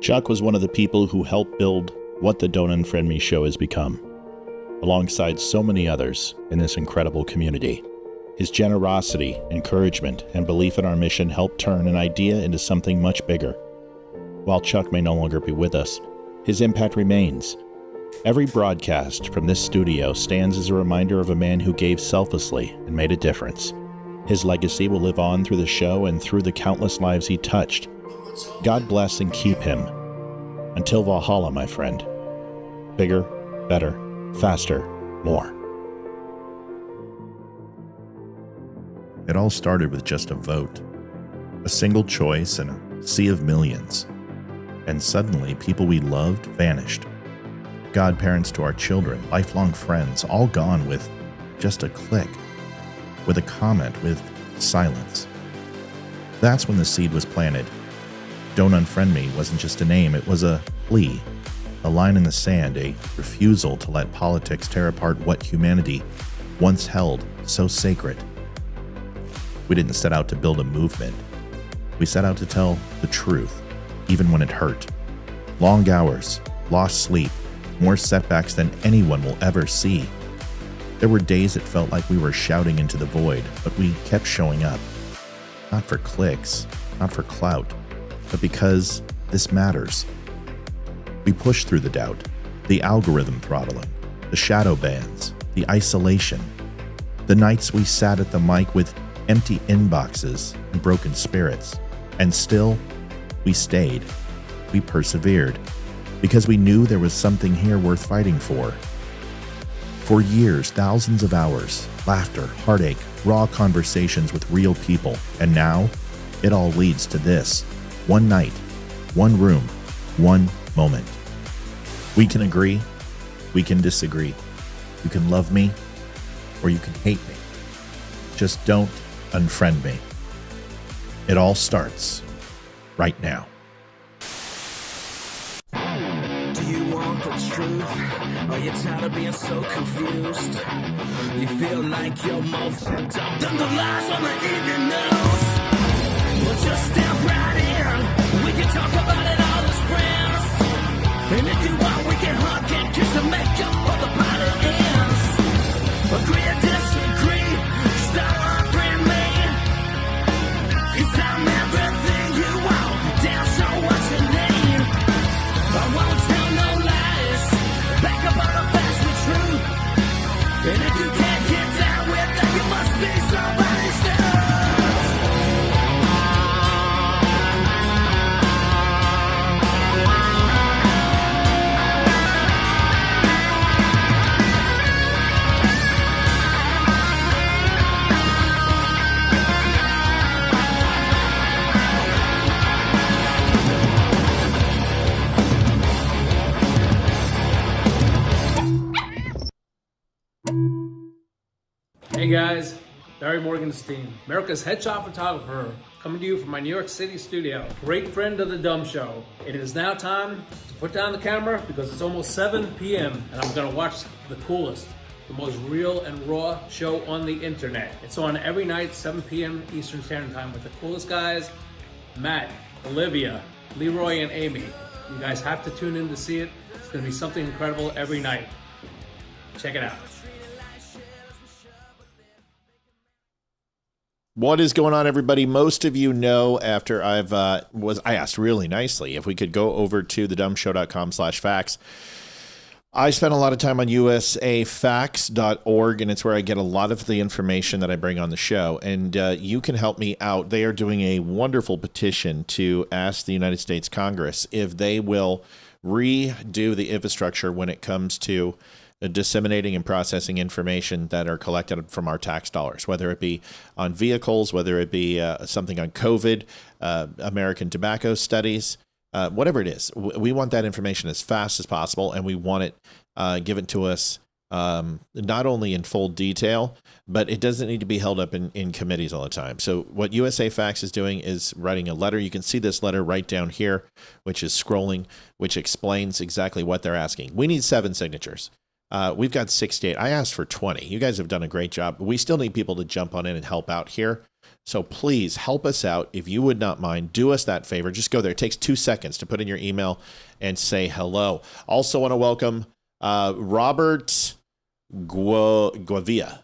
Chuck was one of the people who helped build what the Don't Unfriend Me show has become, alongside so many others in this incredible community. His generosity, encouragement, and belief in our mission helped turn an idea into something much bigger. While Chuck may no longer be with us, his impact remains. Every broadcast from this studio stands as a reminder of a man who gave selflessly and made a difference. His legacy will live on through the show and through the countless lives he touched. God bless and keep him. Until Valhalla, my friend. Bigger, better, faster, more. It all started with just a vote. A single choice in a sea of millions. And suddenly, people we loved vanished. Godparents to our children, lifelong friends, all gone with just a click, with a comment, with silence. That's when the seed was planted. Don't Unfriend Me wasn't just a name, it was a plea, a line in the sand, a refusal to let politics tear apart what humanity once held so sacred. We didn't set out to build a movement. We set out to tell the truth, even when it hurt. Long hours, lost sleep, more setbacks than anyone will ever see. There were days it felt like we were shouting into the void, but we kept showing up. Not for clicks, not for clout, but because this matters. We pushed through the doubt, the algorithm throttling, the shadow bans, the isolation, the nights we sat at the mic with empty inboxes and broken spirits. And still, we stayed. We persevered. Because we knew there was something here worth fighting for. For years, thousands of hours, laughter, heartache, raw conversations with real people. And now, it all leads to this. One night, one room, one moment. We can agree, we can disagree. You can love me, or you can hate me. Just don't unfriend me. It all starts right now. Truth, are you tired of being so confused? You feel like you're more fucked up than the lies on the evening news. Well, just step right in. We can talk about it all as friends. And if you want, we can hug and kiss and make up for the party ends. Agree or disagree, stop offering me. 'Cause I'm everything you want, damn so what's your name? I won't tell no lies. Back up on the facts with truth. And if you can't get down with that, you must be somebody's stuff. Hey guys, Barry Morgenstein, America's headshot photographer, coming to you from my New York City studio. Great friend of the Dumb Show. It is now time to put down the camera because it's almost 7 p.m. and I'm gonna watch the coolest, the most real and raw show on the internet. It's on every night, 7 p.m. Eastern Standard Time with the coolest guys, Matt, Olivia, Leroy, and Amy. You guys have to tune in to see it. It's gonna be something incredible every night. Check it out. What is going on, everybody? Most of you know after I asked really nicely if we could go over to thedumbshow.com/facts. I spent a lot of time on usafacts.org, and it's where I get a lot of the information that I bring on the show. And you can help me out. They are doing a wonderful petition to ask the United States Congress if they will redo the infrastructure when it comes to disseminating and processing information that are collected from our tax dollars, whether it be on vehicles, whether it be something on COVID, American tobacco studies, whatever it is. We want that information as fast as possible, and we want it given to us not only in full detail, but it doesn't need to be held up in committees all the time. So what USA Facts is doing is writing a letter. You can see this letter right down here, which is scrolling, which explains exactly what they're asking. We need 7 signatures. We've got 68. I asked for 20. You guys have done a great job. We still need people to jump on in and help out here. So please help us out. If you would not mind, do us that favor. Just go there. It takes 2 seconds to put in your email and say hello. Also want to welcome Robert Govia.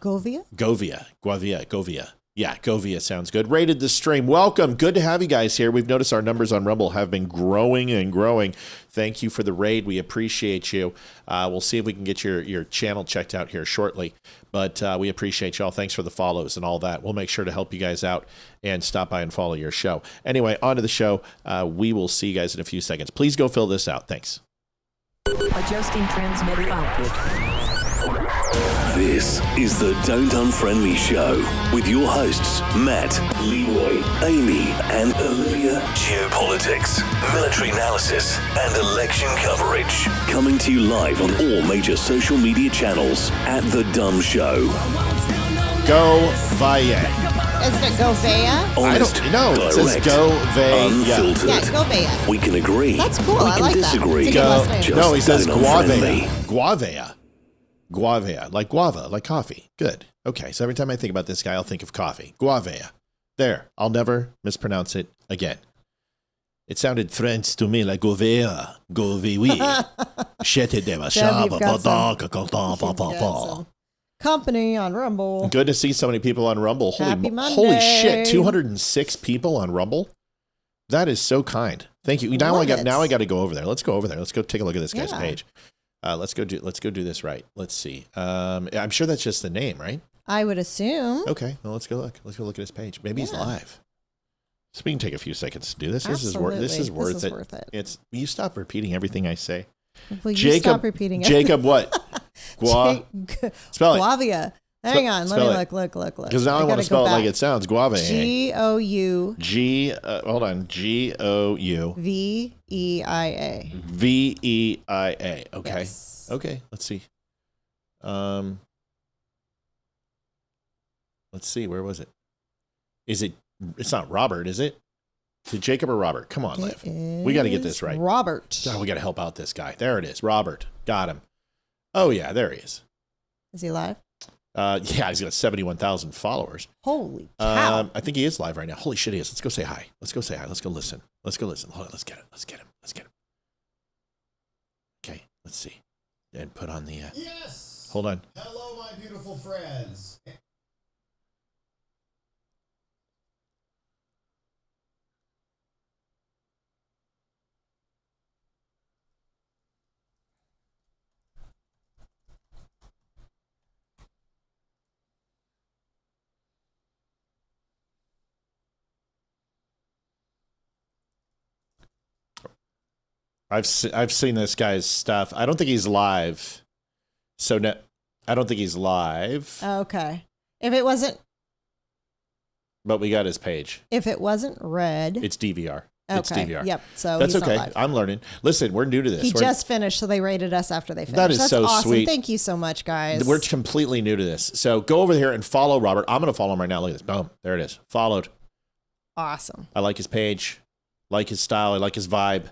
Yeah, Govia sounds good. Rated the stream. Welcome. Good to have you guys here. We've noticed our numbers on Rumble have been growing and growing. Thank you for the raid. We appreciate you. We'll see if we can get your channel checked out here shortly. But we appreciate y'all. Thanks for the follows and all that. We'll make sure to help you guys out and stop by and follow your show. Anyway, on to the show. We will see you guys in a few seconds. Please go fill this out. Thanks. Adjusting transmitter output. This is the Don't Unfriend Me Show with your hosts, Matt, Leroy, Amy, and Olivia. Geopolitics, military analysis, and election coverage. Coming to you live on all major social media channels at The Dumb Show. Go Vaya. Isn't it Govea? Honest, it says direct, Go Vaya. unfiltered. Yeah, Govea. We can agree. That's cool. We I can like disagree. that. It's a good last name. Just No, he says don't unfriend me. Guavea. Guavea, like guava, like coffee. Good. Okay, so every time I think about this guy, I'll think of coffee. Guavea. There. I'll never mispronounce it again. It sounded French to me like Govea. Govea. Company on Rumble. Good to see so many people on Rumble. Happy Monday. Holy shit, 206 people on Rumble? That is so kind. Thank you. Now I got to go over there. Let's go over there. Let's go take a look at this guy's page. Let's go do this right. Let's see. I'm sure that's just the name, right? I would assume. Okay. Well, let's go look. Let's go look at his page. Maybe he's live. So we can take a few seconds to do this. Absolutely. This is worth it. It's You stop repeating everything I say. Well, you stop repeating it. Jacob what? Spell it. Guavia. Hang on. Let me look. Because now I want to spell it like it sounds. Guava. G-O-U. Hold on. G-O-U. V-E-I-A. V-E-I-A. Okay. Yes. Okay. Let's see. Let's see. Where was it? It's not Robert, is it? Is it Jacob or Robert? Come on, Liv. We got to get this right. Robert. Oh, we got to help out this guy. There it is. Robert. Got him. Oh, yeah. There he is. Is he live? Yeah, he's got 71,000 followers. Holy cow. I think he is live right now. Holy shit, he is. Let's go say hi. Let's go listen. Hold on, let's get him. Okay, let's see. And put on the... Yes! Hold on. Hello, my beautiful friends. I've seen this guy's stuff. I don't think he's live. So no, I don't think he's live. Okay. If it wasn't... But we got his page. If it wasn't red... It's DVR. Okay. It's DVR. Yep. So that's he's okay. not live. I'm learning. Listen, we're new to this. He just finished, so they rated us after they finished. That's so awesome. sweet. Thank you so much, guys. We're completely new to this. So go over here and follow Robert. I'm going to follow him right now. Look at this. Boom. There it is. Followed. Awesome. I like his page. Like his style. I like his vibe.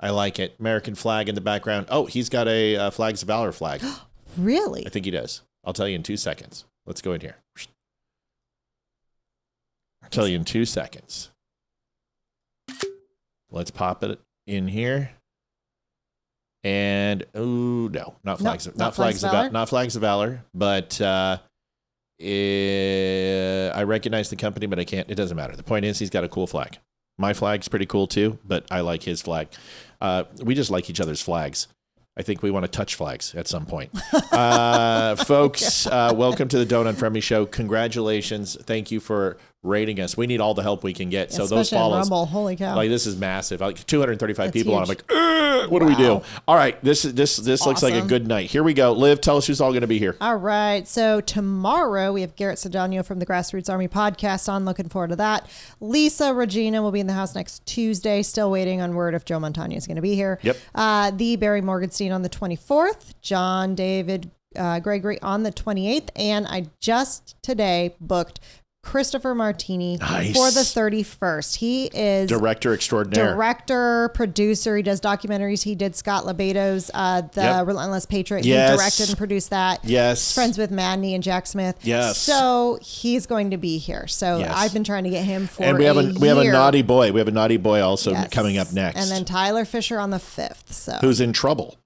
I like it. American flag in the background. Oh, he's got a Flags of Valor flag. Really? I think he does. I'll tell you in 2 seconds. Let's go in here. I'll tell you in 2 seconds. Let's pop it in here. And oh no, not flags of Valor, but I recognize the company, but I can't. It doesn't matter. The point is, he's got a cool flag. My flag's pretty cool too, but I like his flag. We just like each other's flags. I think we want to touch flags at some point. Folks, welcome to the Don't Unfriend Me Show. Congratulations. Thank you for rating us. We need all the help we can get. Yeah, so those follows. Rumble. Holy cow. Like, this is massive. Like 235 That's people huge. on. I'm like, what do we do? All right, this looks like a Awesome. good night. Here we go. Liv, tell us who's all going to be here. All right. So tomorrow we have Garrett Sedano from the Grassroots Army podcast on. Looking forward to that. Lisa Regina will be in the house next Tuesday. Still waiting on word if Joe Montano is going to be here. Yep. The Barry Morgenstein on the 24th. John David Gregory on the 28th. And I just today booked Christopher Martini Nice. for the 31st. He is Director extraordinaire. Director, producer. He does documentaries. He did Scott Lebado's The Relentless Patriot. Yes. He directed and produced that. Yes. He's friends with Madney and Jack Smith. Yes. So he's going to be here. So Yes. I've been trying to get him for And we have a year. naughty boy. We have a naughty boy also Yes. coming up next. And then Tyler Fisher on the 5th. So who's in trouble.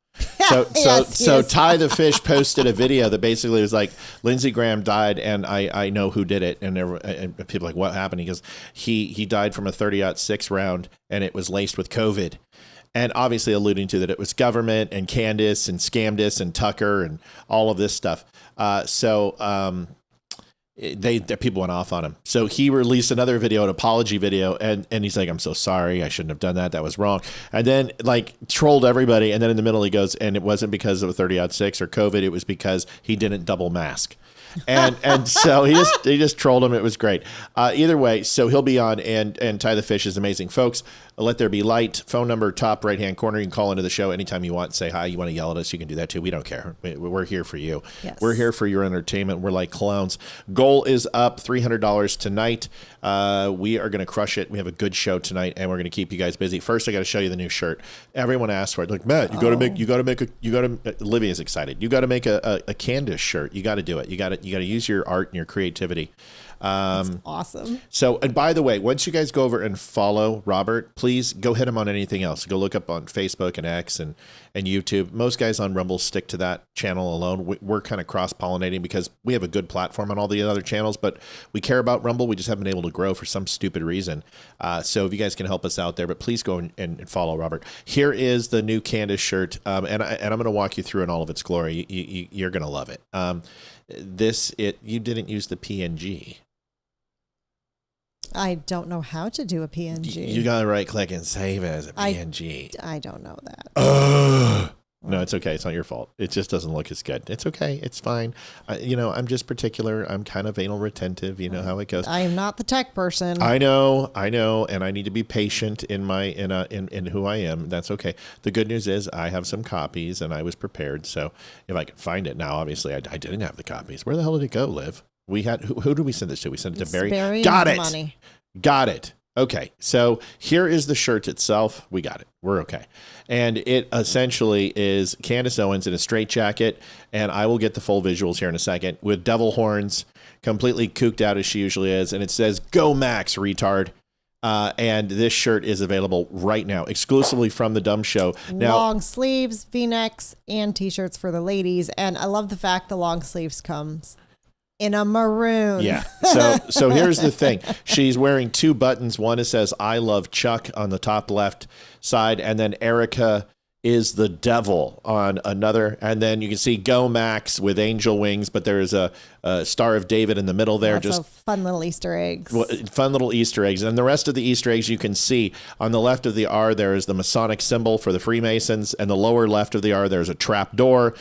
So Yes, he so is. Ty the Fish posted a video that basically was like, Lindsey Graham died and I know who did it. And people were like, what happened? He goes, he died from a 30-06 round and it was laced with COVID. And obviously alluding to that it was government and Candace and Scamdace and Tucker and all of this stuff. The people went off on him. So he released another video, an apology video, and he's like, I'm so sorry. I shouldn't have done that. That was wrong. And then like trolled everybody. And then in the middle he goes, and it wasn't because of a 30-06 or COVID. It was because he didn't double mask. And so he just trolled him. It was great. Either way, so he'll be on, and Ty the Fish is amazing. Folks, let there be light. Phone number, top right-hand corner. You can call into the show anytime you want. Say hi. You want to yell at us, you can do that too. We don't care. We're here for you. Yes. We're here for your entertainment. We're like clowns. Goal is up, $300 tonight. We are going to crush it. We have a good show tonight, and we're going to keep you guys busy. First, I got to show you the new shirt. Everyone asked for it. Like, Matt, you got to Olivia's excited. You got to make a Candace shirt. You got to do it. You got to use your art and your creativity. That's awesome. So, and by the way, once you guys go over and follow Robert, please go hit him on anything else. Go look up on Facebook and X and YouTube. Most guys on Rumble stick to that channel alone. We're kind of cross-pollinating because we have a good platform on all the other channels, but we care about Rumble. We just haven't been able to grow for some stupid reason. So if you guys can help us out there, but please go and follow Robert. Here is the new Candace shirt, and I'm going to walk you through in all of its glory. You're going to love it. You didn't use the PNG. I don't know how to do a PNG. You got to right click and save it as a PNG. I don't know that. No, it's okay. It's not your fault. It just doesn't look as good. It's okay. It's fine. I'm just particular. I'm kind of anal retentive. You know how it goes. I am not the tech person. I know, and I need to be patient in who I am. That's okay. The good news is I have some copies, and I was prepared. So if I can find it now, obviously I didn't have the copies. Where the hell did it go, Liv? We had who did we send this to? We sent it to Barry. Got it. Money. Got it. Okay, so here is the shirt itself. We got it. We're okay. And it essentially is Candace Owens in a straitjacket, and I will get the full visuals here in a second, with devil horns, completely cooked out as she usually is, and it says, "Go Max, retard." And this shirt is available right now, exclusively from The Dumb Show. Now, long sleeves, V-necks, and T-shirts for the ladies, and I love the fact the long sleeves comes in a maroon. Yeah. So here's the thing. She's wearing two buttons. One, it says "I love Chuck" on the top left side, and then Erica is the devil on another. And then you can see "Go Max" with angel wings, but there's a Star of David in the middle there. Lots just of fun little Easter eggs. Fun little Easter eggs. And the rest of the Easter eggs you can see on the left of the R, there is the Masonic symbol for the Freemasons, and the lower left of the R, there's a trap door.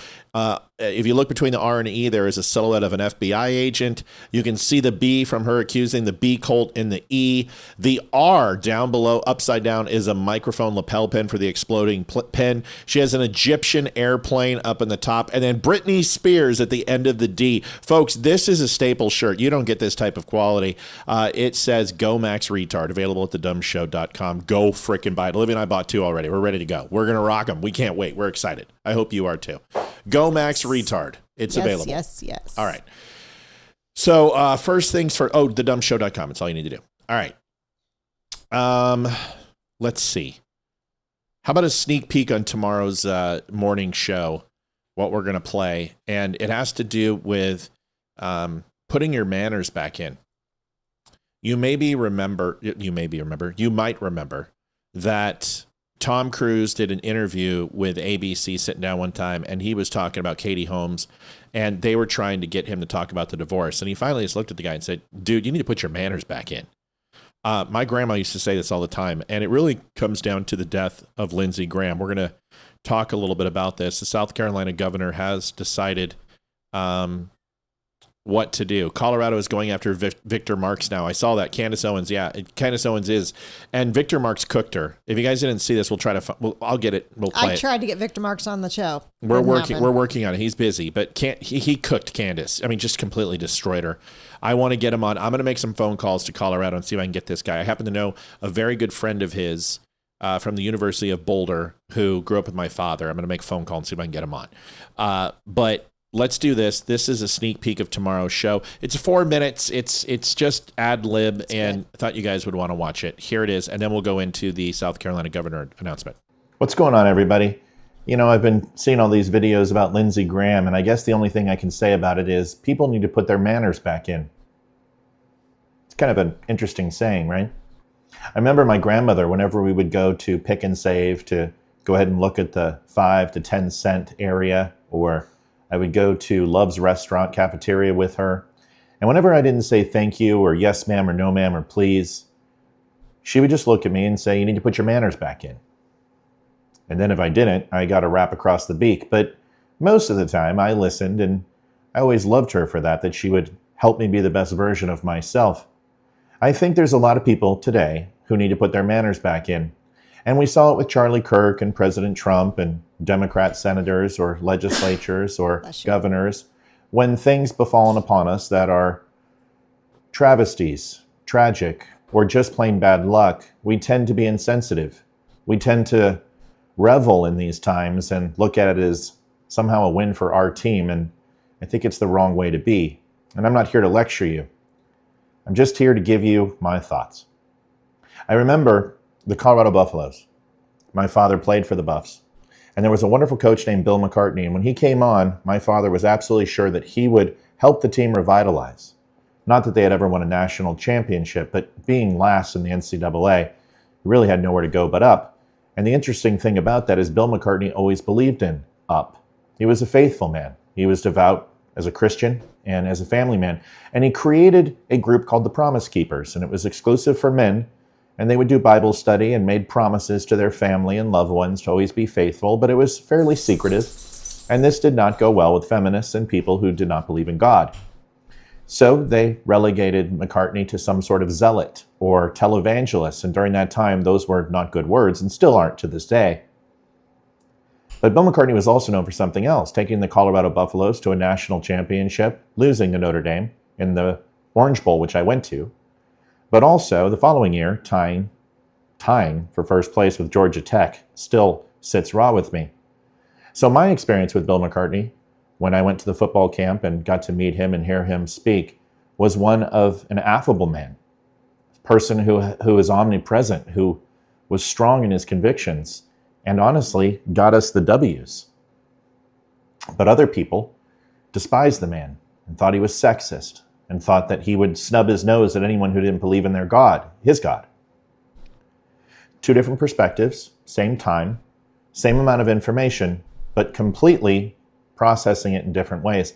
If you look between the R and E, there is a silhouette of an FBI agent. You can see the B from her accusing the B Colt in the E. The R down below, upside down, is a microphone lapel pin for the exploding pin. She has an Egyptian airplane up in the top, and then Britney Spears at the end of the D. Folks, this is a staple shirt. You don't get this type of quality. It says "Go Max Retard," available at thedumbshow.com. Go frickin' buy it. Olivia and I bought two already. We're ready to go. We're going to rock them. We can't wait. We're excited. I hope you are too. Go Max Retard. It's available. Yes. All right. So first things first. Oh, thedumbshow.com. It's all you need to do. All right. Let's see. How about a sneak peek on tomorrow's morning show, what we're going to play? And it has to do with putting your manners back in. You might remember that Tom Cruise did an interview with ABC sitting down one time, and he was talking about Katie Holmes, and they were trying to get him to talk about the divorce. And he finally just looked at the guy and said, "Dude, you need to put your manners back in." My grandma used to say this all the time, and it really comes down to the death of Lindsey Graham. We're going to talk a little bit about this. The South Carolina governor has decided what to do. Colorado is going after Victor Marks now. I saw that. Candace Owens, Candace Owens is. And Victor Marks cooked her. If you guys didn't see this, we'll try to, I'll get it. We'll play I tried to get Victor Marks on the show. We're working on it. He's busy, but he cooked Candace. I mean, just completely destroyed her. I want to get him on. I'm going to make some phone calls to Colorado and see if I can get this guy. I happen to know a very good friend of his from the University of Boulder who grew up with my father. I'm going to make a phone call and see if I can get him on. But let's do this. This is a sneak peek of tomorrow's show. It's 4 minutes. It's just ad lib, and I thought you guys would want to watch it. Here it is, and then we'll go into the South Carolina governor announcement. What's going on, everybody? You know, I've been seeing all these videos about Lindsey Graham, and I guess the only thing I can say about it is people need to put their manners back in. It's kind of an interesting saying, right? I remember my grandmother, whenever we would go to Pick and Save to go ahead and look at the 5 to 10 cent area, or I would go to Love's Restaurant cafeteria with her. And whenever I didn't say thank you or yes, ma'am, or no, ma'am, or please, she would just look at me and say, you need to put your manners back in. And then if I didn't, I got a rap across the beak. But most of the time I listened, and I always loved her for that she would help me be the best version of myself. I think there's a lot of people today who need to put their manners back in. And we saw it with Charlie Kirk and President Trump and Democrat senators or legislatures or governors. When things befallen upon us that are travesties, tragic, or just plain bad luck, we tend to be insensitive. We tend to revel in these times and look at it as somehow a win for our team. And I think it's the wrong way to be. And I'm not here to lecture you. I'm just here to give you my thoughts. I remember the Colorado Buffaloes. My father played for the Buffs. And there was a wonderful coach named Bill McCartney. And when he came on, my father was absolutely sure that he would help the team revitalize. Not that they had ever won a national championship, but being last in the NCAA, really had nowhere to go but up. And the interesting thing about that is Bill McCartney always believed in up. He was a faithful man. He was devout as a Christian and as a family man. And he created a group called the Promise Keepers. And it was exclusive for men. And they would do Bible study and made promises to their family and loved ones to always be faithful, but it was fairly secretive. And this did not go well with feminists and people who did not believe in God. So they relegated McCartney to some sort of zealot or televangelist. And during that time, those were not good words and still aren't to this day. But Bill McCartney was also known for something else, taking the Colorado Buffaloes to a national championship, losing to Notre Dame in the Orange Bowl, which I went to. But also, the following year, tying for first place with Georgia Tech still sits raw with me. So my experience with Bill McCartney, when I went to the football camp and got to meet him and hear him speak, was one of an affable man, a person who is omnipresent, who was strong in his convictions, and honestly got us the W's. But other people despised the man and thought he was sexist, and thought that he would snub his nose at anyone who didn't believe in their God, his God. Two different perspectives, same time, same amount of information, but completely processing it in different ways.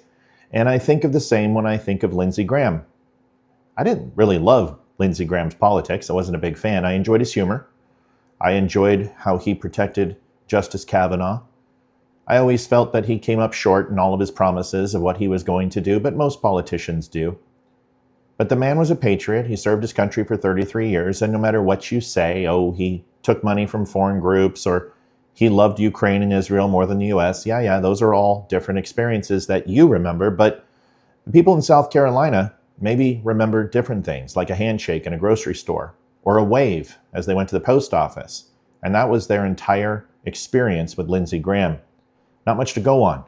And I think of the same when I think of Lindsey Graham. I didn't really love Lindsey Graham's politics. I wasn't a big fan. I enjoyed his humor. I enjoyed how he protected Justice Kavanaugh. I always felt that he came up short in all of his promises of what he was going to do, but most politicians do. But the man was a patriot. He served his country for 33 years, and no matter what you say, oh, he took money from foreign groups, or he loved Ukraine and Israel more than the U.S., yeah, those are all different experiences that you remember, but the people in South Carolina maybe remember different things, like a handshake in a grocery store, or a wave as they went to the post office. And that was their entire experience with Lindsey Graham. Not much to go on.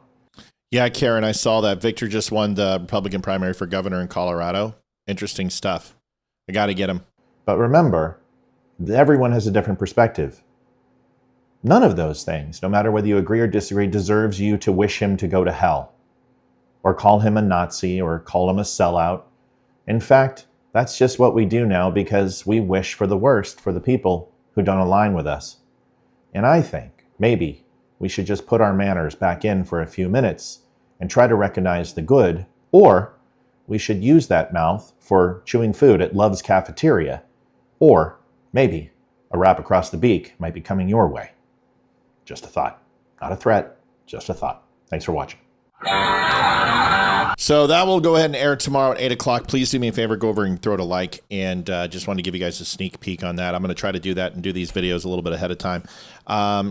Yeah, Karen, I saw that. Victor just won the Republican primary for governor in Colorado. Interesting stuff. I got to get him. But remember, everyone has a different perspective. None of those things, no matter whether you agree or disagree, deserves you to wish him to go to hell, or call him a Nazi, or call him a sellout. In fact, that's just what we do now because we wish for the worst for the people who don't align with us. And I think, maybe, we should just put our manners back in for a few minutes and try to recognize the good, or we should use that mouth for chewing food at Love's Cafeteria, or maybe a rap across the beak might be coming your way. Just a thought. Not a threat, just a thought. Thanks for watching. So that will go ahead and air tomorrow at 8 o'clock. Please do me a favor, go over and throw it a like. And just wanted to give you guys a sneak peek on that. I'm going to try to do that and do these videos a little bit ahead of time.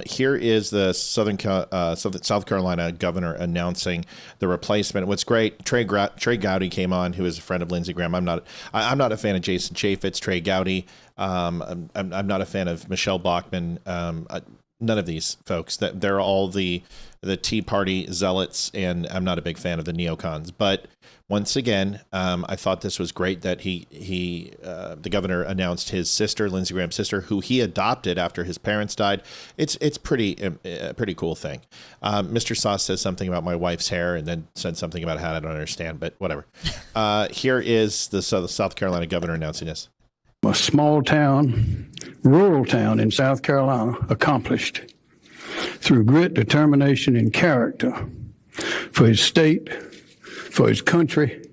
Here is the South Carolina governor announcing the replacement. What's great, Trey Gowdy came on, who is a friend of Lindsey Graham. I'm not a fan of Jason Chaffetz, Trey Gowdy. I'm not a fan of Michelle Bachmann. None of these folks. That they're all the Tea Party zealots, and I'm not a big fan of the neocons. But once again, I thought this was great that the governor announced his sister, Lindsey Graham's sister, who he adopted after his parents died. It's a pretty cool thing. Mr. Sauce says something about my wife's hair, and then said something about a hat I don't understand, but whatever. Here is the South Carolina governor announcing this. A small town, rural town in South Carolina accomplished through grit, determination, and character for his state, for his country,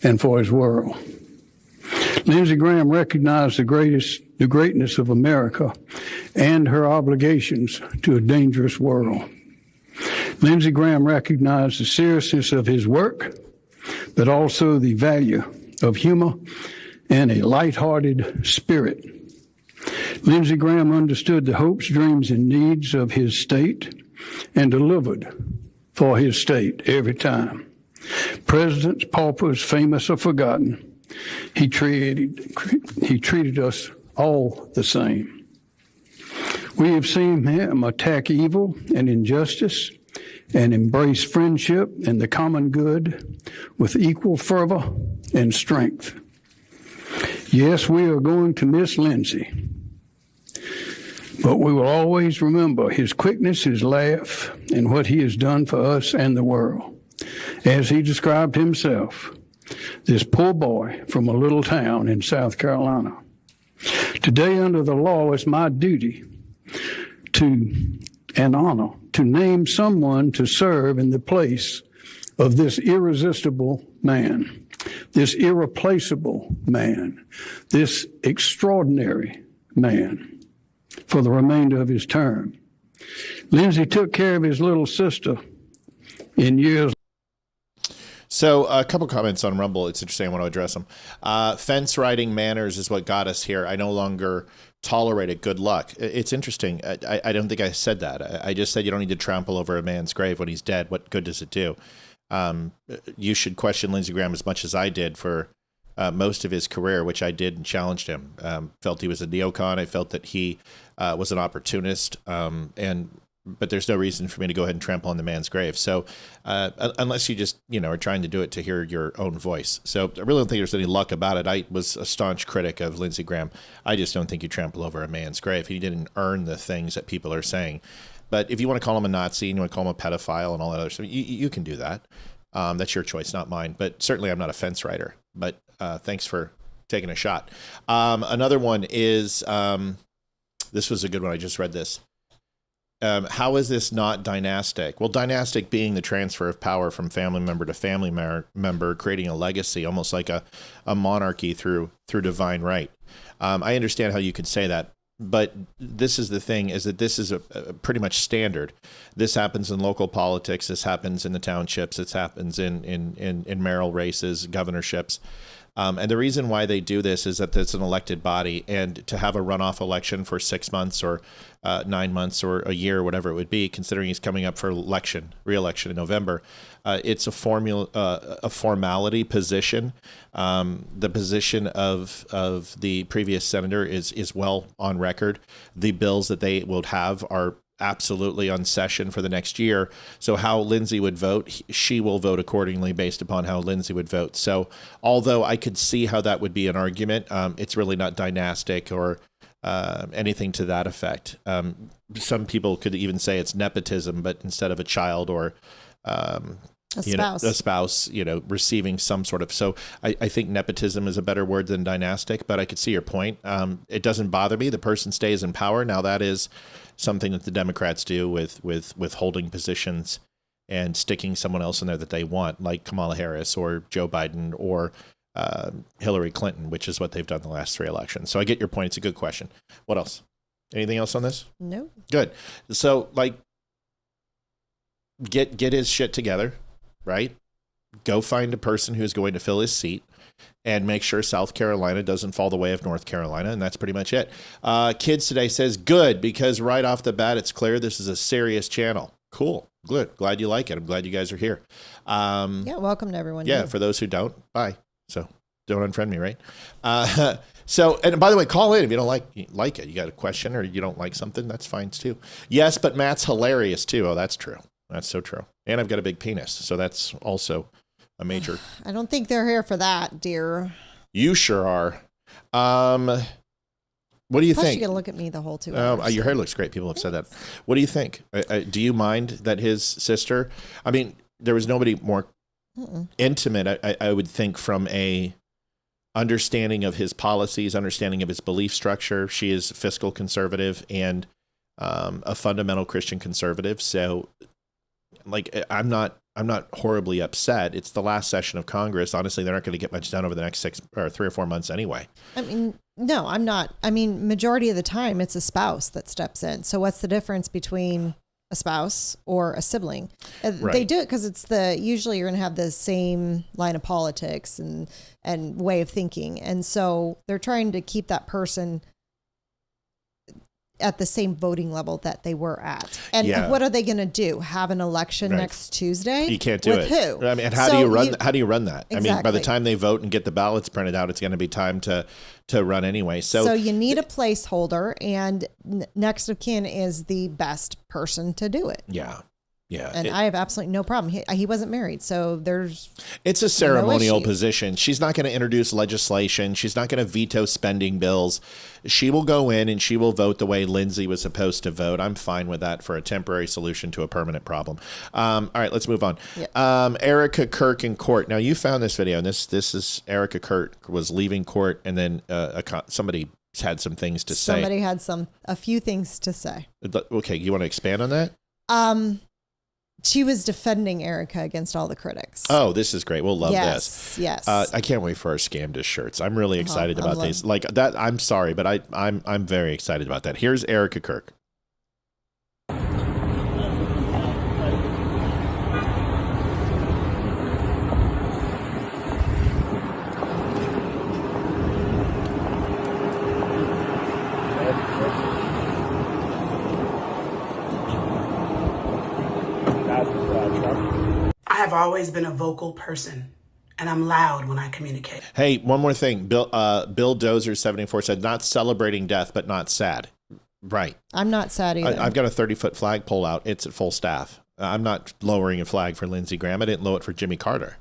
and for his world. Lindsey Graham recognized the greatness of America and her obligations to a dangerous world. Lindsey Graham recognized the seriousness of his work, but also the value of humor and a light-hearted spirit. Lindsey Graham understood the hopes, dreams, and needs of his state and delivered for his state every time. Presidents, paupers, famous or forgotten, he treated us all the same. We have seen him attack evil and injustice and embrace friendship and the common good with equal fervor and strength. Yes, we are going to miss Lindsey, but we will always remember his quickness, his laugh, and what he has done for us and the world. As he described himself, this poor boy from a little town in South Carolina. Today, under the law, it's my duty and honor to name someone to serve in the place of this irresistible man, this irreplaceable man, this extraordinary man for the remainder of his term. Lindsey took care of his little sister in years. So a couple comments on Rumble. It's interesting. I want to address them. Fence riding manners is what got us here. I no longer tolerate it. Good luck. It's interesting. I don't think I said that. I just said you don't need to trample over a man's grave when he's dead. What good does it do? You should question Lindsey Graham as much as I did for most of his career, which I did and challenged him. Felt he was a neocon. I felt that he was an opportunist. But there's no reason for me to go ahead and trample on the man's grave. So unless you just, are trying to do it to hear your own voice. So I really don't think there's any luck about it. I was a staunch critic of Lindsey Graham. I just don't think you trample over a man's grave. He didn't earn the things that people are saying. But if you want to call him a Nazi and you want to call him a pedophile and all that other stuff, you can do that. That's your choice, not mine. But certainly I'm not a fence rider. But thanks for taking a shot. Another one is, this was a good one. I just read this. How is this not dynastic? Well, dynastic being the transfer of power from family member to family member, creating a legacy, almost like a monarchy through divine right. I understand how you could say that, but this is the thing, is that this is a pretty much standard. This happens in local politics. This happens in the townships. This happens in mayoral races, governorships. And the reason why they do this is that it's an elected body, and to have a runoff election for 6 months or 9 months or a year, whatever it would be, considering he's coming up for re-election in November, it's a formality position. The position of the previous senator is well on record. The bills that they will have are absolutely on session for the next year. So how Lindsey would vote, she will vote accordingly based upon how Lindsey would vote. So although I could see how that would be an argument, it's really not dynastic or anything to that effect. Some people could even say it's nepotism, but instead of a child or a spouse, receiving some sort of. So I think nepotism is a better word than dynastic, but I could see your point. It doesn't bother me. The person stays in power. Now that is something that the Democrats do with holding positions and sticking someone else in there that they want, like Kamala Harris or Joe Biden or Hillary Clinton, which is what they've done the last 3 elections. So I get your point. It's a good question. What else? Anything else on this? No. Good. So get his shit together, right? go find a person who's going to fill his seat and make sure South Carolina doesn't fall the way of North Carolina. And that's pretty much it. Kids Today says, good, because right off the bat, it's clear this is a serious channel. Cool. Good. Glad you like it. I'm glad you guys are here. Yeah, welcome to everyone. Yeah, for those who don't, bye. So don't unfriend me, right? So, and by the way, call in if you don't like it. You got a question or you don't like something, that's fine too. Yes, but Matt's hilarious too. Oh, that's true. That's so true. And I've got a big penis, so that's also a major. I don't think they're here for that, dear. You sure are. What do you think? You gotta look at me the whole 2 hours. Your hair looks great. People have said that. What do you think? Do you mind that his sister? I mean, there was nobody more intimate. I would think from a understanding of his policies, understanding of his belief structure. She is fiscal conservative and a fundamental Christian conservative. So, like, I'm not horribly upset. It's the last session of Congress. Honestly, they're not going to get much done over the next 3 or 4 months anyway. I mean, no, I'm not. I mean, majority of the time, it's a spouse that steps in. So what's the difference between a spouse or a sibling? Right. They do it because it's usually you're going to have the same line of politics and way of thinking. And so they're trying to keep that person at the same voting level that they were at. And what are they going to do? Have an election next Tuesday? You can't do With it. Who? I mean, and how do you run that? Exactly. I mean, by the time they vote and get the ballots printed out, it's going to be time to run anyway. So you need a placeholder, and next of kin is the best person to do it. Yeah. Yeah. And I have absolutely no problem. He wasn't married, so it's a ceremonial no position. She's not going to introduce legislation. She's not going to veto spending bills. She will go in and she will vote the way Lindsay was supposed to vote. I'm fine with that for a temporary solution to a permanent problem. All right, let's move on. Yep. Erica Kirk in court. Now, you found this video, and this is Erica Kirk was leaving court, and then somebody had some things to say. Somebody had a few things to say. Okay, you want to expand on that? She was defending Erica against all the critics. Oh, this is great. We'll love this. Yes. I can't wait for our Scamdace shirts. I'm really excited about these. Like that. I'm sorry, but I'm very excited about that. Here's Erica Kirk. I have always been a vocal person, and I'm loud when I communicate. Hey, one more thing. Bill Dozer 74 said, not celebrating death, but not sad. Right. I'm not sad either. I've got a 30-foot flagpole out. It's at full staff. I'm not lowering a flag for Lindsey Graham. I didn't lower it for Jimmy Carter.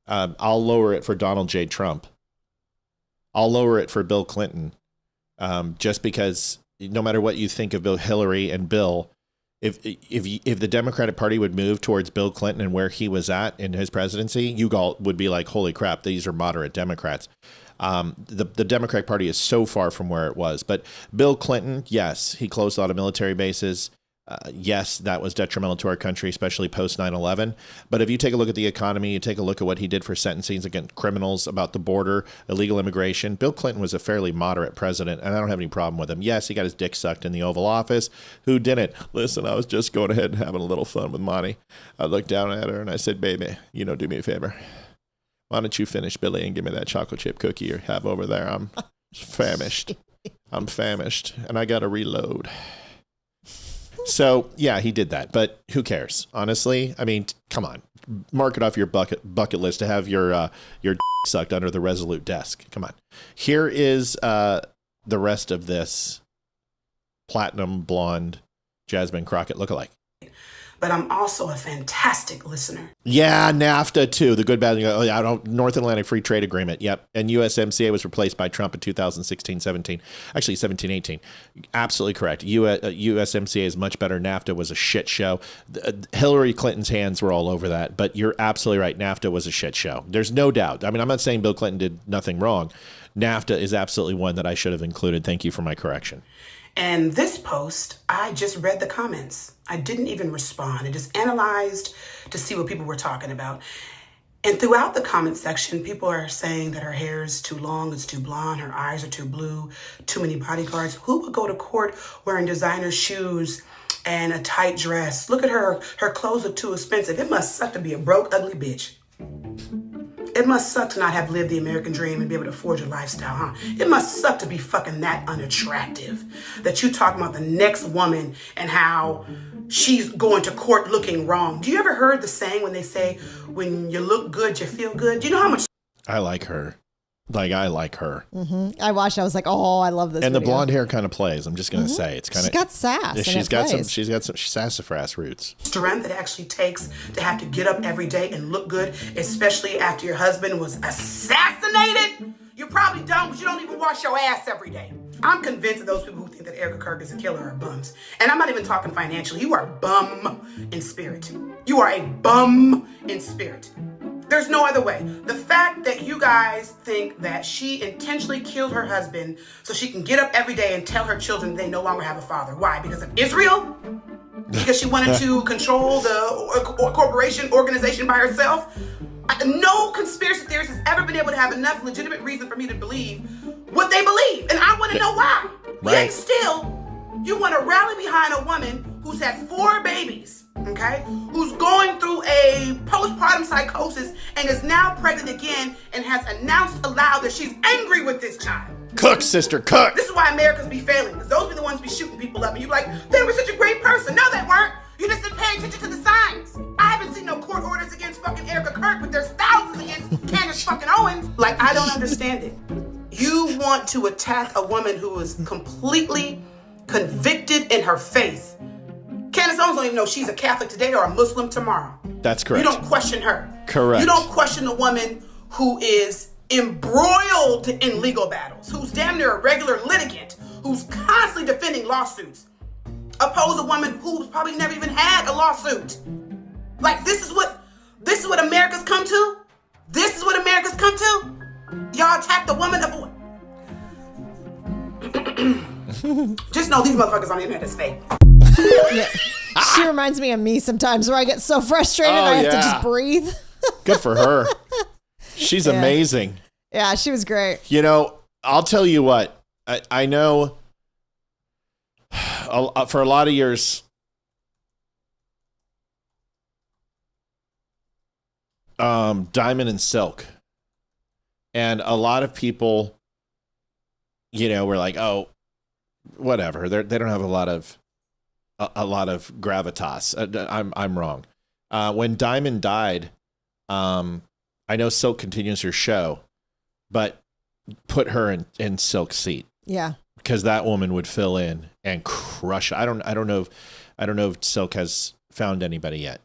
I'll lower it for Donald J. Trump. I'll lower it for Bill Clinton. Just because no matter what you think of Hillary and Bill, if the Democratic Party would move towards Bill Clinton and where he was at in his presidency, you all would be like, holy crap, these are moderate Democrats. The Democratic Party is so far from where it was. But Bill Clinton, yes, he closed a lot of military bases. Yes, that was detrimental to our country, especially post 9/11. But if you take a look at the economy, you take a look at what he did for sentencing against criminals, about the border, illegal immigration, Bill Clinton was a fairly moderate president, and I don't have any problem with him. Yes, he got his dick sucked in the Oval Office. Who didn't? Listen, I was just going ahead and having a little fun with Monty. I looked down at her and I said, baby, do me a favor. Why don't you finish, Billy, and give me that chocolate chip cookie you have over there? I'm famished. I'm famished, and I got to reload. So, yeah, he did that, but who cares? Honestly, I mean, come on, mark it off your bucket list to have your sucked under the Resolute desk. Come on. Here is the rest of this platinum blonde Jasmine Crockett lookalike. But I'm also a fantastic listener. Yeah, NAFTA too. The good, bad, North Atlantic Free Trade Agreement. Yep. And USMCA was replaced by Trump in 2016-17. Actually, 17-18. Absolutely correct. USMCA is much better. NAFTA was a shit show. Hillary Clinton's hands were all over that. But you're absolutely right. NAFTA was a shit show. There's no doubt. I mean, I'm not saying Bill Clinton did nothing wrong. NAFTA is absolutely one that I should have included. Thank you for my correction. And this post, I just read the comments. I didn't even respond. I just analyzed to see what people were talking about. And throughout the comment section, people are saying that her hair is too long, it's too blonde, her eyes are too blue, too many bodyguards. Who would go to court wearing designer shoes and a tight dress? Look at her. Her clothes are too expensive. It must suck to be a broke, ugly bitch. It must suck to not have lived the American dream and be able to forge a lifestyle, huh? It must suck to be fucking that unattractive that you talking about the next woman and how she's going to court looking wrong. Do you ever heard the saying when they say, when you look good, you feel good? Do you know how much? I like her. I like her. Mm-hmm. I watched. I was like, oh, I love this. And video. The blonde hair kind of plays. I'm just gonna say it's kind of. She's got sass. Yeah, she's got some sassafras roots. Strength it actually takes to have to get up every day and look good, especially after your husband was assassinated. You probably don't, but you don't even wash your ass every day. I'm convinced that those people who think that Erica Kirk is a killer are bums. And I'm not even talking financially. You are bum in spirit. You are a bum in spirit. There's no other way. The fact that you guys think that she intentionally killed her husband so she can get up every day and tell her children they no longer have a father. Why? Because of Israel? Because she wanted to control the corporation organization by herself? No conspiracy theorist has ever been able to have enough legitimate reason for me to believe what they believe. And I want to know why. Right. Yet still, you want to rally behind a woman who's had 4 babies, okay? Who's going through a postpartum psychosis and is now pregnant again and has announced aloud that she's angry with this child. Cook, sister, cook. This is why Americans be failing, because those be the ones be shooting people up. And you're like, they were such a great person. No, they weren't. You just didn't pay attention to the signs. I haven't seen no court orders against fucking Erica Kirk, but there's thousands against Candace fucking Owens. Like, I don't understand it. You want to attack a woman who is completely convicted in her faith. Candace Owens don't even know she's a Catholic today or a Muslim tomorrow. That's correct. You don't question her. Correct. You don't question a woman who is embroiled in legal battles, who's damn near a regular litigant, who's constantly defending lawsuits. Oppose a woman who's probably never even had a lawsuit. Like, this is what America's come to? This is what America's come to? Y'all attack the woman of Just know these motherfuckers on the internet is fake. Yeah. She reminds me of me sometimes where I get so frustrated I have to just breathe. Good for her. She's amazing. Yeah, she was great. You know, I'll tell you what. I know for a lot of years, Diamond and Silk. And a lot of people, you know, were like, oh, whatever. They don't have a lot of gravitas. I'm wrong. When Diamond died, I know Silk continues her show, but put her in Silk's seat. Yeah. Because that woman would fill in and crush. I don't know if Silk has found anybody yet.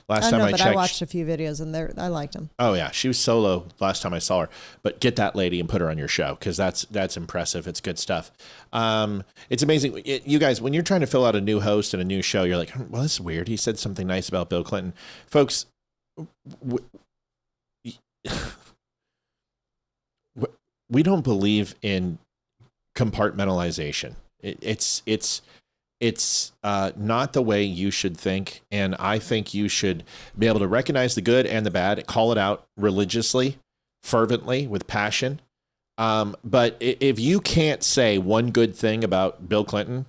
Last time I checked, I watched a few videos and I liked them. Oh yeah, she was solo last time I saw her. But get that lady and put her on your show because that's impressive. It's good stuff. It's amazing. You guys, when you're trying to fill out a new host and a new show, you're like, well, that's weird. He said something nice about Bill Clinton, folks. We don't believe in compartmentalization. It's not the way you should think. And I think you should be able to recognize the good and the bad, call it out religiously, fervently, with passion. But if you can't say one good thing about Bill Clinton,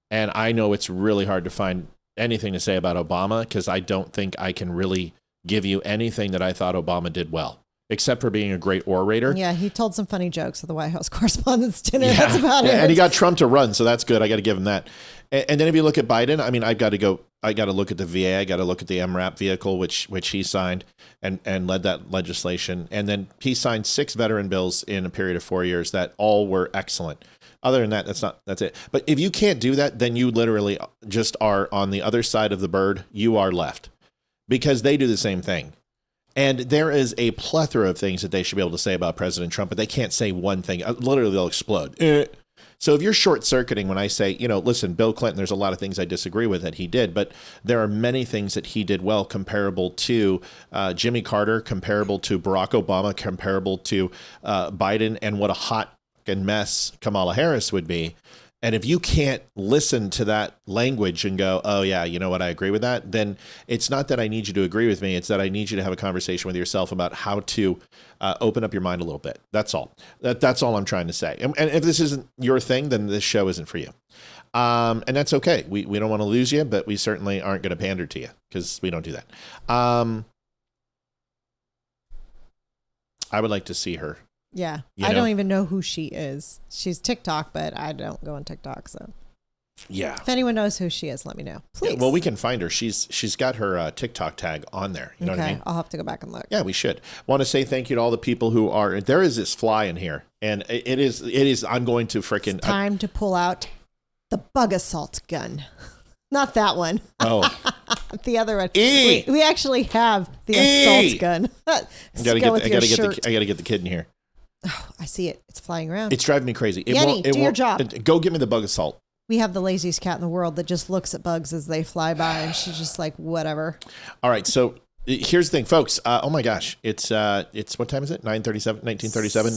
and I know it's really hard to find anything to say about Obama, because I don't think I can really give you anything that I thought Obama did well, except for being a great orator. Yeah, he told some funny jokes at the White House Correspondents' Dinner. Yeah. That's about it. And he got Trump to run, so that's good. I got to give him that. And then if you look at Biden, I mean, I got to look at the VA. I got to look at the MRAP vehicle, which he signed and led that legislation. And then he signed 6 veteran bills in a period of 4 years that all were excellent. Other than that, that's it. But if you can't do that, then you literally just are on the other side of the bird. You are left, because they do the same thing. And there is a plethora of things that they should be able to say about President Trump, but they can't say one thing. Literally, they'll explode. So if you're short-circuiting when I say, listen, Bill Clinton, there's a lot of things I disagree with that he did, but there are many things that he did well, comparable to Jimmy Carter, comparable to Barack Obama, comparable to Biden, and what a hot fucking mess Kamala Harris would be. And if you can't listen to that language and go, oh, yeah, you know what, I agree with that, then it's not that I need you to agree with me. It's that I need you to have a conversation with yourself about how to open up your mind a little bit. That's all. That's all I'm trying to say. And if this isn't your thing, then this show isn't for you. And that's okay. We don't want to lose you, but we certainly aren't going to pander to you because we don't do that. I would like to see her. Yeah. You I know? don't even know who she is. She's TikTok, but I don't go on TikTok. So Yeah. if anyone knows who she is, let me know. Please. Well, we can find her. She's got her TikTok tag on there. You know what I mean? I'll have to go back and look. Yeah, we should. Want to say thank you to all the people who are. There is this fly in here, and it is. I'm going to freaking. It's time to pull out the bug assault gun. Not that one. Oh. The other one. E! We actually have the assault gun. I gotta get the kid in here. Oh, I see it. It's flying around. It's driving me crazy. Yenny, do your job. Go get me the bug assault. We have the laziest cat in the world that just looks at bugs as they fly by, and she's just like, whatever. All right, so here's the thing, folks. Oh my gosh, it's what time is it? 1937.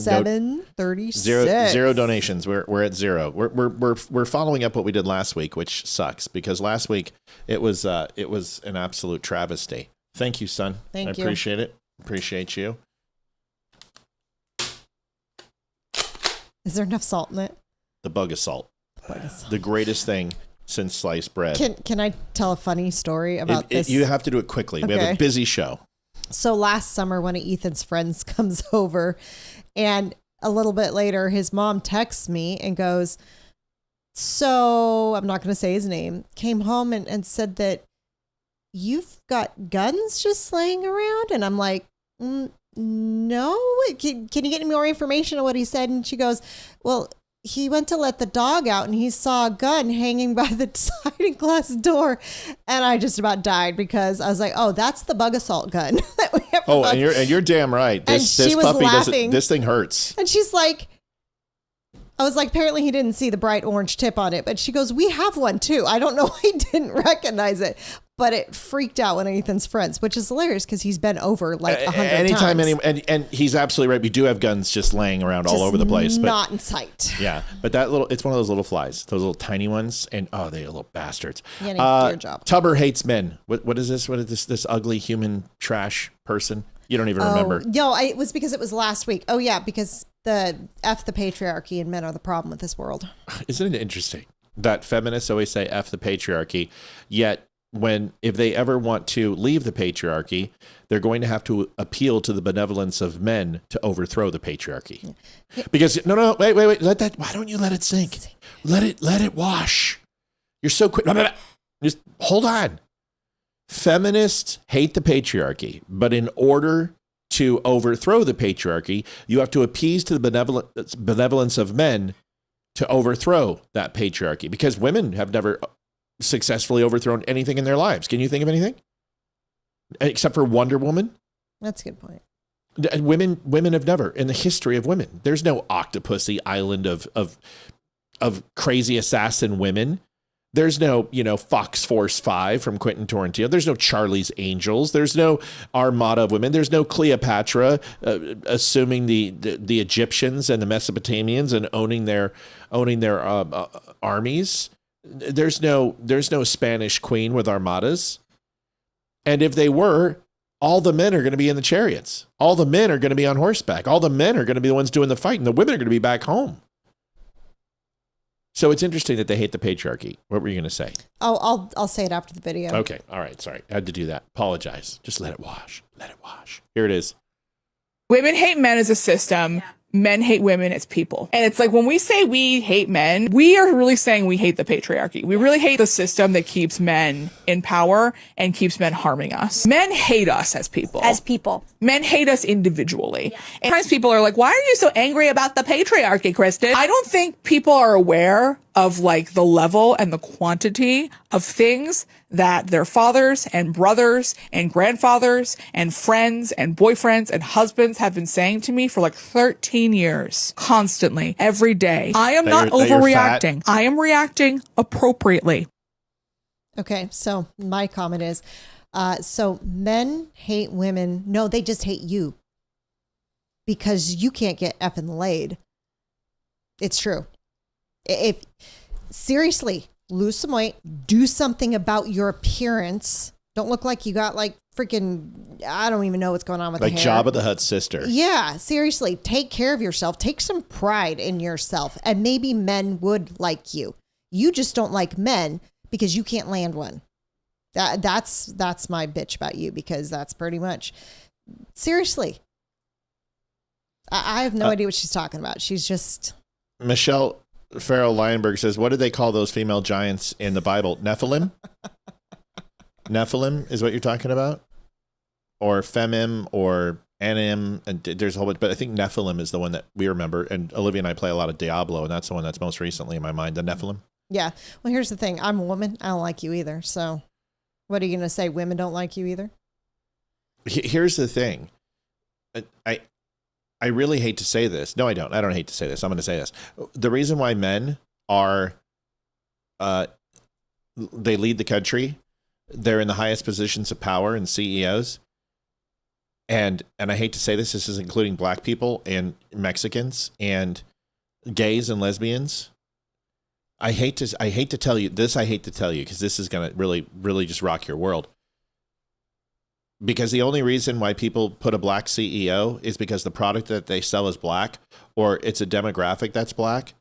7:36. Zero donations. We're at zero. We're following up what we did last week, which sucks because last week it was an absolute travesty. Thank you, son. Thank you. I appreciate it. Appreciate you. Is there enough salt in it? The bug assault. The greatest thing since sliced bread. Can I tell a funny story about this? You have to do it quickly. Okay. We have a busy show. So last summer, one of Ethan's friends comes over, and a little bit later, his mom texts me and goes, so I'm not going to say his name, came home and said that you've got guns just laying around. And I'm like, no, can you get me more information on what he said? And she goes, well, he went to let the dog out and he saw a gun hanging by the sliding glass door. And I just about died because I was like, oh, that's the bug assault gun that we have. Oh, and you're damn right. This puppy doesn't, this thing hurts. And she's like, I was like, apparently he didn't see the bright orange tip on it, but she goes, we have one too. I don't know why he didn't recognize it, but it freaked out one of Ethan's friends, which is hilarious because he's been over like 100 times. And he's absolutely right. We do have guns just laying around all over the place, but not in sight. Yeah, but it's one of those little flies, those little tiny ones, and they're little bastards. Yeah, do your job. Tubber hates men. What is this? What is this ugly human trash person? You don't even remember. No, it was because it was last week. Oh yeah, because the patriarchy and men are the problem with this world. Isn't it interesting that feminists always say F the patriarchy, yet if they ever want to leave the patriarchy, they're going to have to appeal to the benevolence of men to overthrow the patriarchy. Yeah. Because wait, why don't you let it sink? Let it wash. You're so quick. Just hold on. Feminists hate the patriarchy, but in order to overthrow the patriarchy, you have to appease to the benevolence of men to overthrow that patriarchy, because women have never successfully overthrown anything in their lives. Can you think of anything? Except for Wonder Woman? That's a good point. Women have never, in the history of women, there's no Octopussy Island of crazy assassin women. There's no, Fox Force 5 from Quentin Tarantino. There's no Charlie's Angels. There's no Armada of Women. There's no Cleopatra assuming the Egyptians and the Mesopotamians and owning their armies. There's no Spanish queen with armadas. And if they were, all the men are going to be in the chariots. All the men are going to be on horseback. All the men are going to be the ones doing the fight, and the women are going to be back home. So it's interesting that they hate the patriarchy. What were you going to say? Oh, I'll say it after the video. Okay. All right. Sorry. I had to do that. Apologize. Just let it wash. Let it wash. Here it is. Women hate men as a system. Men hate women as people. And it's like when we say we hate men, we are really saying we hate the patriarchy. We really hate the system that keeps men in power and keeps men harming us. Men hate us as people. Men hate us individually. Yeah. And sometimes people are like, why are you so angry about the patriarchy, Kristen? I don't think people are aware of like the level and the quantity of things that their fathers and brothers and grandfathers and friends and boyfriends and husbands have been saying to me for like 13 years, constantly, every day. I am not overreacting. I am reacting appropriately. Okay, so my comment is, so men hate women. No, they just hate you because you can't get effing laid. It's true. If seriously, lose some weight, do something about your appearance. Don't look like you got like freaking, I don't even know what's going on with the hair. Like Jabba the Hutt's sister. Yeah, seriously, take care of yourself. Take some pride in yourself, and maybe men would like you. You just don't like men because you can't land one. That's my bitch about you, because that's pretty much, seriously. I have no idea what she's talking about. She's just... Michelle Farrell Lionberg says, what did they call those female giants in the Bible? Nephilim? Nephilim is what you're talking about? Or Femim or Anim, and there's a whole bunch, but I think Nephilim is the one that we remember, and Olivia and I play a lot of Diablo, and that's the one that's most recently in my mind, the Nephilim. Yeah. Well, here's the thing. I'm a woman. I don't like you either. So what are you going to say? Women don't like you either? Here's the thing. I really hate to say this. No, I don't. I don't hate to say this. I'm going to say this. The reason why men are, they lead the country, they're in the highest positions of power and CEOs. And I hate to say this is including black people and Mexicans and gays and lesbians. I hate to tell you this. I hate to tell you because this is going to really just rock your world. Because the only reason why people put a black CEO is because the product that they sell is black, or it's a demographic that's black.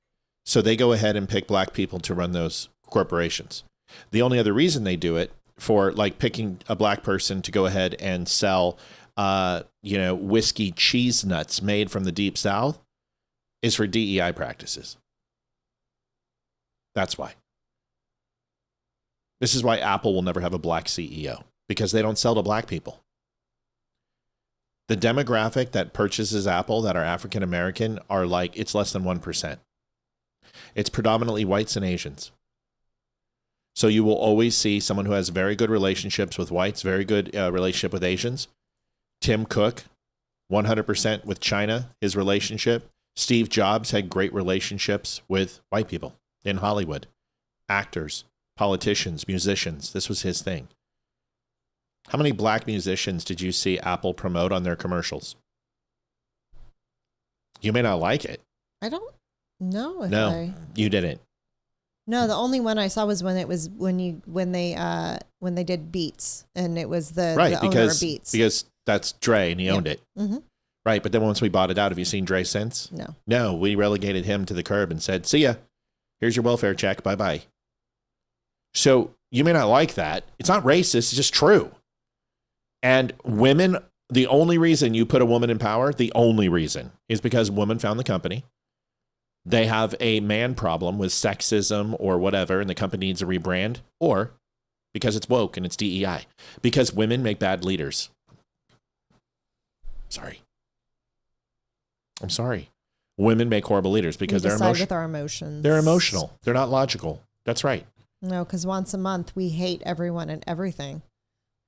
So they go ahead and pick black people to run those corporations. The only other reason they do it for like picking a black person to go ahead and sell whiskey cheese nuts made from the deep South is for DEI practices. That's why. This is why Apple will never have a black CEO, because they don't sell to black people. The demographic that purchases Apple that are African American are like, it's less than 1%. It's predominantly whites and Asians. So you will always see someone who has very good relationships with whites, very good relationship with Asians. Tim Cook, 100% with China, his relationship. Steve Jobs had great relationships with white people in Hollywood. Actors, politicians, musicians. This was his thing. How many black musicians did you see Apple promote on their commercials? You may not like it. I don't know. You didn't. No, the only one I saw was when they did Beats, and it was the owner of Beats. Because that's Dre and he owned it. Mm-hmm. Right, but then once we bought it out, have you seen Dre since? No. No, we relegated him to the curb and said, see ya. Here's your welfare check. Bye-bye. So you may not like that. It's not racist. It's just true. And women, the only reason you put a woman in power, the only reason, is because women found the company. They have a man problem with sexism or whatever, and the company needs a rebrand, or because it's woke and it's DEI. Because women make bad leaders. Sorry. I'm sorry. Women make horrible leaders because they're emotional. With our emotions. They're emotional. They're not logical. That's right. No, because once a month we hate everyone and everything.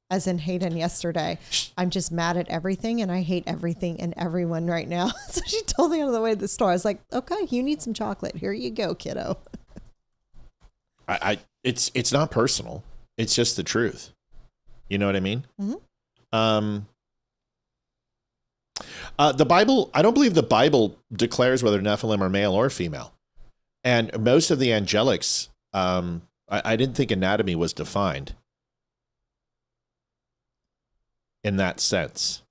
As in Hayden yesterday. I'm just mad at everything and I hate everything and everyone right now. So she told me on the way to the store. I was like, okay, you need some chocolate. Here you go, kiddo. It's not personal. It's just the truth. You know what I mean? Mm-hmm. The Bible, I don't believe the Bible declares whether Nephilim are male or female. And most of the angelics, I didn't think anatomy was defined in that sense.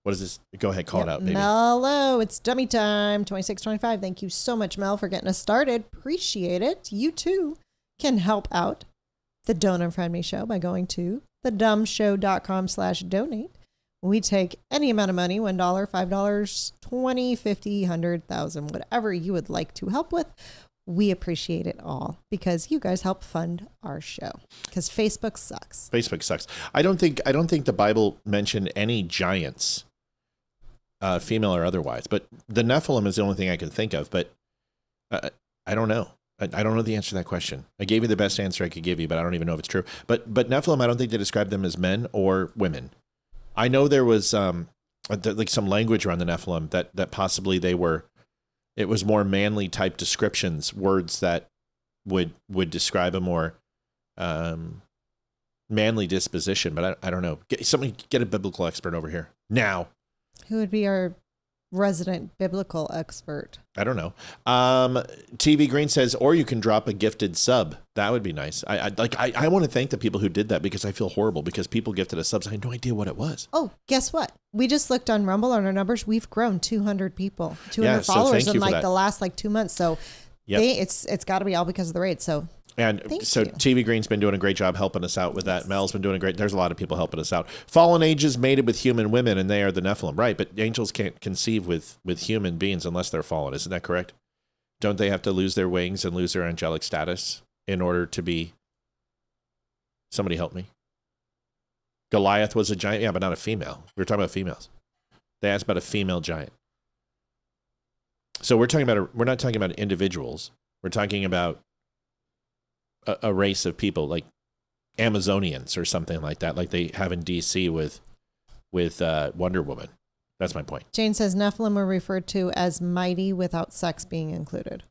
What is this? Go ahead, call it out, baby. Mello, it's dummy time. 2625. Thank you so much, Mel, for getting us started. Appreciate it. You too can help out the Don't Unfriend Me show by going to thedumbshow.com/donate. We take any amount of money, $1, $5, $20, $50, $100,000, whatever you would like to help with. We appreciate it all because you guys help fund our show. Because Facebook sucks. Facebook sucks. I don't think the Bible mentioned any giants, female or otherwise. But the Nephilim is the only thing I can think of. But I don't know. I don't know the answer to that question. I gave you the best answer I could give you, but I don't even know if it's true. But Nephilim, I don't think they describe them as men or women. I know there was like some language around the Nephilim that possibly they were. It was more manly type descriptions, words that would describe a more manly disposition. But I don't know. Get a biblical expert over here now. Who would be our resident biblical expert? I don't know. TV Green says, or you can drop a gifted sub. That would be nice. I want to thank the people who did that because I feel horrible because people gifted us subs. I had no idea what it was. Oh, guess what? We just looked on Rumble on our numbers. We've grown 200 people, 200 followers in the last 2 months. So yep. It's got to be all because of the raid. So And Thank so you. TV Green's been doing a great job helping us out with that. Mel's been doing a great. There's a lot of people helping us out. Fallen angels mated with human women, and they are the Nephilim, right? But angels can't conceive with human beings unless they're fallen. Isn't that correct? Don't they have to lose their wings and lose their angelic status in order to be? Somebody help me. Goliath was a giant, yeah, but not a female. We were talking about females. They asked about a female giant. So we're not talking about individuals. We're talking about a race of people like Amazonians or something like that, like they have in DC with Wonder Woman. That's my point. Jane says Nephilim were referred to as mighty without sex being included.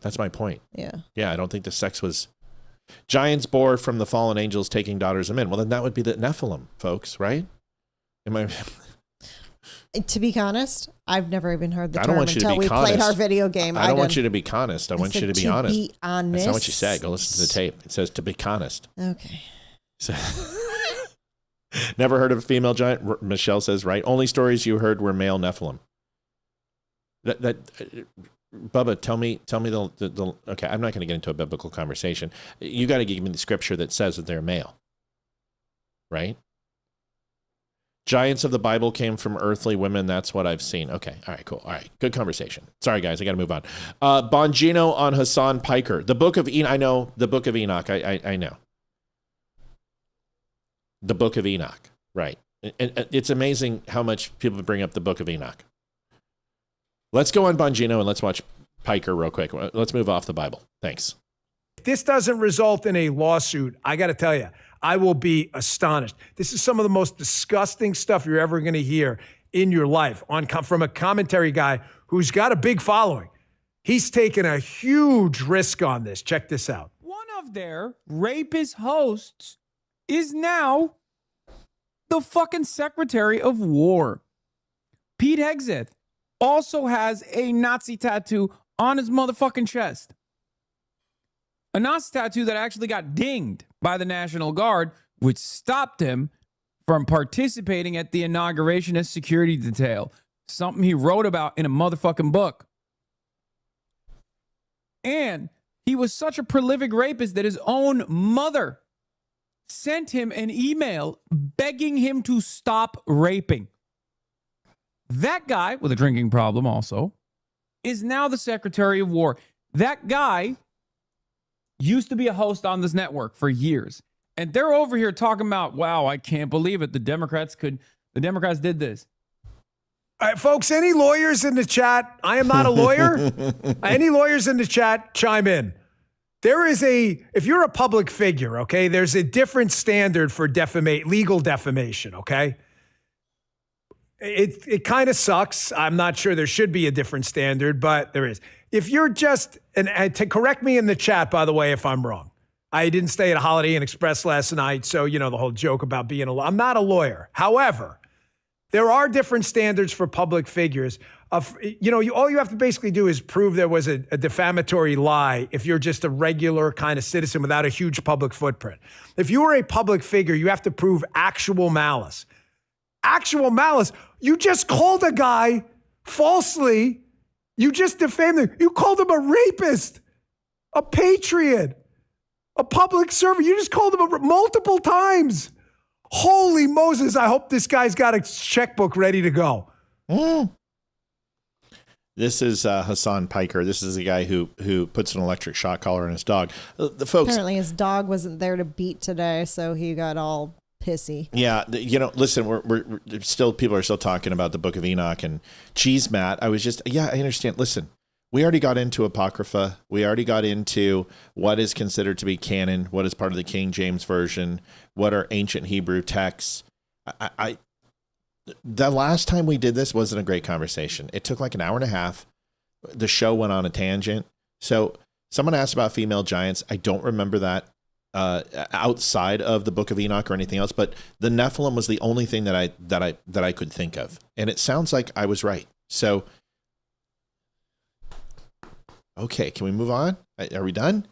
That's my point. Yeah. Yeah, I don't think the sex was... Giants bore from the fallen angels taking daughters of men. Well, then that would be the Nephilim, folks, right? Am I... To be honest, I've never even heard the I term don't want you to until be we honest. played our video game. I don't want you to be honest. I want you to be honest. Be honest. That's not what you said. Go listen to the tape. It says to be honest. Okay. So, never heard of a female giant? Michelle says, right? Only stories you heard were male Nephilim. Bubba, tell me the okay, I'm not going to get into a biblical conversation. You got to give me the scripture that says that they're male. Right? Giants of the Bible came from earthly women. That's what I've seen. Okay. All right, cool. All right. Good conversation. Sorry, guys. I got to move on. Bongino on Hassan Piker. The Book of Enoch. I know. The Book of Enoch. I know. The Book of Enoch. Right. And it's amazing how much people bring up the Book of Enoch. Let's go on Bongino and let's watch Piker real quick. Let's move off the Bible. Thanks. If this doesn't result in a lawsuit, I got to tell you, I will be astonished. This is some of the most disgusting stuff you're ever going to hear in your life from a commentary guy who's got a big following. He's taken a huge risk on this. Check this out. One of their rapist hosts is now the fucking Secretary of War. Pete Hegseth also has a Nazi tattoo on his motherfucking chest. A Nazi tattoo that actually got dinged by the National Guard, which stopped him from participating at the inauguration as security detail. Something he wrote about in a motherfucking book. And he was such a prolific rapist that his own mother sent him an email begging him to stop raping. That guy, with a drinking problem also, is now the Secretary of War. That guy used to be a host on this network for years. And they're over here talking about, wow, I can't believe it. The Democrats did this. All right, folks, any lawyers in the chat? I am not a lawyer. Any lawyers in the chat, chime in. If you're a public figure, okay, there's a different standard for legal defamation, okay? It kind of sucks. I'm not sure there should be a different standard, but there is. If you're just, and to correct me in the chat, by the way, if I'm wrong. I didn't stay at a Holiday Inn Express last night, so the whole joke about being a lawyer. I'm not a lawyer. However, there are different standards for public figures. All you have to basically do is prove there was a defamatory lie if you're just a regular kind of citizen without a huge public footprint. If you were a public figure, you have to prove actual malice. Actual malice. You just called a guy falsely. You just defamed him. You called him a rapist, a patriot, a public servant. You just called him multiple times. Holy Moses. I hope this guy's got a checkbook ready to go. This is Hassan Piker. This is a guy who puts an electric shock collar on his dog. The folks. Apparently his dog wasn't there to beat today, so he got all pissy. Yeah, listen, we're still, people are still talking about the Book of Enoch and Cheese Matt. I understand. Listen, we already got into Apocrypha. We already got into what is considered to be canon, what is part of the King James Version, what are ancient Hebrew texts. The last time we did this wasn't a great conversation. It took like an hour and a half. The show went on a tangent. So someone asked about female giants. I don't remember that outside of the Book of Enoch or anything else, but the Nephilim was the only thing that I could think of. And it sounds like I was right. So, okay, can we move on? Are we done?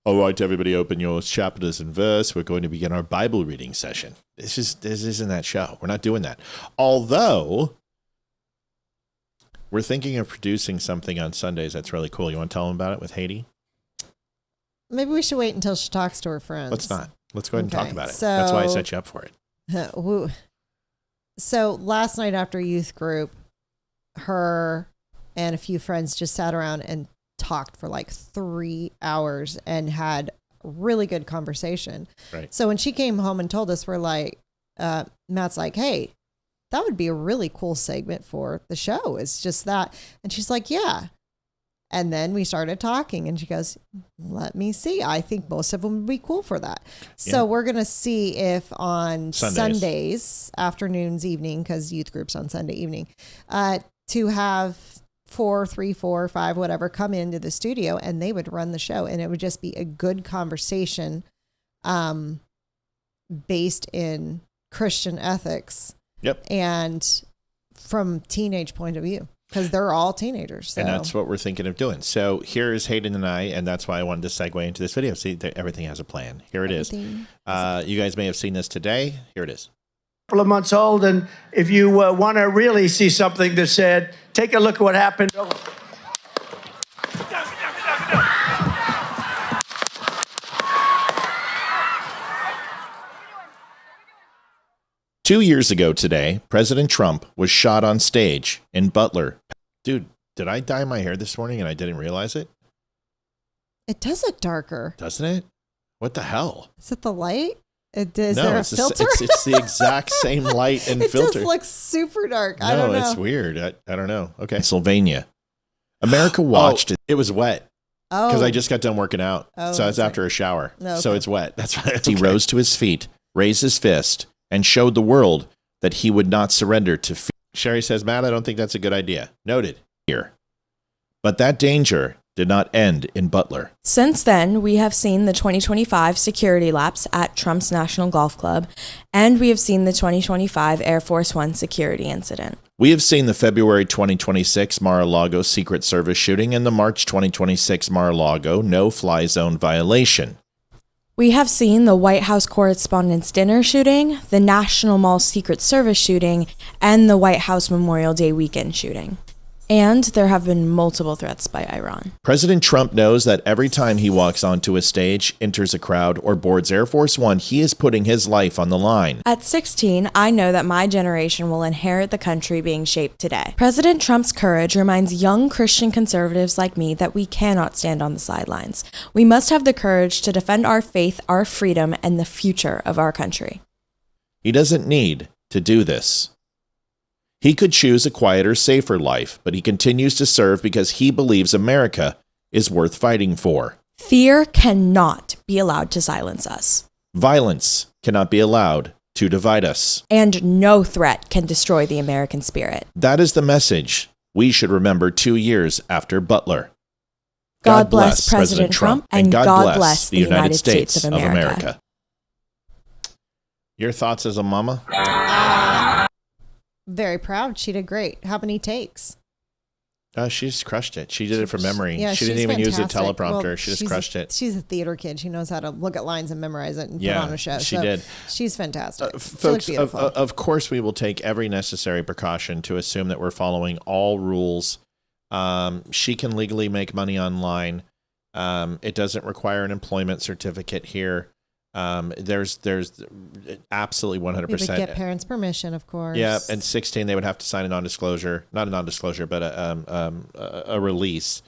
All right, everybody, open your chapters and verse. We're going to begin our Bible reading session. This isn't that show. We're not doing that. Although we're thinking of producing something on Sundays that's really cool. You want to tell them about it with Haiti? maybe we should wait until she talks to her friends. Let's not. Let's go ahead and talk about it. So, that's why I set you up for it. So last night after youth group, her and a few friends just sat around and talked for like 3 hours and had really good conversation. Right. So when she came home and told us, we're like, Matt's like, hey, that would be a really cool segment for the show. It's just that. And she's like, yeah. And then we started talking and she goes, let me see. I think most of them would be cool for that. So we're going to see if on Sundays afternoons, evening, because youth groups on Sunday evening, to have 4, 3, 4, 5, whatever, come into the studio and they would run the show. And it would just be a good conversation based in Christian ethics. Yep. And from teenage point of view. Because they're all teenagers. So. And that's what we're thinking of doing. So here is Hayden and I, and that's why I wanted to segue into this video. See, everything has a plan. Here it is. You guys may have seen this today. Here it is. Couple of months old, and if you want to really see something that said, take a look at what happened. 2 years ago today, President Trump was shot on stage in Butler. Dude, did I dye my hair this morning and I didn't realize it? It does look darker. Doesn't it? What the hell? Is it the light? Is there a filter? It's the exact same light and filter. It just looks super dark. I No, don't know. it's weird. I don't know. Okay. Pennsylvania. America watched it. It was wet. Oh. Because I just got done working out. Oh, so it's okay. after a shower. Okay. So it's wet. That's why. He rose to his feet, raised his fist, and showed the world that he would not surrender to fear. Sherry says, Matt, I don't think that's a good idea. Noted here. But that danger did not end in Butler. Since then, we have seen the 2025 security lapse at Trump's National Golf Club, and we have seen the 2025 Air Force One security incident. We have seen the February 2026 Mar-a-Lago Secret Service shooting and the March 2026 Mar-a-Lago no-fly zone violation. We have seen the White House Correspondents' Dinner shooting, the National Mall Secret Service shooting, and the White House Memorial Day weekend shooting. And there have been multiple threats by Iran. President Trump knows that every time he walks onto a stage, enters a crowd, or boards Air Force One, he is putting his life on the line. At 16, I know that my generation will inherit the country being shaped today. President Trump's courage reminds young Christian conservatives like me that we cannot stand on the sidelines. We must have the courage to defend our faith, our freedom, and the future of our country. He doesn't need to do this. He could choose a quieter, safer life, but he continues to serve because he believes America is worth fighting for. Fear cannot be allowed to silence us. Violence cannot be allowed to divide us. And no threat can destroy the American spirit. That is the message we should remember 2 years after Butler. God bless President Trump, and God bless the United States of America. Your thoughts as a mama? Very proud. She did great. How many takes? She just crushed it. She did it from memory. Yeah, she didn't even use a fantastic. teleprompter. Well, she just crushed it. She's a theater kid. She knows how to look at lines and memorize it and put on a show. She so did. She's fantastic. Folks, of course, we will take every necessary precaution to assume that we're following all rules. She can legally make money online. It doesn't require an employment certificate here. There's absolutely 100%. We would get parents' permission, of course. Yeah, and 16, they would have to sign a non-disclosure, not a non-disclosure, but a release.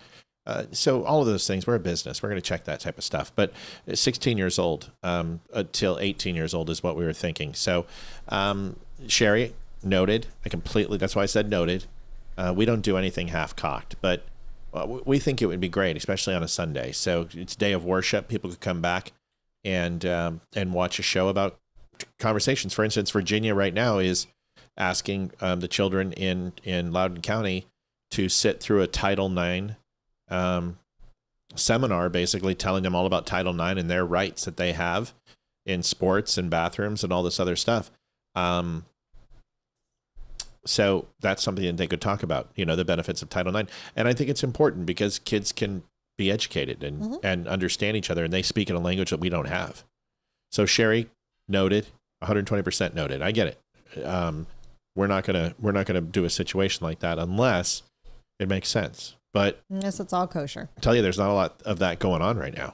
So all of those things, we're a business. We're going to check that type of stuff. But 16 years old until 18 years old is what we were thinking. So Sherry, noted. That's why I said noted. We don't do anything half-cocked, but we think it would be great, especially on a Sunday. So it's day of worship. People could come back and watch a show about conversations. For instance, Virginia right now is asking the children in Loudoun County to sit through a Title IX seminar, basically telling them all about Title IX and their rights that they have in sports and bathrooms and all this other stuff. So that's something that they could talk about, the benefits of Title IX. And I think it's important because kids can be educated and understand each other, and they speak in a language that we don't have. So Sherry, noted, 120% noted. I get it. We're not gonna do a situation like that unless it makes sense. But unless it's all kosher. I tell you, there's not a lot of that going on right now.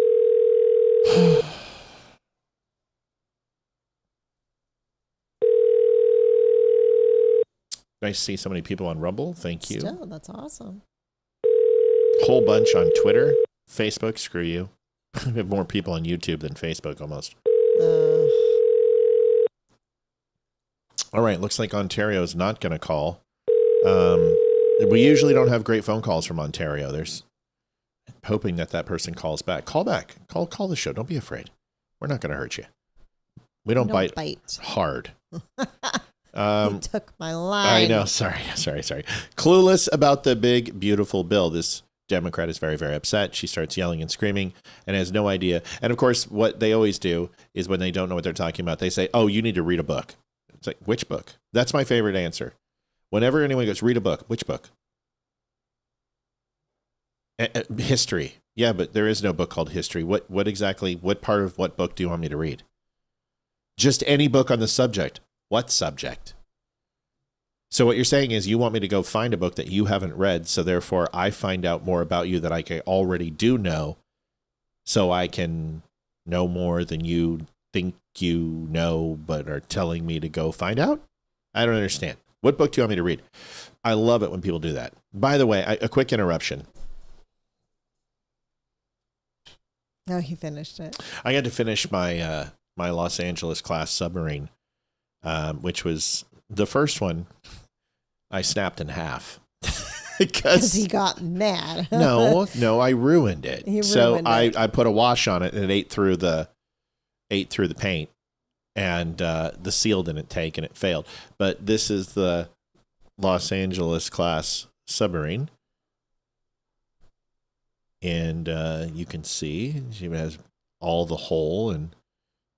Nice to see so many people on Rumble. Thank you. Still, that's awesome. Whole bunch on Twitter. Facebook, screw you. We have more people on YouTube than Facebook almost. All right, looks like Ontario is not going to call. We usually don't have great phone calls from Ontario. There's hoping that person calls back. Call back. Call the show. Don't be afraid. We're not going to hurt you. We don't bite hard. You took my line. I know. Sorry. Clueless about the big, beautiful bill. This Democrat is very, very upset. She starts yelling and screaming and has no idea. And of course, what they always do is when they don't know what they're talking about, they say, oh, you need to read a book. It's like, which book? That's my favorite answer. Whenever anyone goes, read a book, which book? History. Yeah, but there is no book called history. What part of what book do you want me to read? Just any book on the subject. What subject? So what you're saying is you want me to go find a book that you haven't read, so therefore I find out more about you that I already do know, so I can know more than you think you know, but are telling me to go find out? I don't understand. What book do you want me to read? I love it when people do that. By the way, a quick interruption. No, he finished it. I got to finish my my Los Angeles class submarine, which was the first one. I snapped in half because he got mad. no, I ruined it. I put a wash on it and it ate through the paint, and the seal didn't take and it failed. But this is the Los Angeles class submarine. And you can see she has all the hull and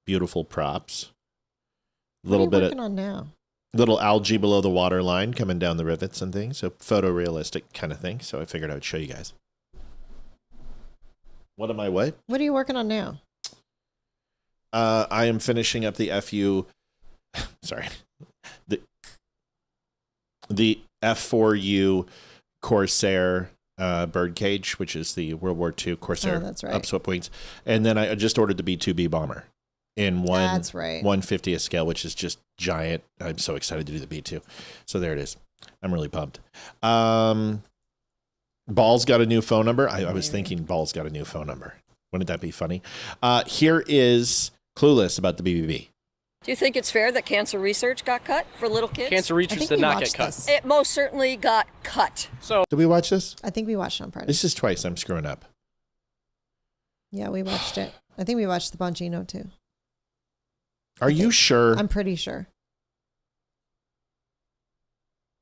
beautiful props. What are you working on now? Little algae below the waterline coming down the rivets and things. So photorealistic kind of thing. So I figured I would show you guys. What am I what? What are you working on now? I am finishing up the FU. Sorry. The F4U Corsair birdcage, which is the World War II Corsair upswept wings. And then I just ordered the B-2B bomber in 1/50th scale, which is just giant. I'm so excited to do the B-2. So there it is. I'm really pumped. Ball's got a new phone number. I was thinking Ball's got a new phone number. Wouldn't that be funny? Here is Clueless about the BBB. Do you think it's fair that cancer research got cut for little kids? Cancer research did not get cut. It most certainly got cut. So, did we watch this? I think we watched it on Friday. This is twice. I'm screwing up. Yeah, we watched it. I think we watched the Bongino too. Are you sure? I'm pretty sure.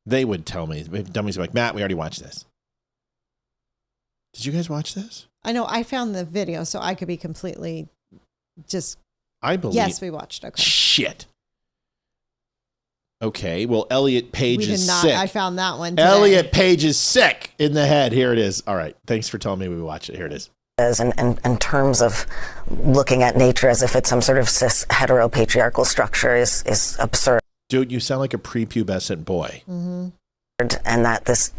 They would tell me. Dummies are like, Matt, we already watched this. Did you guys watch this? I know. I found the video, so I could be completely just. I believe. Yes, we watched. Okay. Shit. Okay. Well, Elliot Page is not, sick. I found that one today. Elliot Page is sick in the head. Here it is. All right. Thanks for telling me we watch it. Here it is. In terms of looking at nature as if it's some sort of cis heteropatriarchal structure is absurd. Dude, you sound like a prepubescent boy. Mm-hmm. And that this,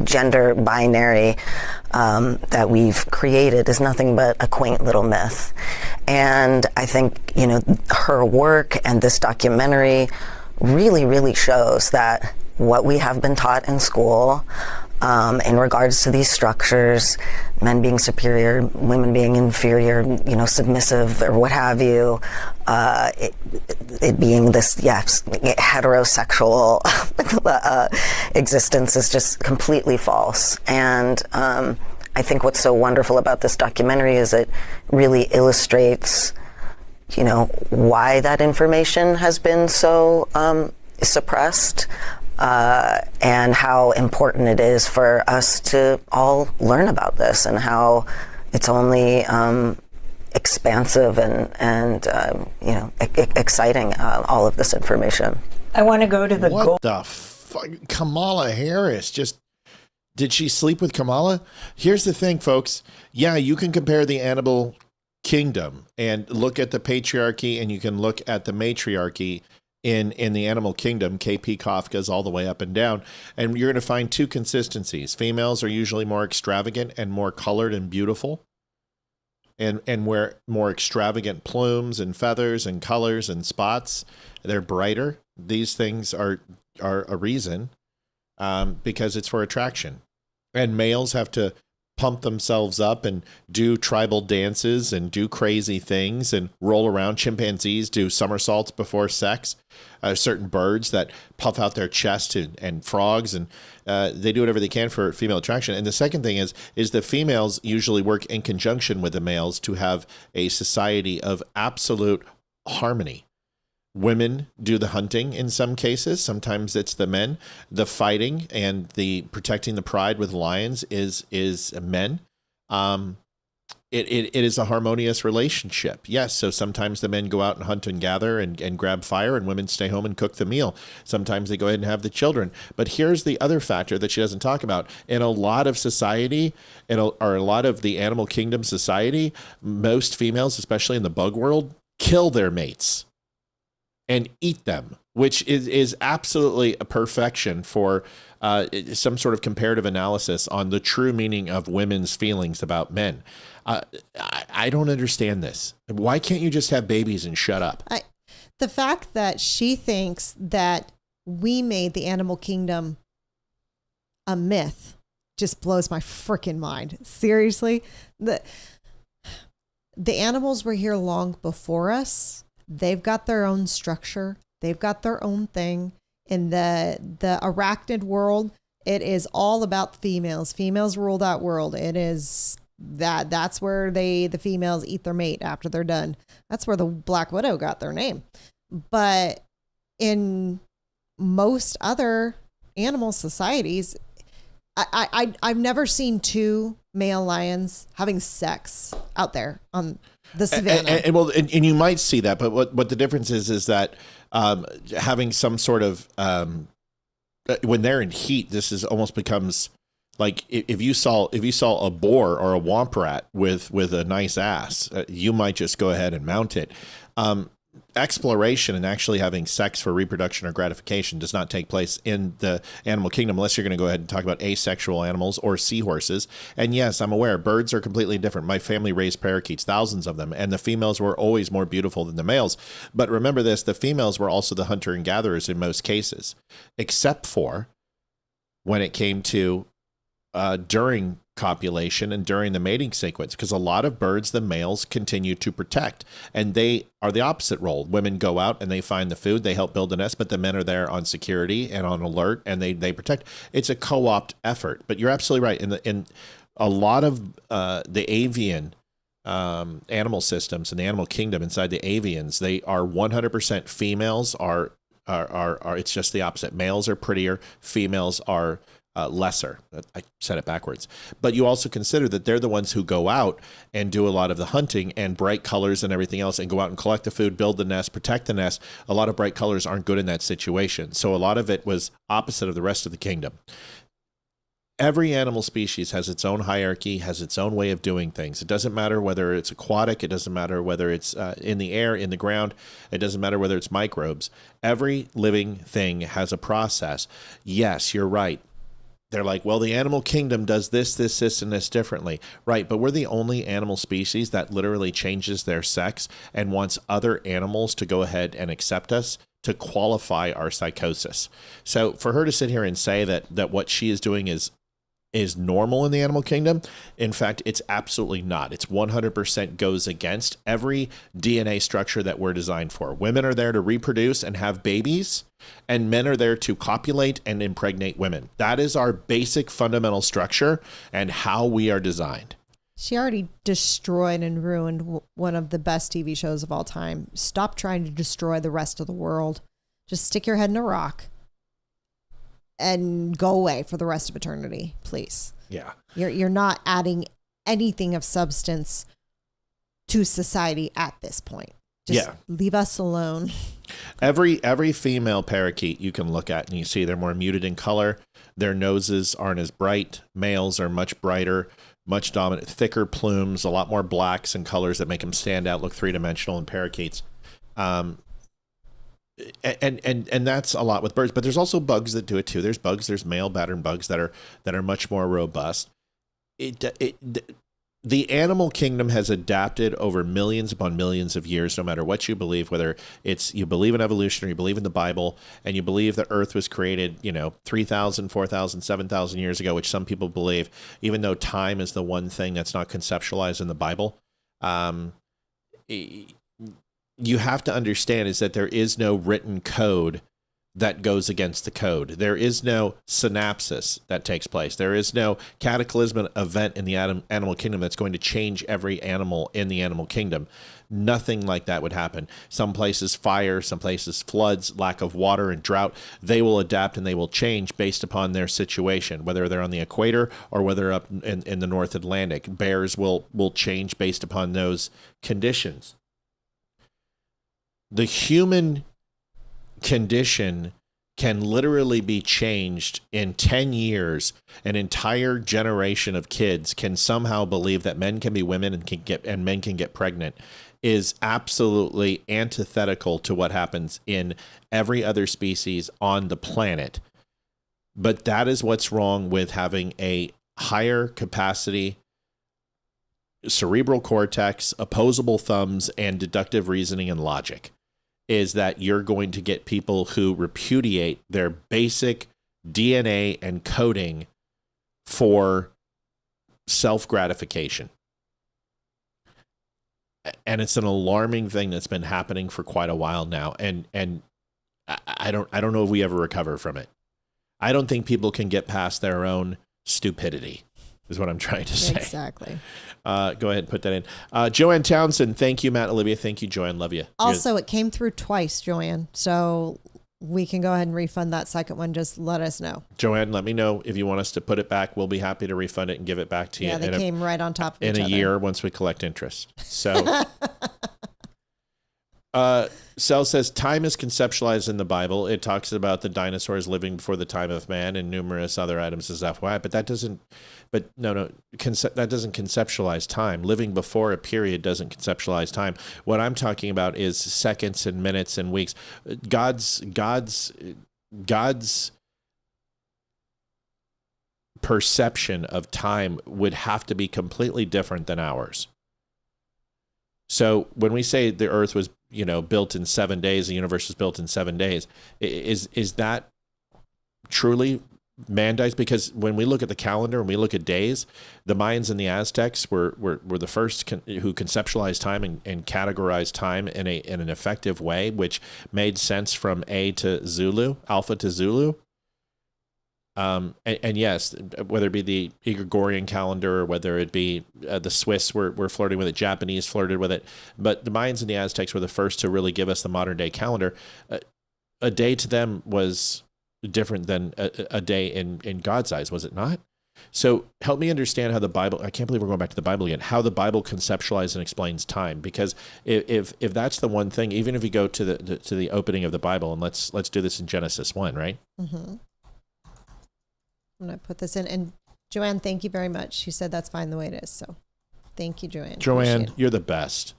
gender binary that we've created is nothing but a quaint little myth. And I think, her work and this documentary really, really shows that what we have been taught in school in regards to these structures, men being superior, women being inferior, submissive or what have you, it being this, heterosexual existence is just completely false. And I think what's so wonderful about this documentary is it really illustrates, why that information has been so suppressed. And how important it is for us to all learn about this, and how it's only expansive and exciting, all of this information. I want to go to the What the fuck? Kamala Harris did she sleep with Kamala? Here's the thing, folks. Yeah, you can compare the animal kingdom and look at the patriarchy, and you can look at the matriarchy. In the animal kingdom, K.P. Kafka's all the way up and down. And you're going to find two consistencies. Females are usually more extravagant and more colored and beautiful. And wear more extravagant plumes and feathers and colors and spots. They're brighter. These things are a reason, because it's for attraction. And males have to pump themselves up and do tribal dances and do crazy things and roll around. Chimpanzees do somersaults before sex. Certain birds that puff out their chest and frogs, and they do whatever they can for female attraction. And the second thing is the females usually work in conjunction with the males to have a society of absolute harmony. Women do the hunting in some cases. Sometimes it's the men. The fighting and the protecting the pride with lions is men. It is a harmonious relationship. Yes. So sometimes the men go out and hunt and gather and grab fire, and women stay home and cook the meal. Sometimes they go ahead and have the children. But here's the other factor that she doesn't talk about. In a lot of society, or a lot of the animal kingdom society, most females, especially in the bug world, kill their mates and eat them, which is absolutely a perfection for some sort of comparative analysis on the true meaning of women's feelings about men. I don't understand this. Why can't you just have babies and shut up? The fact that she thinks that we made the animal kingdom a myth just blows my freaking mind. Seriously, the animals were here long before us. They've got their own structure. They've got their own thing. In the arachnid world, it is all about females. Females rule that world. It is that's where the females eat their mate after they're done. That's where the Black Widow got their name. But in most other animal societies, I've never seen two male lions having sex out there on the savannah. And you might see that, but what the difference is that having some sort of when they're in heat, this is almost becomes like if you saw a boar or a womp rat with a nice ass, you might just go ahead and mount it. Exploration and actually having sex for reproduction or gratification does not take place in the animal kingdom unless you're going to go ahead and talk about asexual animals or seahorses. And yes, I'm aware birds are completely different. My family raised parakeets, thousands of them, and the females were always more beautiful than the males. But remember this, the females were also the hunter and gatherers in most cases, except for when it came to during copulation and during the mating sequence, because a lot of birds, the males continue to protect, and they are the opposite role. Women go out and they find the food, they help build the nest, but the men are there on security and on alert, and they protect. It's a co-opt effort. But you're absolutely right. In a lot of the avian animal systems and the animal kingdom inside the avians, they are 100% females are it's just the opposite. Males are prettier, females are lesser. I said it backwards. But you also consider that they're the ones who go out and do a lot of the hunting and bright colors and everything else, and go out and collect the food, build the nest, protect the nest. A lot of bright colors aren't good in that situation. So a lot of it was opposite of the rest of the kingdom. Every animal species has its own hierarchy, has its own way of doing things. It doesn't matter whether it's aquatic. It doesn't matter whether it's in the air, in the ground. It doesn't matter whether it's microbes. Every living thing has a process. Yes, you're right. They're like, well, the animal kingdom does this, and this differently. Right, but we're the only animal species that literally changes their sex and wants other animals to go ahead and accept us to qualify our psychosis. So for her to sit here and say that what she is doing is normal in the animal kingdom, in fact, it's absolutely not. It's 100% goes against every DNA structure that we're designed for. Women are there to reproduce and have babies, and men are there to copulate and impregnate women. That is our basic fundamental structure and how we are designed. She already destroyed and ruined one of the best TV shows of all time. Stop trying to destroy the rest of the world. Just stick your head in a rock and go away for the rest of eternity, please. Yeah. You're not adding anything of substance to society at this point. Just leave us alone. Every female parakeet you can look at and you see they're more muted in color. Their noses aren't as bright. Males are much brighter, much dominant, thicker plumes, a lot more blacks and colors that make them stand out, look three-dimensional in parakeets. And that's a lot with birds, but there's also bugs that do it too. There's male pattern bugs that are much more robust. the animal kingdom has adapted over millions upon millions of years, no matter what you believe, whether it's you believe in evolution or you believe in the Bible and you believe the earth was created, 3,000, 4,000, 7,000 years ago, which some people believe, even though time is the one thing that's not conceptualized in the Bible. You have to understand is that there is no written code that goes against the code. There is no synapsis that takes place. There is no cataclysmic event in the animal kingdom that's going to change every animal in the animal kingdom. Nothing like that would happen. Some places fire, some places floods, lack of water and drought. They will adapt and they will change based upon their situation, whether they're on the equator or whether up in the North Atlantic. Bears will change based upon those conditions. The human condition can literally be changed in 10 years. An entire generation of kids can somehow believe that men can be women and men can get pregnant is absolutely antithetical to what happens in every other species on the planet. But that is what's wrong with having a higher capacity cerebral cortex, opposable thumbs, and deductive reasoning and logic. Is that you're going to get people who repudiate their basic DNA and coding for self-gratification. And it's an alarming thing that's been happening for quite a while now. And I don't know if we ever recover from it. I don't think people can get past their own stupidity, is what I'm trying to say. Exactly. Go ahead and put that in. Joanne Townsend, thank you, Matt, Olivia. Thank you, Joanne. Love you. Also, it came through twice, Joanne. So we can go ahead and refund that second one. Just let us know. Joanne, let me know if you want us to put it back. We'll be happy to refund it and give it back to you. Yeah, they came right on top of each other. In a year once we collect interest. So... Cell says time is conceptualized in the Bible. It talks about the dinosaurs living before the time of man and numerous other items as FYI, but that doesn't conceptualize time. Living before a period doesn't conceptualize time. What I'm talking about is seconds and minutes and weeks. God's perception of time would have to be completely different than ours. So when we say the earth was, built in 7 days, the universe was built in 7 days, is that truly man-days? Because when we look at the calendar and we look at days, the Mayans and the Aztecs were the first who conceptualized time and categorized time in an effective way, which made sense from Alpha to Zulu. And yes, whether it be the Gregorian calendar or whether it be the Swiss were flirting with it, Japanese flirted with it, but the Mayans and the Aztecs were the first to really give us the modern day calendar. A day to them was different than a day in God's eyes, was it not? So help me understand how the Bible, I can't believe we're going back to the Bible again, how the Bible conceptualizes and explains time. Because if that's the one thing, even if you go to the opening of the Bible, and let's do this in Genesis 1, right? Mm-hmm. I'm going to put this in. And Joanne, thank you very much. She said that's fine the way it is. So thank you, Joanne. Joanne, you're the best.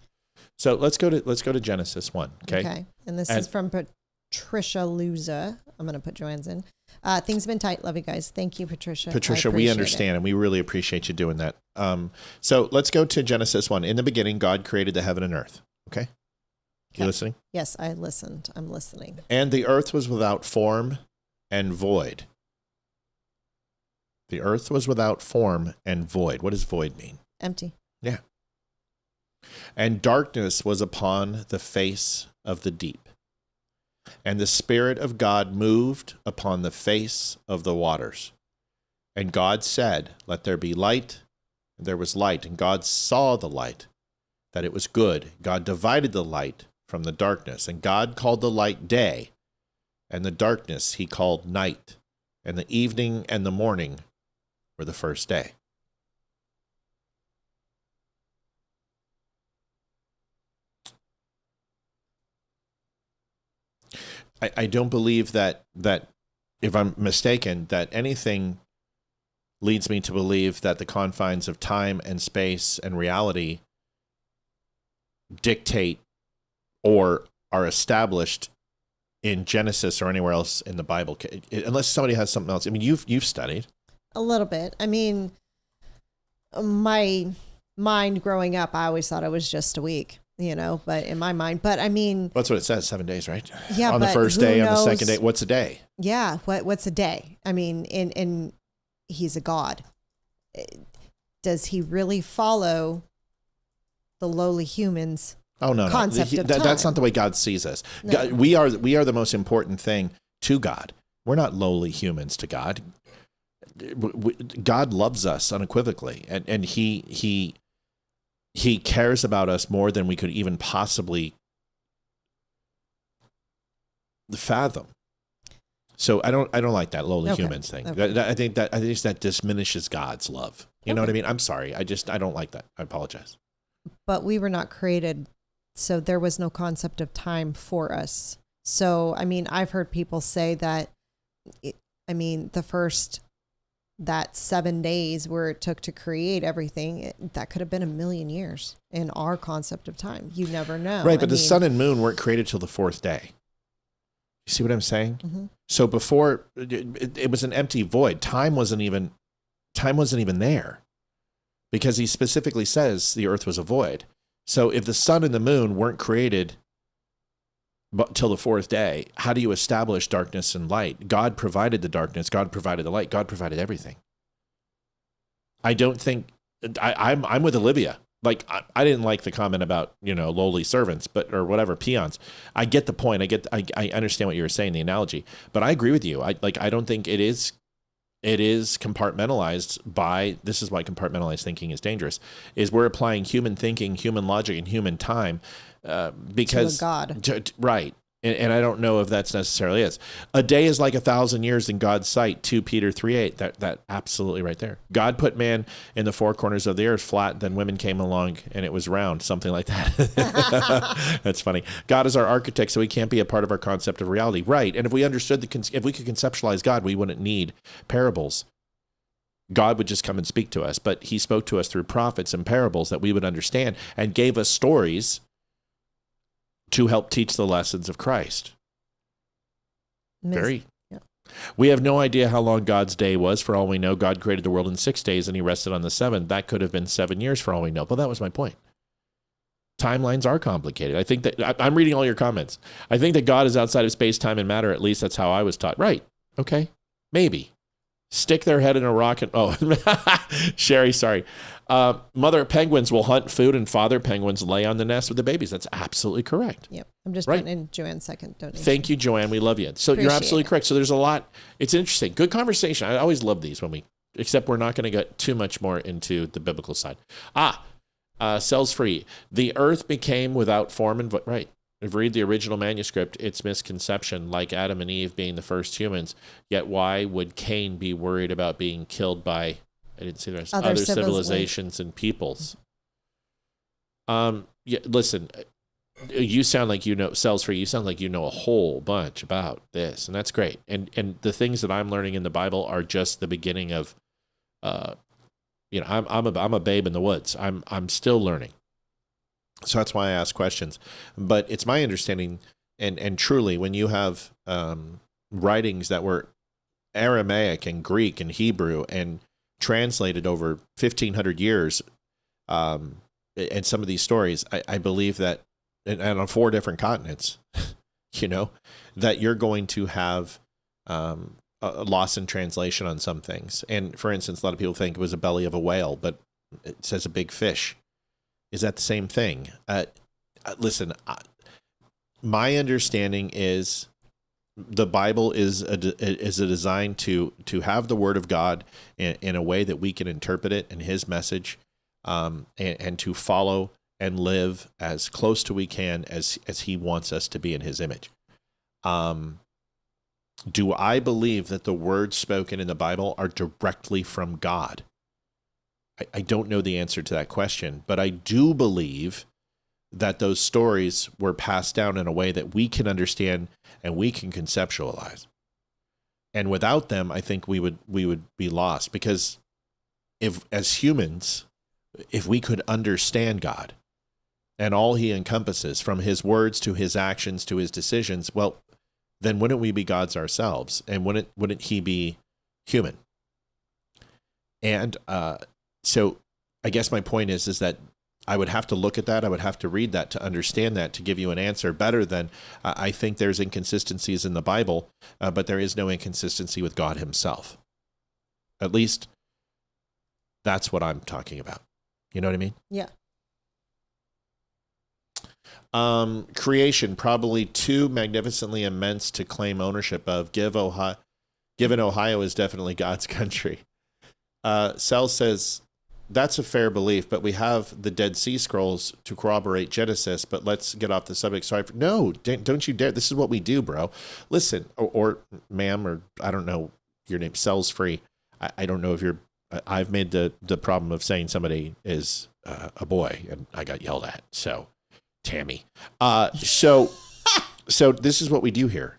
So let's go to Genesis 1. Okay. And this is from Patricia Luza. I'm going to put Joanne's in. Things have been tight. Love you guys. Thank you, Patricia. Patricia, we understand and we really appreciate you doing that. So let's go to Genesis 1. In the beginning, God created the heaven and earth. Okay. You listening? Yes, I listened. I'm listening. And the earth was without form and void. The earth was without form and void. What does void mean? Empty. Yeah. And darkness was upon the face of the deep. And the Spirit of God moved upon the face of the waters. And God said, "Let there be light." And there was light. And God saw the light, that it was good. God divided the light from the darkness. And God called the light day, and the darkness he called night. And the evening and the morning were the first day. I don't believe that if I'm mistaken, that anything leads me to believe that the confines of time and space and reality dictate or are established in Genesis or anywhere else in the Bible, unless somebody has something else. I mean, you've studied. A little bit. I mean, my mind growing up, I always thought it was just a week, but in my mind, but I mean, That's what it says, 7 days, right? Yeah, on the but first who day, on the knows? second day. What's a day? yeah, what's a day? I mean, in he's a God. Does he really follow the lowly humans? Oh, no. Concept of That's time? not the way God sees us. No. God, we are the most important thing to God. We're not lowly humans to God. God loves us unequivocally, and he cares about us more than we could even possibly fathom. So I don't like that lowly humans thing. Okay. I think that diminishes God's love. You know what I mean? I'm sorry. I don't like that. I apologize. But we were not created, so there was no concept of time for us. So, I mean, I've heard people say that, that 7 days where it took to create everything, that could have been 1,000,000 years in our concept of time. You never know. Right, but the sun and moon weren't created till the fourth day. You see what I'm saying? Mm-hmm. So before, it was an empty void. Time wasn't even there, because he specifically says the earth was a void. So if the sun and the moon weren't created till the fourth day, how do you establish darkness and light? God provided the darkness. God provided the light. God provided everything. I don't think I'm with Olivia. Like, I didn't like the comment about, lowly servants, or whatever, peons. I get the point. I understand what you were saying, the analogy, but I agree with you. I don't think it is compartmentalized by, this is why compartmentalized thinking is dangerous, is we're applying human thinking, human logic, and human time because to a God. Right. And I don't know if that's necessarily is. A day is like 1,000 years in God's sight, 2 Peter 3:8. That absolutely right there. God put man in the four corners of the earth flat, then women came along and it was round, something like that. That's funny. God is our architect, so he can't be a part of our concept of reality. Right. And if we understood if we could conceptualize God, we wouldn't need parables. God would just come and speak to us, but he spoke to us through prophets and parables that we would understand, and gave us stories to help teach the lessons of Christ. Very. Yeah. We have no idea how long God's day was. For all we know, God created the world in 6 days and he rested on the seventh. That could have been 7 years for all we know. But that was my point. Timelines are complicated. I think that I'm reading all your comments. I think that God is outside of space, time, and matter. At least that's how I was taught. Right. Okay. Maybe. Stick their head in a rock and, Sherry, sorry. Mother penguins will hunt food and father penguins lay on the nest with the babies. That's absolutely correct. Yep. I'm just Right. putting in Joanne's second donation. Thank you, Joanne. We love you. So you're Appreciate absolutely it. correct. So there's a lot. It's interesting. Good conversation. I always love these except we're not going to get too much more into the biblical side. Cells free. The earth became without form and right. If you read the original manuscript, it's misconception, like Adam and Eve being the first humans. Yet why would Cain be worried about being killed by, I didn't see the rest, other civilizations and peoples? Listen, you sound like Cells Free, you sound like you know a whole bunch about this, and that's great. And the things that I'm learning in the Bible are just the beginning of, I'm a babe in the woods. I'm still learning. So that's why I ask questions. But it's my understanding, and truly, when you have writings that were Aramaic and Greek and Hebrew and translated over 1,500 years, and some of these stories, I believe that, and on 4 different continents, that you're going to have a loss in translation on some things. And for instance, a lot of people think it was a belly of a whale, but it says a big fish. Is that the same thing? Listen, my understanding is the Bible is a design to have the Word of God in a way that we can interpret it and His message, and to follow and live as close to we can as He wants us to be in His image. Do I believe that the words spoken in the Bible are directly from God? I don't know the answer to that question, but I do believe that those stories were passed down in a way that we can understand and we can conceptualize. And without them, I think we would be lost, because if, as humans, if we could understand God and all He encompasses, from His words to His actions to His decisions, well, then wouldn't we be gods ourselves? And wouldn't He be human? And so I guess my point is that I would have to look at that. I would have to read that to understand that, to give you an answer better than I think there's inconsistencies in the Bible, but there is no inconsistency with God himself. At least that's what I'm talking about. You know what I mean? Yeah. Creation, probably too magnificently immense to claim ownership of. Given Ohio is definitely God's country. Cell says, that's a fair belief, but we have the Dead Sea Scrolls to corroborate Genesis, but let's get off the subject. Sorry. No, don't you dare. This is what we do, bro. Listen, or ma'am, or I don't know your name, Cell's free. I don't know if you're, I've made the problem of saying somebody is a boy, and I got yelled at. So, Tammy. So this is what we do here.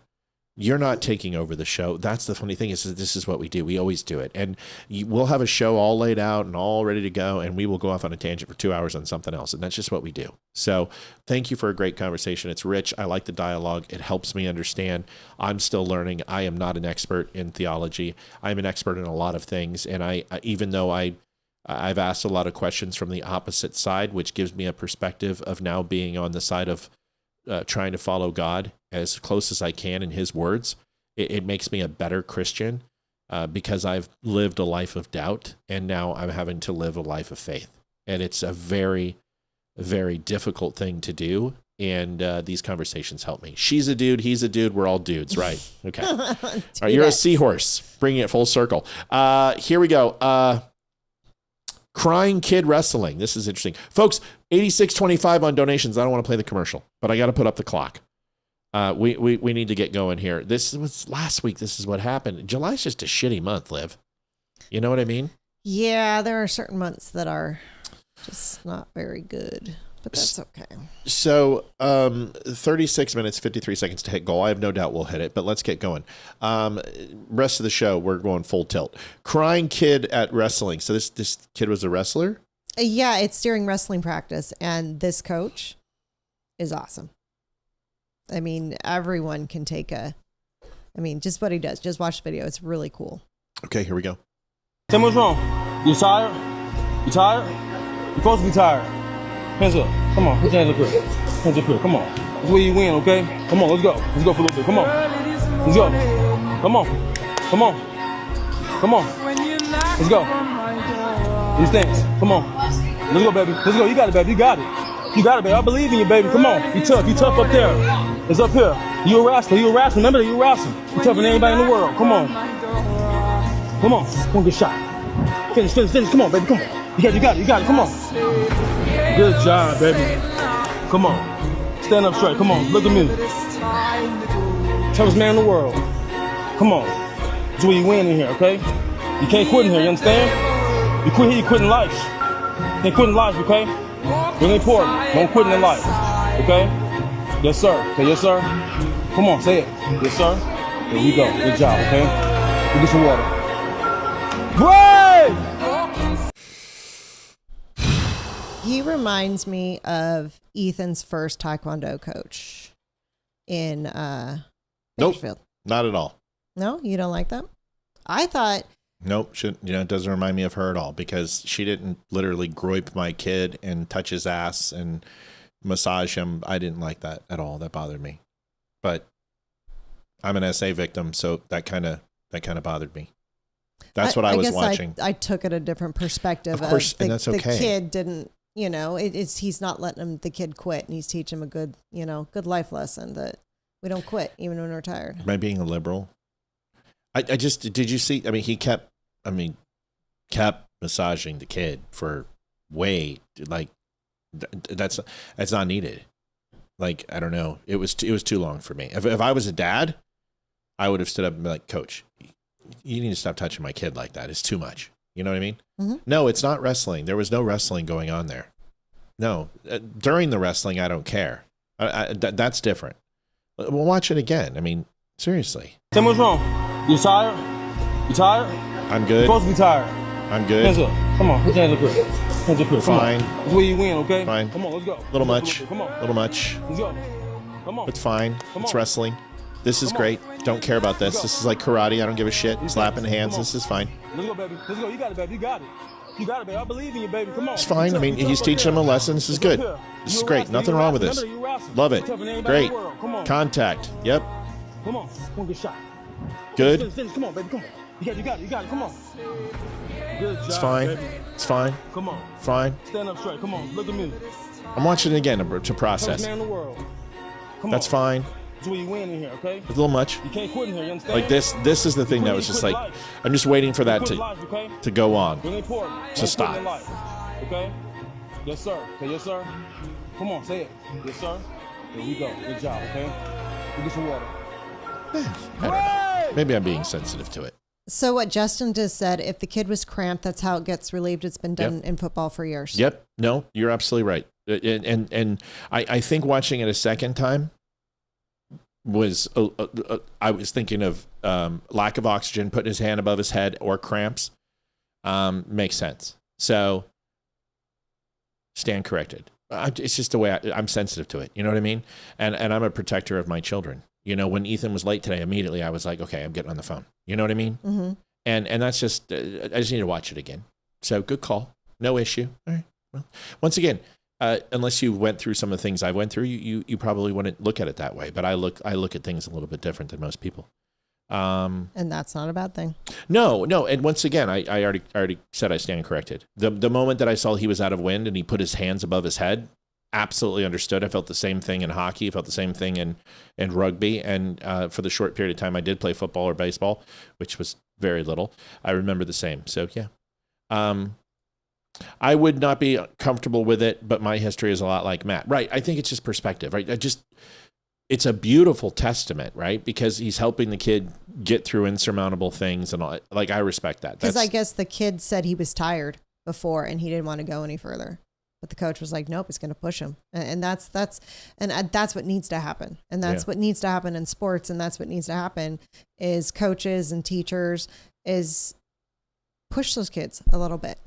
You're not taking over the show. That's the funny thing is that this is what we do. We always do it. And we'll have a show all laid out and all ready to go, and we will go off on a tangent for 2 hours on something else. And that's just what we do. So thank you for a great conversation. It's rich. I like the dialogue. It helps me understand. I'm still learning. I am not an expert in theology. I'm an expert in a lot of things. And even though I've asked a lot of questions from the opposite side, which gives me a perspective of now being on the side of trying to follow God as close as I can in his words. It makes me a better Christian because I've lived a life of doubt, and now I'm having to live a life of faith. And it's a very, very difficult thing to do. And these conversations help me. She's a dude. He's a dude. We're all dudes, right? Okay. All right, you're a seahorse, bringing it full circle. Here we go. Crying Kid Wrestling. This is interesting. Folks, 86.25 on donations. I don't want to play the commercial, but I got to put up the clock. We need to get going here. This was last week. This is what happened. July's just a shitty month, Liv. You know what I mean? Yeah, there are certain months that are just not very good, but that's okay. So 36 minutes, 53 seconds to hit goal. I have no doubt we'll hit it, but let's get going. Rest of the show, we're going full tilt. Crying Kid at wrestling. So this kid was a wrestler? Yeah, it's during wrestling practice, and this coach is awesome. I mean, everyone can just what he does. Just watch the video. It's really cool. Okay, here we go. Tell me what's wrong. You tired? You tired? You're supposed to be tired. Hands up. Come on. Put your hands up here. Hands up here. Come on. That's where you win, okay? Come on, let's go. Let's go for a little bit. Come on. Let's go. Come on. Come on. Come on. Let's go. These things. Come on. Let's go, baby. Let's go. You got it, baby. You got it. You got it, baby. I believe in you, baby. Come on. You tough. You tough up there. It's up here. You a wrestler. You a wrestler. Remember that you a wrestler. You tougher than anybody in the world. Come on. Come on. One good shot. Finish. Come on, baby. Come on. You got it. Come on. Good job, baby. Come on. Stand up straight. Come on. Look at me. Toughest man in the world. Come on. That's where you win in here, okay? You can't quit in here, you understand? You quit here, you quit in life. You can't quit in life, okay? Really important. Don't quit in life, okay? Yes, sir. Okay, yes, sir. Come on, say it. Yes, sir. There we go. Good job, okay? We'll get some water. Break! He reminds me of Ethan's first Taekwondo coach in Bakersfield. Nope, not at all. No, you don't like that? I thought. Nope, it doesn't remind me of her at all because she didn't literally grope my kid and touch his ass and massage him. I didn't like that at all. That bothered me. But I'm an SA victim, so that kind of bothered me. That's what I was watching. I took it a different perspective. Of course, and that's okay. The kid didn't, he's not letting the kid quit, and he's teaching him a good life lesson that we don't quit even when we're tired. Am I being a liberal? Did you see? I mean, he kept massaging the kid for that's not needed. Like, I don't know. It was too long for me. If I was a dad, I would have stood up and been like, Coach, you need to stop touching my kid like that. It's too much. You know what I mean? Mm-hmm. No, it's not wrestling. There was no wrestling going on there. No, during the wrestling, I don't care. That's different. We'll watch it again. I mean, seriously. Tell me what's wrong. You tired? You tired? I'm good. You're supposed to be tired. I'm good. Hands up. Come on. Put your hands up here. Hands up here. Fine. That's where you win, okay? Fine. Come on, let's go. Little much. Come on. Little much. Let's go. Come on. It's fine. It's wrestling. This is great. Don't care about this. This is like karate. I don't give a shit. Slapping hands. This is fine. Let's go, baby. Let's go. You got it, baby. You got it. You got it, baby. I believe in you, baby. Come on. It's fine. I mean, he's teaching him a lesson. This is good. This is great. Nothing wrong with this. Love it. Great. Contact. Yep. Come on. One good shot. Good. Finish. Come on, baby. Come on. You got it. Come on. Good job. It's fine. Baby. It's fine. Come on. Fine. Stand up straight. Come on. Look at me. I'm watching it again to process. First man in the world. Come That's on. fine. That's where you win in here, okay? It's a little much. You can't quit in here, you understand? Like this is the thing that was just like, I'm just waiting for that to go on. Really important. To stop. In life, okay? Yes, sir. Okay, yes, sir. Come on, say it. Yes, sir. There we go. Good job, okay? We'll get some water. I don't know. Maybe I'm being sensitive to it. So what Justin just said, if the kid was cramped, that's how it gets relieved. It's been done in football for years. Yep. No, you're absolutely right. And I think watching it a second time was, I was thinking of lack of oxygen, putting his hand above his head, or cramps. Makes sense. So stand corrected. It's just the way I'm sensitive to it. You know what I mean? And I'm a protector of my children. You know, when Ethan was late today, immediately I was like, okay, I'm getting on the phone. You know what I mean? Mm-hmm. And that's just, I just need to watch it again. So good call. No issue. All right. Well, once again, unless you went through some of the things I went through, you probably wouldn't look at it that way. But I look at things a little bit different than most people. And that's not a bad thing. No. And once again, I already said I stand corrected. The moment that I saw he was out of wind and he put his hands above his head, absolutely understood. I felt the same thing in hockey. I felt the same thing in rugby. And for the short period of time I did play football or baseball, which was very little, I remember the same. So yeah. I would not be comfortable with it, but my history is a lot like Matt. Right. I think it's just perspective, right? It's a beautiful testament, right? Because he's helping the kid get through insurmountable things and all. Like, I respect that. Because I guess the kid said he was tired before and he didn't want to go any further. But the coach was like, nope, it's going to push him. And that's what needs to happen. And that's what needs to happen in sports. And that's what needs to happen is coaches and teachers is push those kids a little bit.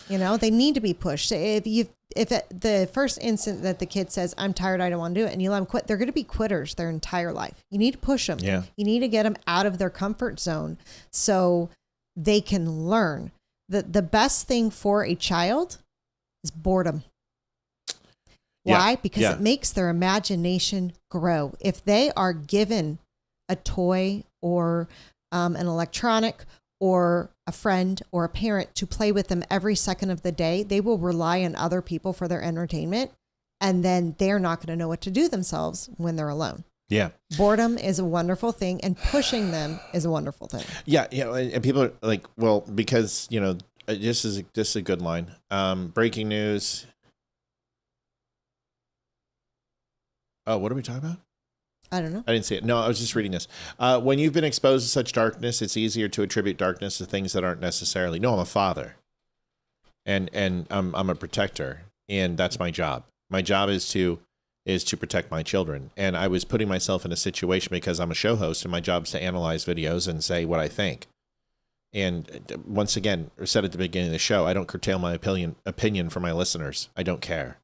You know, they need to be pushed. If the first instant that the kid says, I'm tired, I don't want to do it, and you let them quit, they're going to be quitters their entire life. You need to push them. Yeah. You need to get them out of their comfort zone so they can learn. The best thing for a child is boredom. Why? Yeah. Because it makes their imagination grow. If they are given a toy or an electronic or a friend or a parent to play with them every second of the day, they will rely on other people for their entertainment. And then they're not going to know what to do themselves when they're alone. Yeah. Boredom is a wonderful thing and pushing them is a wonderful thing. Yeah. You know, and people are like, well, because, you know, this is a good line. Breaking news. Oh, what are we talking about? I don't know. I didn't see it. No, I was just reading this. When you've been exposed to such darkness, it's easier to attribute darkness to things that aren't necessarily. No, I'm a father, and I'm a protector, and that's my job. My job is to protect my children. And I was putting myself in a situation because I'm a show host, and my job is to analyze videos and say what I think. And once again, I said at the beginning of the show, I don't curtail my opinion for my listeners. I don't care.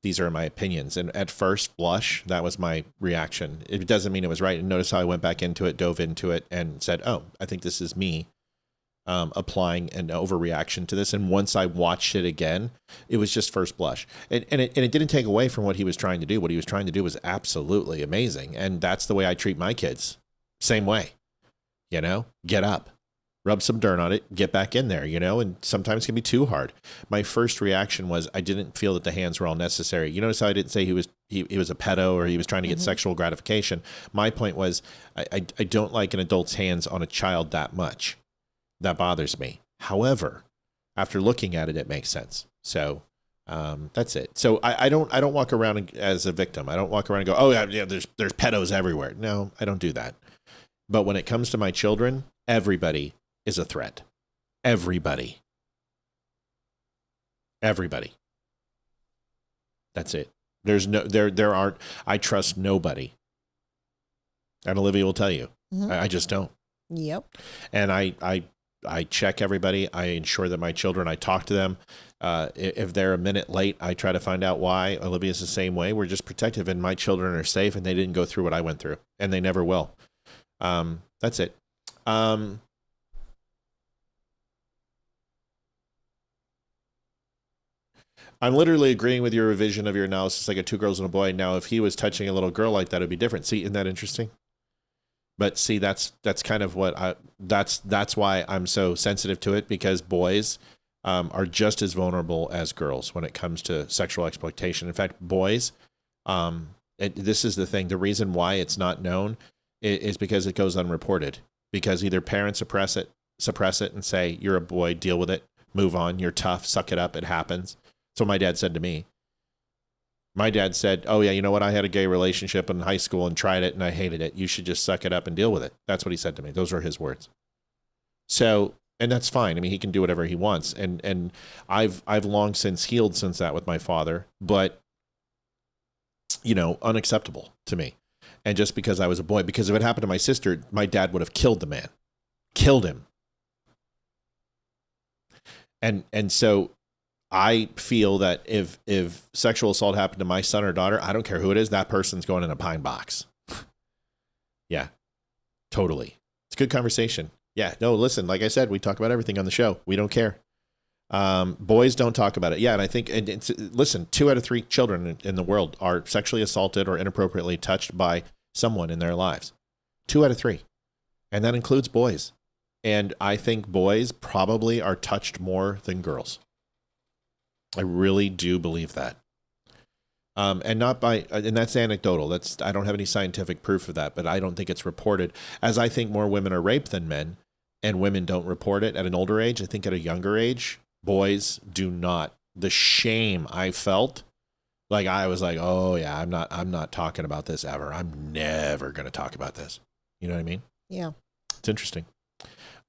These are my opinions. And at first blush, that was my reaction. It doesn't mean it was right. And notice how I went back into it, dove into it, and said, oh, I think this is me applying an overreaction to this. And once I watched it again, it was just first blush. And it didn't take away from what he was trying to do. What he was trying to do was absolutely amazing. And that's the way I treat my kids. Same way. You know, get up, rub some dirt on it, get back in there, you know, and sometimes it can be too hard. My first reaction was I didn't feel that the hands were all necessary. You notice how I didn't say he was a pedo or he was trying to get sexual gratification. My point was I don't like an adult's hands on a child that much. That bothers me. However, after looking at it, it makes sense. So that's it. So I don't walk around as a victim. I don't walk around and go, oh yeah, there's pedos everywhere. No, I don't do that. But when it comes to my children, everybody is a threat. Everybody. That's it. There's no, there aren't, I trust nobody. And Olivia will tell you, I just don't. Yep. And I check everybody. I ensure that my children, I talk to them. If they're a minute late, I try to find out why. Olivia's the same way. We're just protective and my children are safe and they didn't go through what I went through and they never will. That's it. I'm literally agreeing with your revision of your analysis, like a 2 girls and a boy. Now, if he was touching a little girl like that, it'd be different. See, isn't that interesting? But see, that's kind of what that's why I'm so sensitive to it, because boys are just as vulnerable as girls when it comes to sexual exploitation. In fact, boys, this is the thing. The reason why it's not known is because it goes unreported. Because either parents suppress it and say, you're a boy, deal with it, move on, you're tough, suck it up, it happens. That's what my dad said to me. My dad said, oh yeah, you know what? I had a gay relationship in high school and tried it and I hated it. You should just suck it up and deal with it. That's what he said to me. Those were his words. So, and that's fine. I mean, he can do whatever he wants. And I've long since healed since that with my father, but you know, unacceptable to me. And just because I was a boy, because if it happened to my sister, my dad would have killed the man, killed him. And so I feel that if sexual assault happened to my son or daughter, I don't care who it is, that person's going in a pine box. Yeah, totally. It's a good conversation. Yeah, no, listen, like I said, we talk about everything on the show. We don't care. Boys don't talk about it. Yeah, and I think, listen, 2 out of 3 children in the world are sexually assaulted or inappropriately touched by someone in their lives. 2 out of 3. And that includes boys. And I think boys probably are touched more than girls. I really do believe that. And not by, and that's anecdotal. I don't have any scientific proof of that, but I don't think it's reported. As I think more women are raped than men, and women don't report it at an older age. I think at a younger age, boys do not. The shame I felt, like I was like, oh yeah, I'm not talking about this ever. I'm never going to talk about this. You know what I mean? Yeah. It's interesting.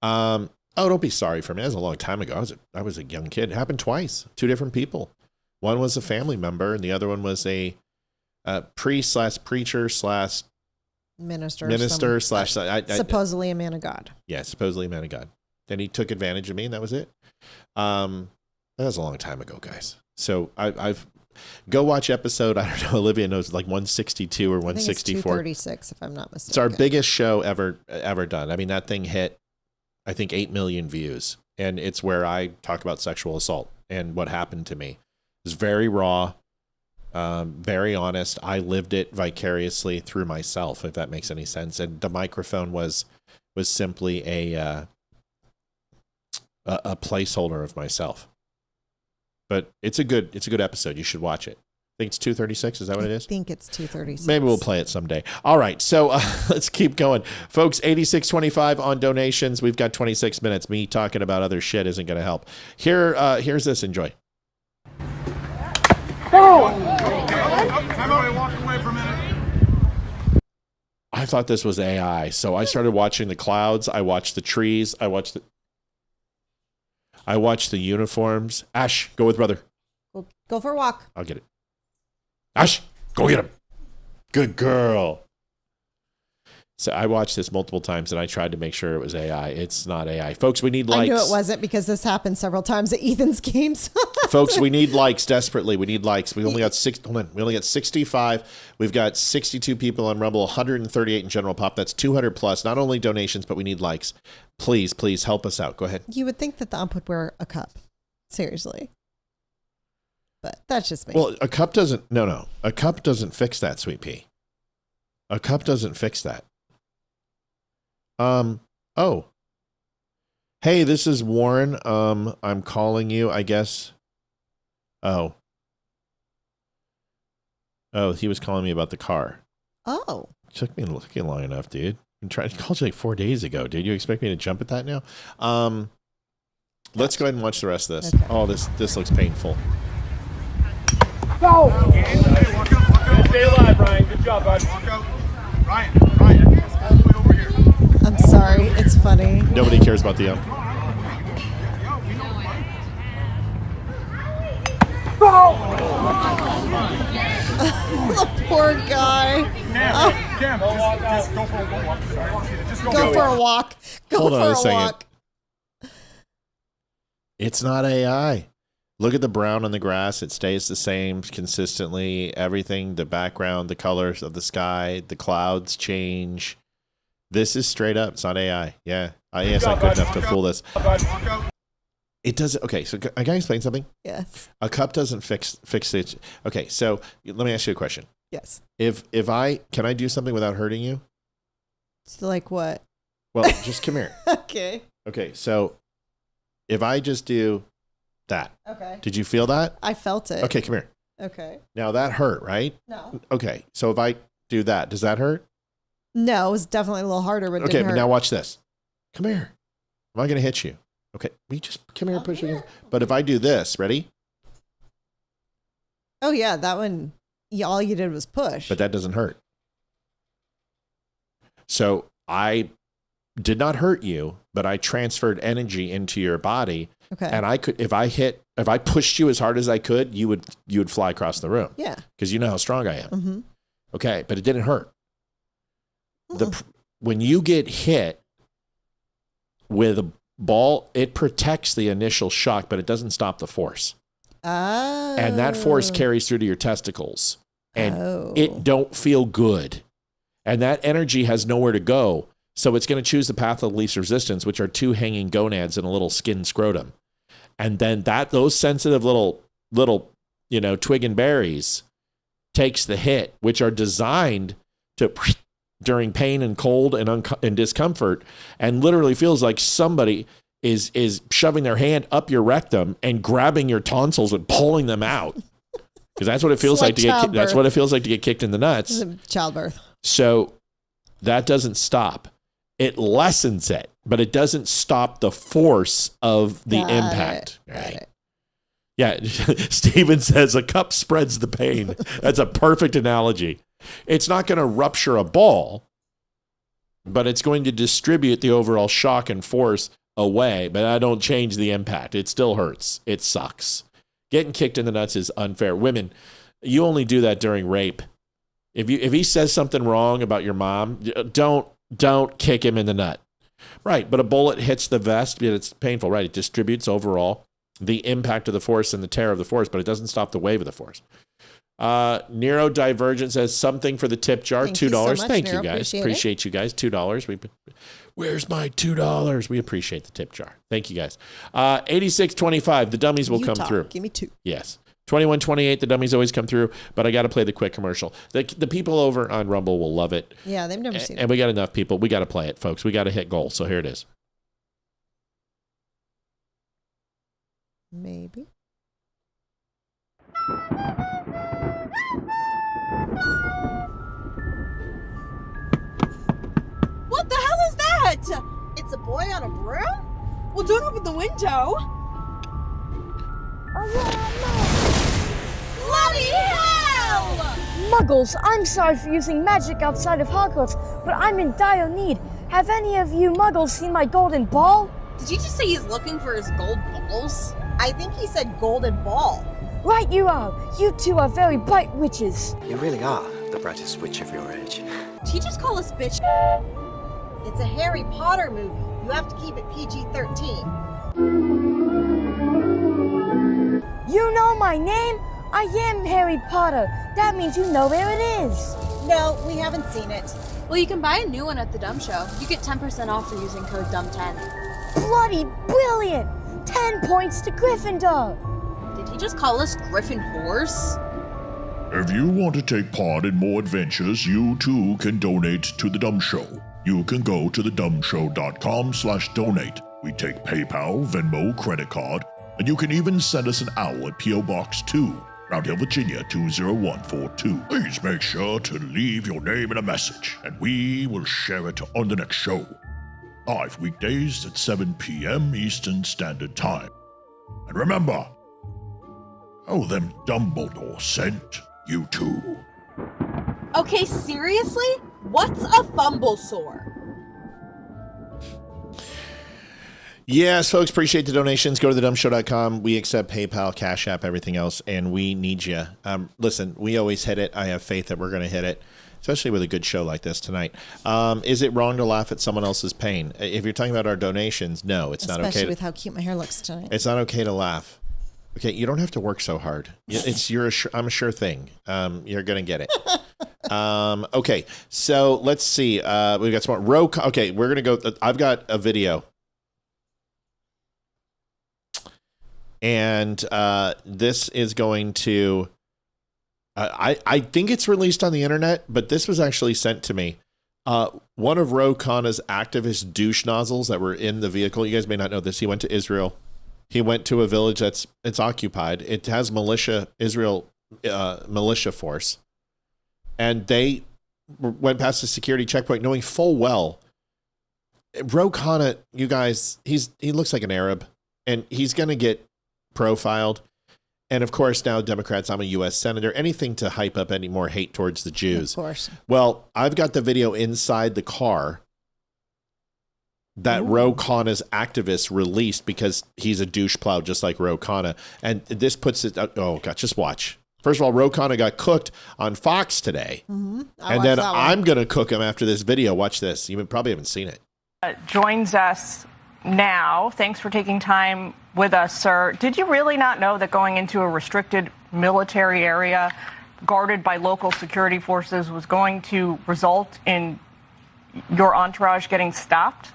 Oh, don't be sorry for me. That was a long time ago. I was a young kid. It happened twice. 2 different people. One was a family member, and the other one was a priest/preacher/ minister supposedly a man of God. Yeah, supposedly a man of God. And he took advantage of me, and that was it. That was a long time ago, guys. So I've go watch episode, I don't know, Olivia knows, like 162 or 164. I think it's 236, if I'm not mistaken. It's our biggest show ever done. I mean, that thing hit, I think, 8 million views. And it's where I talk about sexual assault and what happened to me. It's very raw, very honest. I lived it vicariously through myself, if that makes any sense. And the microphone was simply a placeholder of myself. But it's a good episode. You should watch it. I think it's 236. Is that what it is? I think it's 236. Maybe we'll play it someday. All right. So let's keep going. Folks, 86.25 on donations. We've got 26 minutes. Me talking about other shit isn't going to help. Here's this. Enjoy. Everybody walk away for a minute. I thought this was AI. So I started watching the clouds. I watched the trees. I watched the uniforms. Ash, go with brother. Go for a walk. I'll get it. Ash, go get him. Good girl. So I watched this multiple times, and I tried to make sure it was AI. It's not AI. Folks, we need likes. I knew it wasn't, because this happened several times at Ethan's games. Folks, we need likes desperately. We need likes. We only got 65. We've got 62 people on Rumble, 138 in General Pop. That's 200 plus. Not only donations, but we need likes. Please help us out. Go ahead. You would think that the ump would wear a cup. Seriously. But that's just me. Well, a cup doesn't. No. A cup doesn't fix that, Sweet Pea. A cup doesn't fix that. Oh. Hey, this is Warren. I'm calling you, I guess. Oh, he was calling me about the car. Oh. It took me long enough, dude. I called you like 4 days ago, dude. You expect me to jump at that now? Let's go ahead and watch the rest of this. Okay. Oh, this looks painful. Go! Stay alive, Ryan. Good job, bud. Ryan, all the way over here. I'm sorry. It's funny. Nobody cares about the ump. The poor guy. Cam, just go for a walk. Just go for a walk. Hold on a second. It's not AI. Look at the brown on the grass. It stays the same consistently. Everything, the background, the colors of the sky, the clouds change. This is straight up. It's not AI. Yeah. AI is not good enough to fool this. It doesn't. Okay, so can I explain something? Yes. A cup doesn't fix it. Okay, so let me ask you a question. Yes. If can I do something without hurting you? So like what? Well, just come here. Okay. Okay, so if I just do that. Okay. Did you feel that? I felt it. Okay, come here. Okay. Now that hurt, right? No. Okay, so if I do that, does that hurt? No, it was definitely a little harder, but it Okay, didn't but hurt. now watch this. Come here. Am I going to hit you? Okay, we just come here and push against. But if I do this, ready? Oh yeah, that one. Yeah, all you did was push. But that doesn't hurt. So I did not hurt you, but I transferred energy into your body. Okay. And I could, if I pushed you as hard as I could, you would fly across the room. Yeah. Because you know how strong I am. Mm-hmm. Okay, but it didn't hurt. When you get hit with a ball, it protects the initial shock, but it doesn't stop the force. Oh. And that force carries through to your testicles. And it don't feel good. And that energy has nowhere to go. So it's going to choose the path of least resistance, which are two hanging gonads and a little skin scrotum. And then those sensitive little, twig and berries takes the hit, which are designed to during pain and cold and discomfort, and literally feels like somebody is shoving their hand up your rectum and grabbing your tonsils and pulling them out. Because that's what it feels like to get. That's what it feels like to get kicked in the nuts. Childbirth. So that doesn't stop. It lessens it, but it doesn't stop the force of the impact. Right? Yeah. Steven says a cup spreads the pain. That's a perfect analogy. It's not going to rupture a ball, but it's going to distribute the overall shock and force away. But I don't change the impact. It still hurts. It sucks. Getting kicked in the nuts is unfair. Women, you only do that during rape. If he says something wrong about your mom, don't kick him in the nut. Right, but a bullet hits the vest, it's painful, right? It distributes overall the impact of the force and the tear of the force, but it doesn't stop the wave of the force. Neurodivergent says something for the tip jar, $2. So much, Thank Nero. you guys. Appreciate you guys. $2. Where's my $2? We appreciate the tip jar. Thank you guys. 8625, the dummies will come through. Give me 2. Yes. 2128, the dummies always come through, but I got to play the quick commercial. The people over on Rumble will love it. Yeah, they've never seen it. And we got enough people. We got to play it, folks. We got to hit goal. So here it is. Maybe. What the hell is that? It's a boy on a broom? Well, don't open the window. Bloody hell! Muggles, I'm sorry for using magic outside of Hogwarts, but I'm in dire need. Have any of you Muggles seen my golden ball? Did you just say he's looking for his gold balls? I think he said golden ball. Right you are. You two are very bright witches. You really are the brightest witch of your age. Did he just call us bitch? It's a Harry Potter movie. You have to keep it PG-13. You know my name? I am Harry Potter. That means you know where it is. No, we haven't seen it. Well, you can buy a new one at the Dumb Show. You get 10% off for using code DUMB10. Bloody brilliant! 10 points to Gryffindor. Did he just call us Griffin Horse? If you want to take part in more adventures, you too can donate to The Dumb Show. You can go to thedumbshow.com/donate. We take PayPal, Venmo, credit card, and you can even send us an owl at P.O. Box 2, Round Hill, Virginia 20142. Please make sure to leave your name and a message, and we will share it on the next show. Live weekdays at 7 p.m. Eastern Standard Time. And remember, them Dumbledore sent you too. Okay, seriously? What's a fumblesaur? Yes, folks, appreciate the donations. Go to thedumbshow.com. We accept PayPal, Cash App, everything else, and we need you. Listen, we always hit it. I have faith that we're going to hit it, especially with a good show like this tonight. Is it wrong to laugh at someone else's pain? If you're talking about our donations, no, it's not okay. Especially with how cute my hair looks tonight. It's not okay to laugh. Okay, you don't have to work so hard. I'm a sure thing. You're gonna get it. Okay, so let's see. We've got some more. Okay, we're gonna go. I've got a video. And this is going to, I think it's released on the internet, but this was actually sent to me. One of Khanna's activist douche nozzles that were in the vehicle, you guys may not know this, he went to Israel. He went to a village it's occupied. It has Israel militia force. And they went past the security checkpoint knowing full well Khanna, you guys, he looks like an Arab, and he's going to get profiled. And of course, now Democrats, I'm a U.S. Senator, anything to hype up any more hate towards the Jews. Of course. Well, I've got the video inside the car that Khanna's activists released because he's a douche plow just like Khanna. And this puts it, oh God, just watch. First of all, Khanna got cooked on Fox today. Mm-hmm. And then I'm going to cook him after this video. Watch this. You probably haven't seen it. Joins us now. Thanks for taking time with us, sir. Did you really not know that going into a restricted military area guarded by local security forces was going to result in your entourage getting stopped?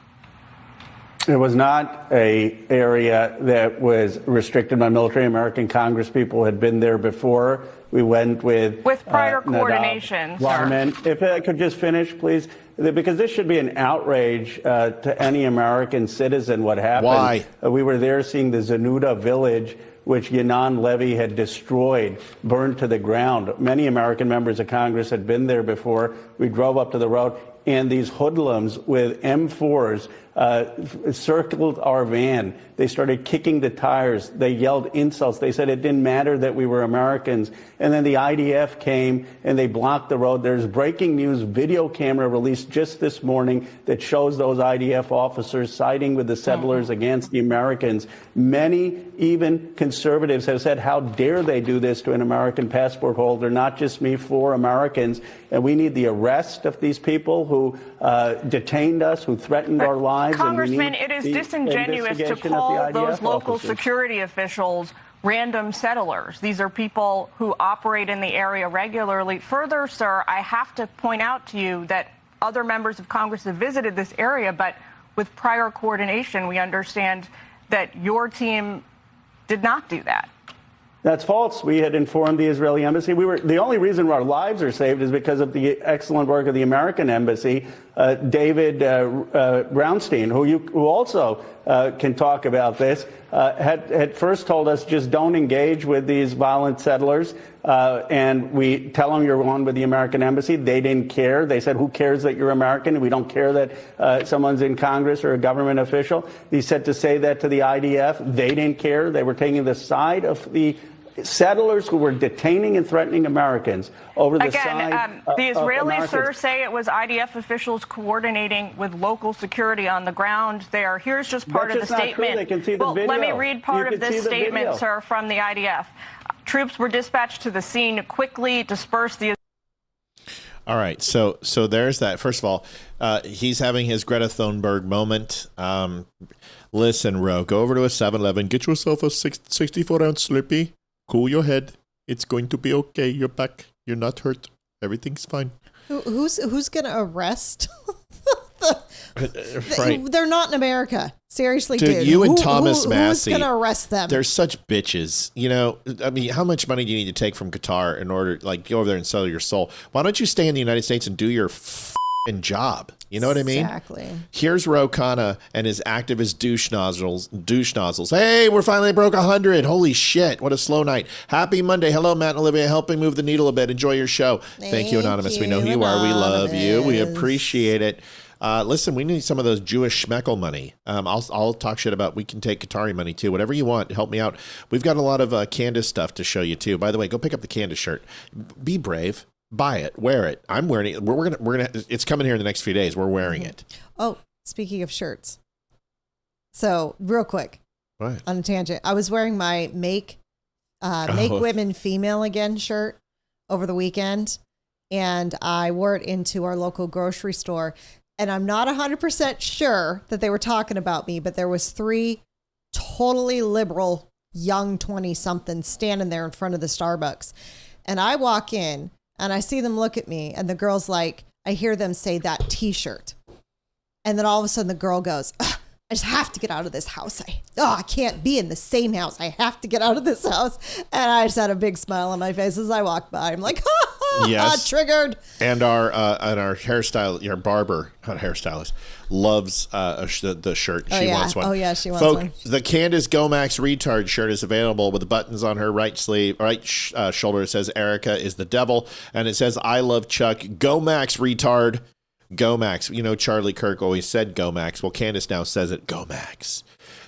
It was not an area that was restricted by military. American Congress people had been there before. We went with prior coordination, sir. If I could just finish, please, because this should be an outrage to any American citizen. What happened? Why? We were there seeing the Zenuda village, which Yanan Levy had destroyed, burned to the ground. Many American members of Congress had been there before. We drove up to the road, and these hoodlums with M4s circled our van. They started kicking the tires. They yelled insults. They said it didn't matter that we were Americans. And then the IDF came and they blocked the road. There's breaking news video camera released just this morning that shows those IDF officers siding with the settlers against the Americans. Many, even conservatives, have said, how dare they do this to an American passport holder? Not just me, 4 Americans. And we need the arrest of these people who detained us, who threatened our lives. Congressman, it is disingenuous to call those local security officials random settlers. These are people who operate in the area regularly. Further, sir, I have to point out to you that other members of Congress have visited this area, but with prior coordination, we understand that your team did not do that. That's false. We had informed the Israeli embassy. The only reason our lives are saved is because of the excellent work of the American embassy. David Brownstein, who also can talk about this, had first told us just don't engage with these violent settlers. And we tell them you're on with the American embassy. They didn't care. They said, who cares that you're American? We don't care that someone's in Congress or a government official. He said to say that to the IDF. They didn't care. They were taking the side of the settlers who were detaining and threatening Americans over the side the Israelis, sir, say it was IDF officials coordinating with local security on the ground there. Here's just part of the statement. They can see the video. Let me read part of this statement, sir, from the IDF. Troops were dispatched to the scene, quickly dispersed the... All right, so there's that. First of all, he's having his Greta Thunberg moment. Listen, Ro, go over to a 7-Eleven, get yourself a 64-ounce Slurpee. Cool your head. It's going to be okay. You're back. You're not hurt. Everything's fine. Who's going to arrest? Right. They're not in America. Seriously, dude. You and Thomas Massey. Who's going to arrest them? They're such bitches. You know, I mean, how much money do you need to take from Qatar in order, like, go over there and sell your soul? Why don't you stay in the United States and do your job? You know what I mean? Exactly. Here's Khanna and his activist douche nozzles. Hey, we're finally broke 100. Holy shit. What a slow night. Happy Monday. Hello, Matt and Olivia, helping move the needle a bit. Enjoy your show. Thank you, Anonymous. We know who you are. We love you. We appreciate it. Listen, we need some of those Jewish schmeckle money. I'll talk shit about, we can take Qatari money too. Whatever you want, help me out. We've got a lot of Candace stuff to show you too. By the way, go pick up the Candace shirt. Be brave. Buy it. Wear it. I'm wearing it. We're gonna. It's coming here in the next few days. We're wearing it. Oh, speaking of shirts. So real quick, what? On a tangent, I was wearing my make women female again shirt over the weekend, and I wore it into our local grocery store. And I'm not 100% sure that they were talking about me, but there was 3 totally liberal young 20-somethings standing there in front of the Starbucks, and I walk in. And I see them look at me, and the girl's like, I hear them say that T-shirt. And then all of a sudden the girl goes, I just have to get out of this house. I can't be in the same house. I have to get out of this house. And I just had a big smile on my face as I walked by. I'm like, ha ha, Yes. triggered. And our hairstyle, your barber, not hairstylist, loves the shirt. She wants one. Oh yeah, she wants one. The Candace Gomax retard shirt is available with the buttons on her right shoulder. It says Erica is the devil, and it says I love Chuck. Gomax retard. Gomax. You know, Charlie Kirk always said Gomax. Well, Candace now says it Gomax.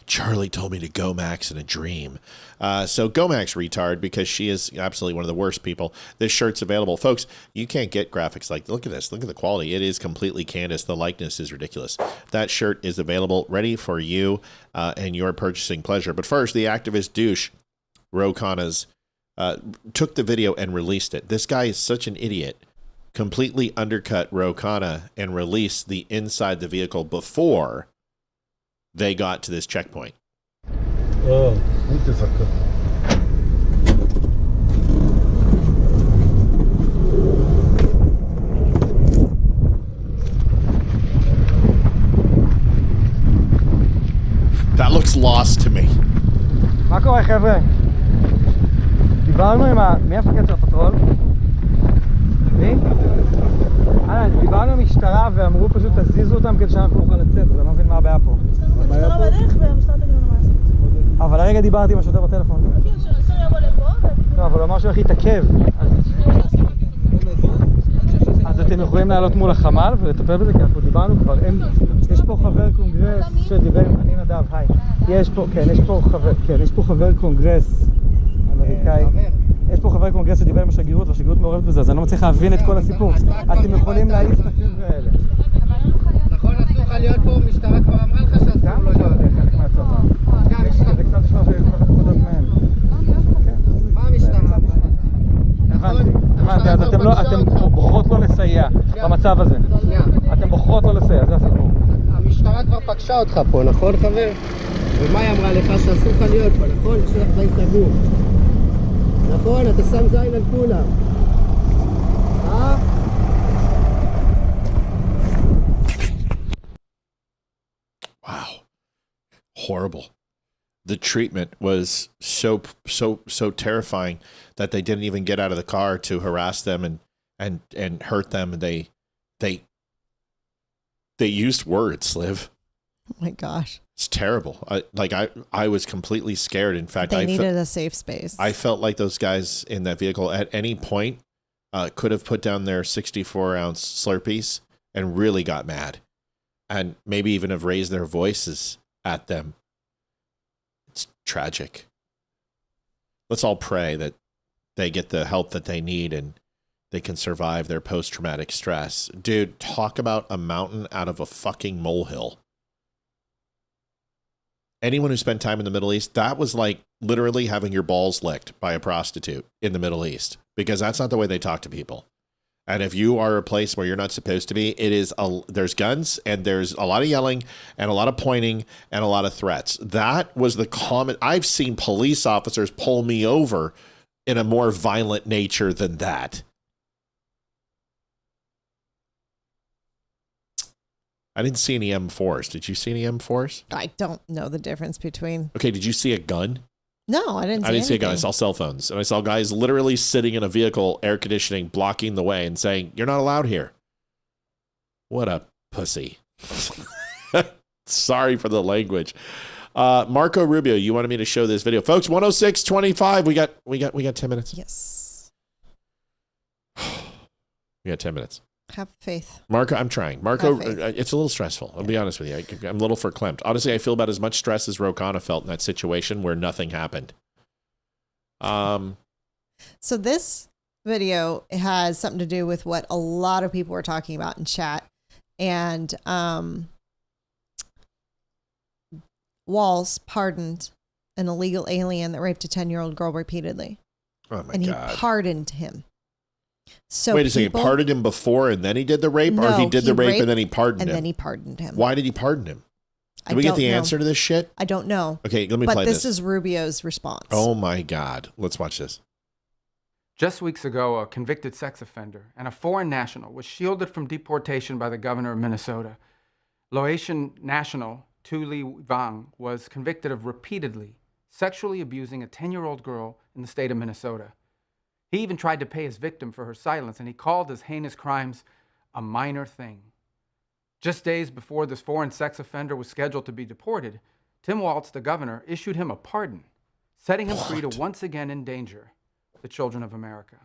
Charlie told me to Gomax in a dream. So Gomax retard, because she is absolutely one of the worst people. This shirt's available. Folks, you can't get graphics like, look at this. Look at the quality. It is completely Candace. The likeness is ridiculous. That shirt is available, ready for you and your purchasing pleasure. But first, the activist douche, Khanna's, took the video and released it. This guy is such an idiot. Completely undercut Khanna and released the inside the vehicle before they got to this checkpoint. Oh, muito saca. That looks lost to me. מה קורה חבר'ה? דיברנו עם מי המפקד של הפטרול? מי? דיברנו עם המשטרה ואמרו פשוט תזיזו אותם כדי שאנחנו נוכל לצאת, אז אני לא מבין מה הבעיה פה. המשטרה בדרך והמשטרה תגיד לנו מה לעשות. אבל הרגע דיברתי עם השוטר בטלפון. שהשוטר יבוא לפה. לא, אבל הוא אמר שהוא הולך להתעכב. אז אתם יכולים לעלות מול החמ"ל ולטפל בזה, כי אנחנו דיברנו כבר. יש פה חבר קונגרס שדיבר, אני נדב, היי. יש פה חבר קונגרס אמריקאי. יש פה חבר קונגרס שדיבר עם השגרירות, והשגרירות מעורבת בזה, אז אני לא מצליח להבין את כל הסיפור. אתם יכולים להעיף את החבר'ה האלה. נכון, אסור לך להיות פה, משטרה כבר אמרה לך שאסור לא להיות חלק מהצבא. זה קצת נשמע שכל אחד חודד מהם. מה המשטרה? הבנתי, אז אתם בוחרות לא לסייע במצב הזה. אתם בוחרות לא לסייע, זה הסיפור. המשטרה כבר פגשה אותך פה, נכון חבר? ומה היא אמרה לך שאסור לך להיות פה, נכון? שולח בית סגור. נכון, אתה שם זין על כולם. Wow. Horrible. The treatment was so terrifying that they didn't even get out of the car to harass them and hurt them. They used words, Liv. Oh my gosh. It's terrible. I was completely scared. In fact, they needed a safe space. I felt like those guys in that vehicle at any point could have put down their 64-ounce Slurpees and really got mad, and maybe even have raised their voices at them. It's tragic. Let's all pray that they get the help that they need and they can survive their post-traumatic stress. Dude, talk about a mountain out of a fucking molehill. Anyone who spent time in the Middle East, that was like literally having your balls licked by a prostitute in the Middle East, because that's not the way they talk to people. And if you are a place where you're not supposed to be, there's guns and there's a lot of yelling and a lot of pointing and a lot of threats. That was the common. I've seen police officers pull me over in a more violent nature than that. I didn't see any M4s. Did you see any M4s? I don't know the difference between. Okay, did you see a gun? No, I didn't see a gun. I saw cell phones. And I saw guys literally sitting in a vehicle, air conditioning, blocking the way and saying, "You're not allowed here." What a pussy. Sorry for the language. Marco Rubio, you wanted me to show this video. Folks, 106.25. We got 10 minutes. Yes. We got 10 minutes. Have faith. Marco, I'm trying. Marco, it's a little stressful. I'll be honest with you. I'm a little verklempt. Honestly, I feel about as much stress as Khanna felt in that situation where nothing happened. So this video has something to do with what a lot of people were talking about in chat. And Walls pardoned an illegal alien that raped a 10-year-old girl repeatedly. Oh, my God. And he pardoned him. So wait a second, pardoned him before and then he did the rape? No, or he did the rape and then he pardoned him? And then he pardoned him. Why did he pardon him? Did we get the answer to this shit? I don't know. Okay, let me play this. But this is Rubio's response. Oh my God. Let's watch this. Just weeks ago, a convicted sex offender and a foreign national was shielded from deportation by the governor of Minnesota. Laotian national Tu Li Wang was convicted of repeatedly sexually abusing a 10-year-old girl in the state of Minnesota. He even tried to pay his victim for her silence, and he called his heinous crimes a minor thing. Just days before this foreign sex offender was scheduled to be deported, Tim Walz, the governor, issued him a pardon, setting him free to once again endanger the children of America.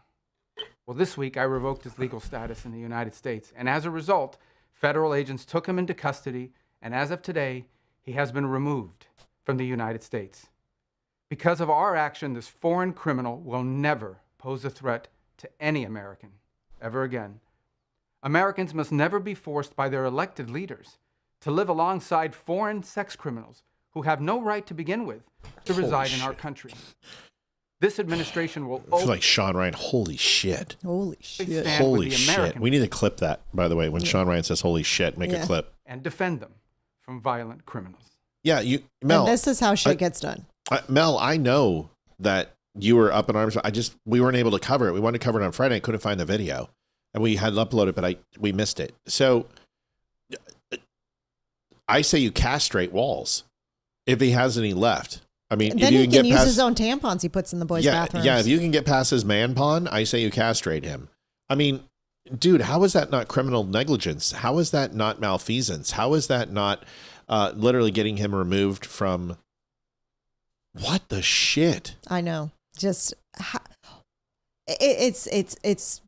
Well, this week I revoked his legal status in the United States, and as a result, federal agents took him into custody, and as of today, he has been removed from the United States. Because of our action, this foreign criminal will never pose a threat to any American ever again. Americans must never be forced by their elected leaders to live alongside foreign sex criminals who have no right to begin with to reside in our country. This administration will I feel like Sean Ryan. Holy shit. Holy shit. Holy shit. We need to clip that, by the way. When Sean Ryan says holy shit, make a clip. And defend them from violent criminals. Yeah, Mel. And this is how shit gets done. Mel, I know that you were up in arms. We weren't able to cover it. We wanted to cover it on Friday. I couldn't find the video. And we had uploaded, but we missed it. So I say you castrate Walz if he has any left. I mean, then if you he can use past, his own tampons he puts in the boys' bathrooms. Yeah, if you can get past his man pawn, I say you castrate him. I mean, dude, how is that not criminal negligence? How is that not malfeasance? How is that not literally getting him removed from... What the shit? I know. Just it's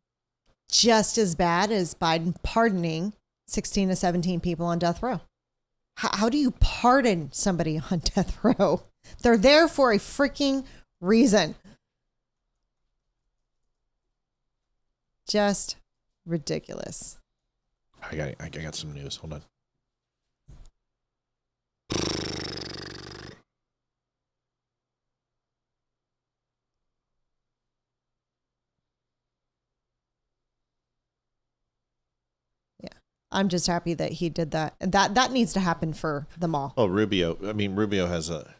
just as bad as Biden pardoning 16 to 17 people on death row. How do you pardon somebody on death row? They're there for a freaking reason. Just ridiculous. I got some news. Hold on. I'm just happy that he did that. That needs to happen for them all. Oh, Rubio. I mean, Rubio has a...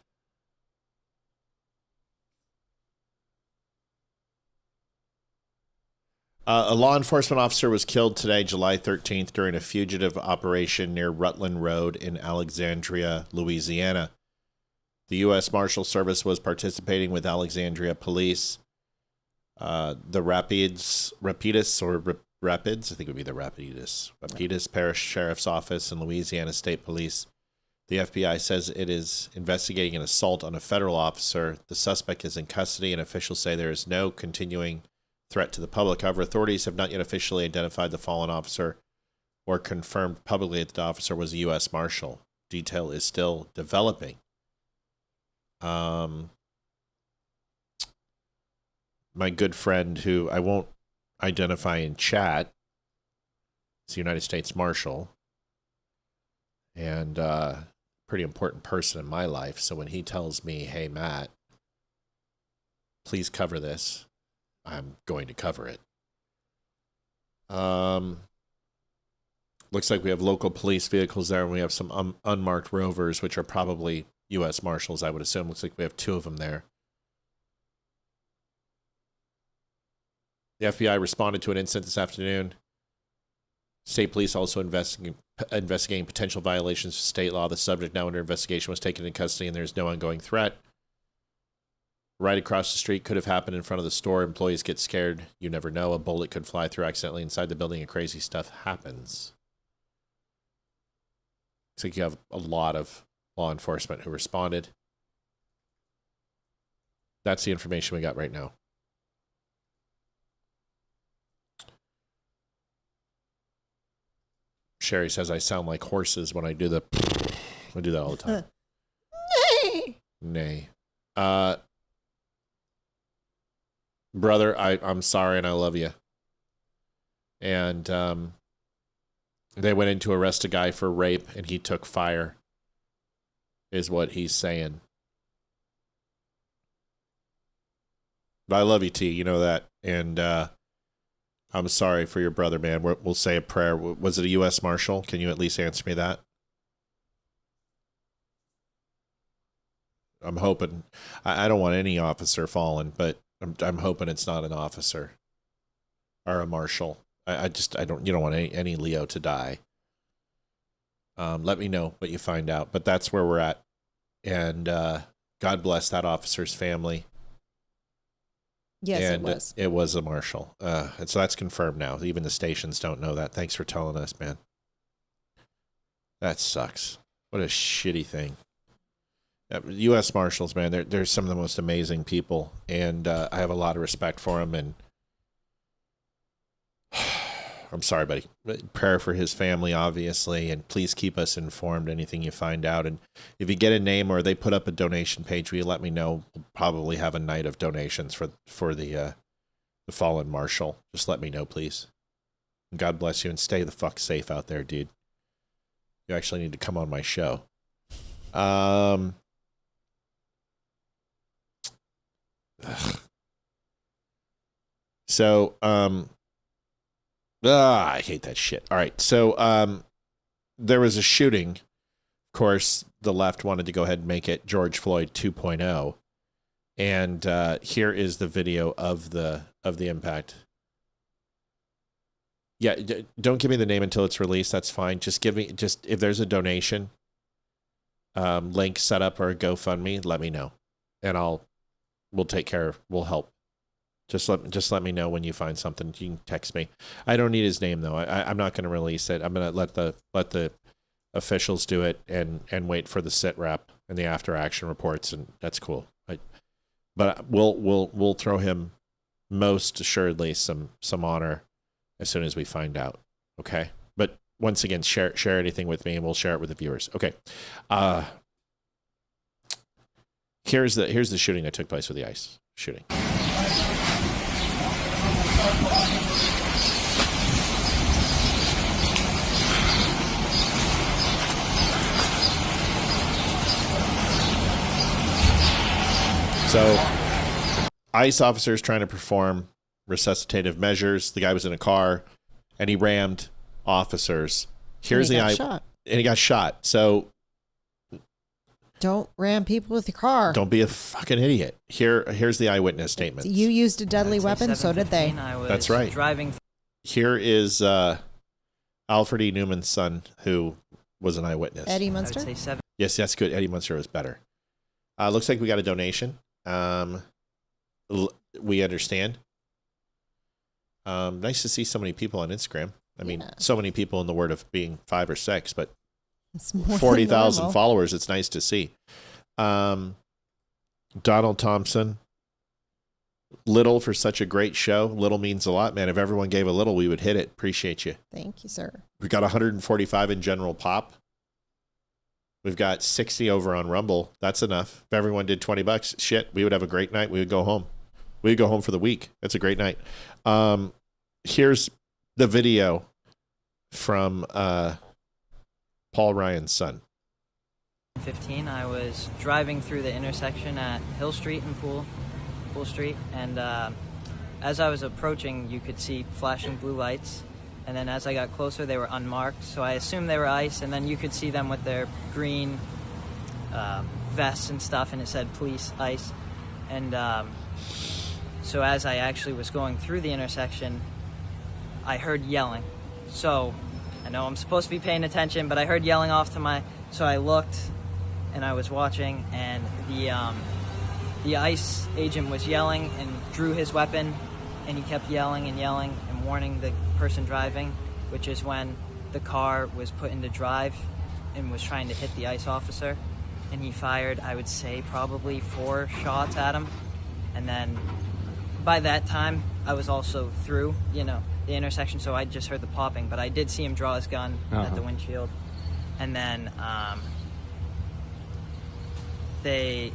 A law enforcement officer was killed today, July 13th, during a fugitive operation near Rutland Road in Alexandria, Louisiana. The U.S. Marshal Service was participating with Alexandria Police. The Rapids, I think it would be the Rapides Parish Sheriff's Office and Louisiana State Police. The FBI says it is investigating an assault on a federal officer. The suspect is in custody, and officials say there is no continuing threat to the public. However, authorities have not yet officially identified the fallen officer or confirmed publicly that the officer was a U.S. Marshal. Detail is still developing. My good friend, who I won't identify in chat, is the United States Marshal, and pretty important person in my life. So when he tells me, hey, Matt, please cover this, I'm going to cover it. Looks like we have local police vehicles there, and we have some unmarked rovers, which are probably U.S. Marshals, I would assume. Looks like we have 2 of them there. The FBI responded to an incident this afternoon. State police also investigating potential violations of state law. The subject, now under investigation, was taken into custody, and there's no ongoing threat. Right across the street could have happened in front of the store. Employees get scared. You never know. A bullet could fly through accidentally inside the building, and crazy stuff happens. Looks like you have a lot of law enforcement who responded. That's the information we got right now. Sherry says I sound like horses when I do the... I do that all the time. Nay. Brother, I'm sorry and I love you. And they went in to arrest a guy for rape and he took fire, is what he's saying. But I love you, T. You know that. And I'm sorry for your brother, man. We'll say a prayer. Was it a U.S. Marshal? Can you at least answer me that? I'm hoping. I don't want any officer fallen, but I'm hoping it's not an officer or a marshal. You don't want any Leo to die. Let me know what you find out. But that's where we're at. And God bless that officer's family. Yes, and it was. It was a marshal. And so that's confirmed now. Even the stations don't know that. Thanks for telling us, man. That sucks. What a shitty thing. U.S. Marshals, man, they're some of the most amazing people. And I have a lot of respect for them. And I'm sorry, buddy. Prayer for his family, obviously. And please keep us informed, anything you find out. And if you get a name or they put up a donation page, will you let me know? We'll probably have a night of donations for the fallen marshal. Just let me know, please. And God bless you and stay the fuck safe out there, dude. You actually need to come on my show. So, I hate that shit. All right. So, there was a shooting. Of course, the left wanted to go ahead and make it George Floyd 2.0. And here is the video of the impact. Yeah, don't give me the name until it's released. That's fine. Just if there's a donation link set up or a GoFundMe, let me know, and we'll take care of. We'll help. Just let me know when you find something. You can text me. I don't need his name though. I'm not going to release it. I'm going to let the officials do it and wait for the sit rep and the after action reports, and that's cool. But we'll throw him most assuredly some honor as soon as we find out. Okay. But once again, share anything with me and we'll share it with the viewers. Okay. Here's the shooting that took place with the ICE shooting. So ICE officers trying to perform resuscitative measures. The guy was in a car and he rammed officers. Here's the eye. And he got shot. So don't ram people with your car. Don't be a fucking idiot. Here's the eyewitness statement. You used a deadly weapon, so did they. That's right. Here is Alfred E. Newman's son, who was an eyewitness. Eddie Munster? Yes, that's good. Eddie Munster was better. Looks like we got a donation. We understand. Nice to see so many people on Instagram. I mean, so many people in the word of being 5 or 6, but 40,000 followers. It's nice to see. Donald Thompson, little for such a great show. Little means a lot, man. If everyone gave a little, we would hit it. Appreciate you. Thank you, sir. We got 145 in general pop. We've got 60 over on Rumble. That's enough. If everyone did $20, shit, we would have a great night. We would go home. We would go home for the week. That's a great night. Here's the video from Paul Ryan's son. 15, I was driving through the intersection at Hill Street and Pool Street, and as I was approaching, you could see flashing blue lights, and then as I got closer, they were unmarked, so I assumed they were ICE, and then you could see them with their green vests and stuff, and it said police, ICE, and so as I actually was going through the intersection, I heard yelling. So I know I'm supposed to be paying attention, but I heard yelling off to my... So I looked, and I was watching, and the ICE agent was yelling and drew his weapon, and he kept yelling and warning the person driving, which is when the car was put into drive and was trying to hit the ICE officer, and he fired, I would say, probably 4 shots at him, and then by that time, I was also through, the intersection, so I just heard the popping, but I did see him draw his gun at the windshield. And then the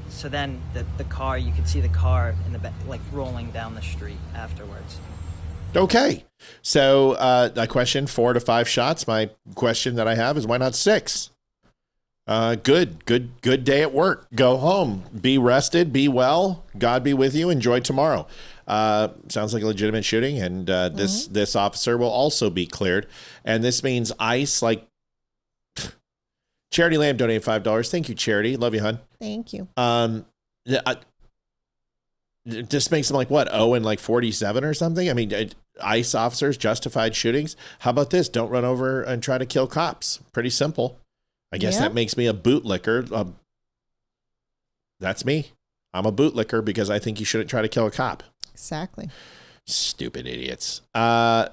car, you could see the car in the back, like rolling down the street afterwards. Okay. So I question 4 to 5 shots. My question that I have is why not 6? Good day at work. Go home. Be rested. Be well. God be with you. Enjoy tomorrow. Sounds like a legitimate shooting, and this officer will also be cleared. And this means ICE, like Charity Lamb donated $5. Thank you, Charity. Love you, hon. Thank you. This makes them like what? 0 and like 47 or something. I mean, ICE officers justified shootings. How about this? Don't run over and try to kill cops. Pretty simple. I guess that makes me a bootlicker. That's me. I'm a bootlicker because I think you shouldn't try to kill a cop. Exactly. Stupid idiots.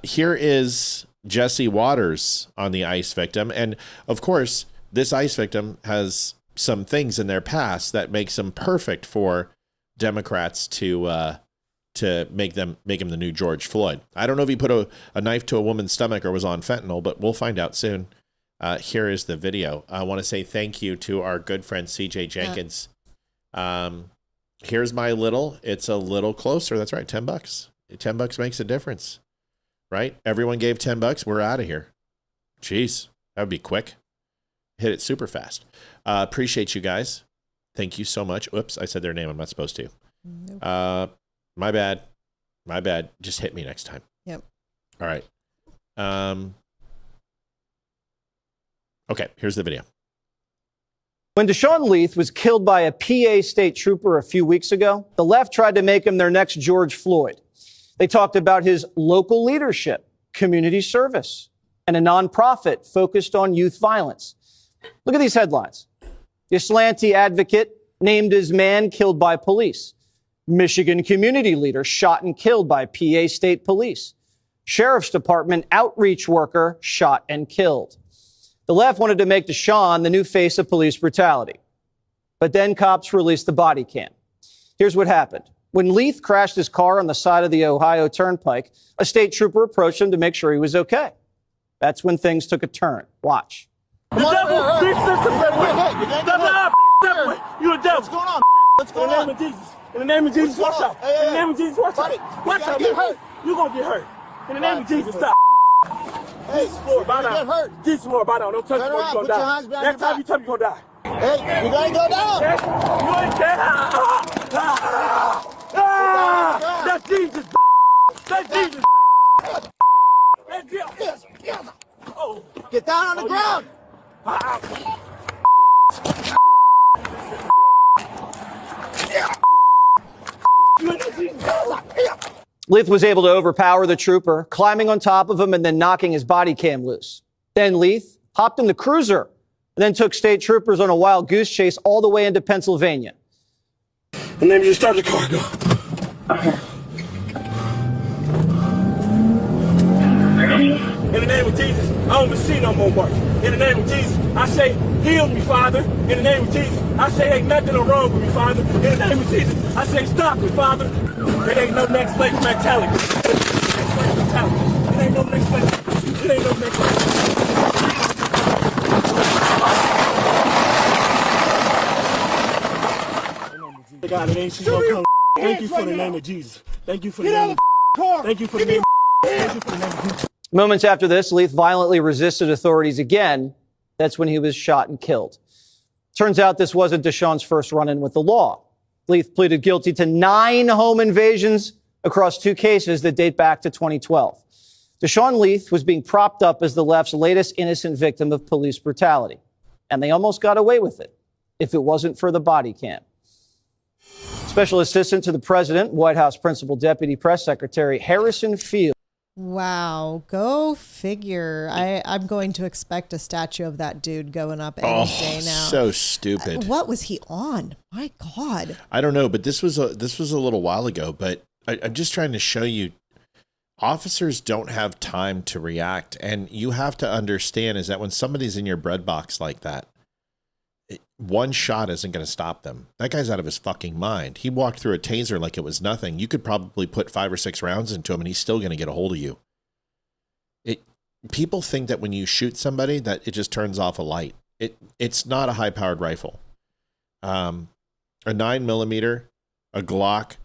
Here is Jesse Waters on the ICE victim. And of course, this ICE victim has some things in their past that makes them perfect for Democrats to make him the new George Floyd. I don't know if he put a knife to a woman's stomach or was on fentanyl, but we'll find out soon. Here is the video. I want to say thank you to our good friend CJ Jenkins. Here's my it's a little closer. That's right. $10. $10 makes a difference, right? Everyone gave $10. We're out of here. Jeez, that would be quick. Hit it super fast. Appreciate you guys. Thank you so much. Oops, I said their name. I'm not supposed to. Nope. My bad. My bad. Just hit me next time. Yep. All right. Okay, here's the video. When Deshaun Leith was killed by a PA state trooper a few weeks ago, the left tried to make him their next George Floyd. They talked about his local leadership, community service, and a nonprofit focused on youth violence. Look at these headlines. Ypsilanti advocate named as man killed by police. Michigan community leader shot and killed by PA state police. Sheriff's Department outreach worker shot and killed. The left wanted to make Deshaun the new face of police brutality. But then cops released the body cam. Here's what happened. When Leith crashed his car on the side of the Ohio Turnpike, a state trooper approached him to make sure he was okay. That's when things took a turn. Watch. Come on, you a devil. What's going on? What's going on? In the name of Jesus. In the name of Jesus, watch out. In the name of Jesus, watch out. Watch out. Get hurt. You're going to get hurt. In the name of Jesus, stop. Hey, Jesus, Lord, bow down. Jesus, Lord, bow down. Don't touch me, you're going to die. Next time you touch me, you're going to die. Hey, you got to go down. You ain't dead. That's Jesus. That's Jesus. That's Jesus. Oh. Get down on the ground. Leith was able to overpower the trooper, climbing on top of him and then knocking his body cam loose. Then Leith hopped in the cruiser and then took state troopers on a wild goose chase all the way into Pennsylvania. And then you start the car, go. In the name of Jesus, I don't even see no more marks. In the name of Jesus, I say, heal me, Father. In the name of Jesus, I say, ain't nothing wrong with me, Father. In the name of Jesus, I say, stop me, Father. There ain't no next place mentality. There ain't no next place. There ain't no next place. God, it ain't she gonna come. Thank you for the name of Jesus. Thank you for the name of Jesus. Thank you for the name of Jesus. Thank you for the name of Jesus. Moments after this, Leith violently resisted authorities again. That's when he was shot and killed. Turns out this wasn't Deshaun's first run-in with the law. Leith pleaded guilty to 9 home invasions across 2 cases that date back to 2012. Deshaun Leith was being propped up as the left's latest innocent victim of police brutality. And they almost got away with it if it wasn't for the body cam. Special Assistant to the President, White House Principal Deputy Press Secretary Harrison Field. Wow, go figure. I'm going to expect a statue of that dude going up any day now. So stupid. What was he on? My God. I don't know, but this was a little while ago. But I'm just trying to show you, officers don't have time to react, and you have to understand is that when somebody's in your bread box like that, one shot isn't going to stop them. That guy's out of his fucking mind. He walked through a taser like it was nothing. You could probably put 5 or 6 rounds into him and he's still going to get a hold of you. People think that when you shoot somebody that it just turns off a light. It's not a high powered rifle. A 9mm, a Glock,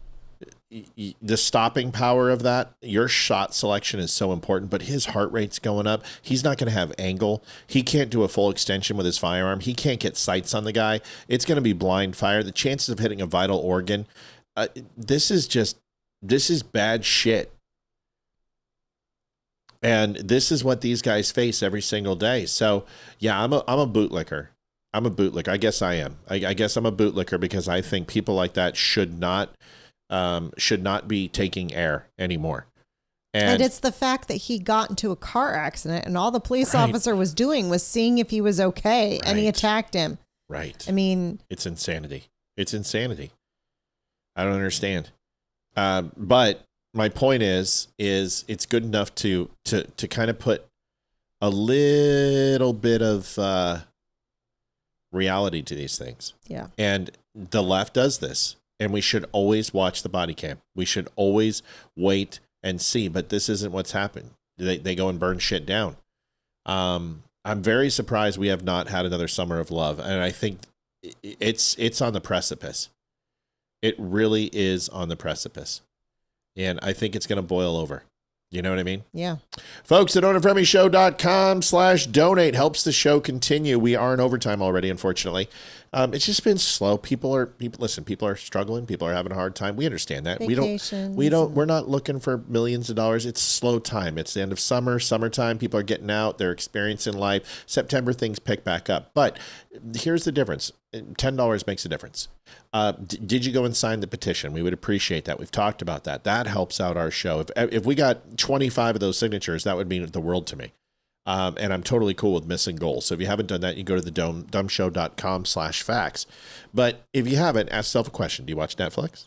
the stopping power of that, your shot selection is so important, but his heart rate's going up. He's not going to have angle. He can't do a full extension with his firearm. He can't get sights on the guy. It's going to be blind fire. The chances of hitting a vital organ, this is bad shit. And this is what these guys face every single day. So yeah, I'm a bootlicker. I'm a bootlicker. I guess I am. I guess I'm a bootlicker because I think people like that should not be taking air anymore. And it's the fact that he got into a car accident and all the police officer was doing was seeing if he was okay, and he attacked him. Right. I mean, it's insanity. It's insanity. I don't understand. But my point is it's good enough to kind of put a little bit of reality to these things. Yeah. And the left does this, and we should always watch the body cam. We should always wait and see, but this isn't what's happened. They go and burn shit down. I'm very surprised we have not had another summer of love, and I think it's on the precipice. It really is on the precipice, and I think it's going to boil over. You know what I mean? Yeah. Folks at ownerfriendlyshow.com/donate helps the show continue. We are in overtime already, unfortunately. It's just been slow. People are struggling. People are having a hard time. We understand that. We're not looking for millions of dollars. It's slow time. It's the end of summertime. People are getting out. They're experiencing life. September, things pick back up. But here's the difference. $10 makes a difference. Did you go and sign the petition? We would appreciate that. We've talked about that. That helps out our show. If we got 25 of those signatures, that would mean the world to me. And I'm totally cool with missing goals. So if you haven't done that, you go to the dumbshow.com/facts. But if you haven't, ask yourself a question. Do you watch Netflix?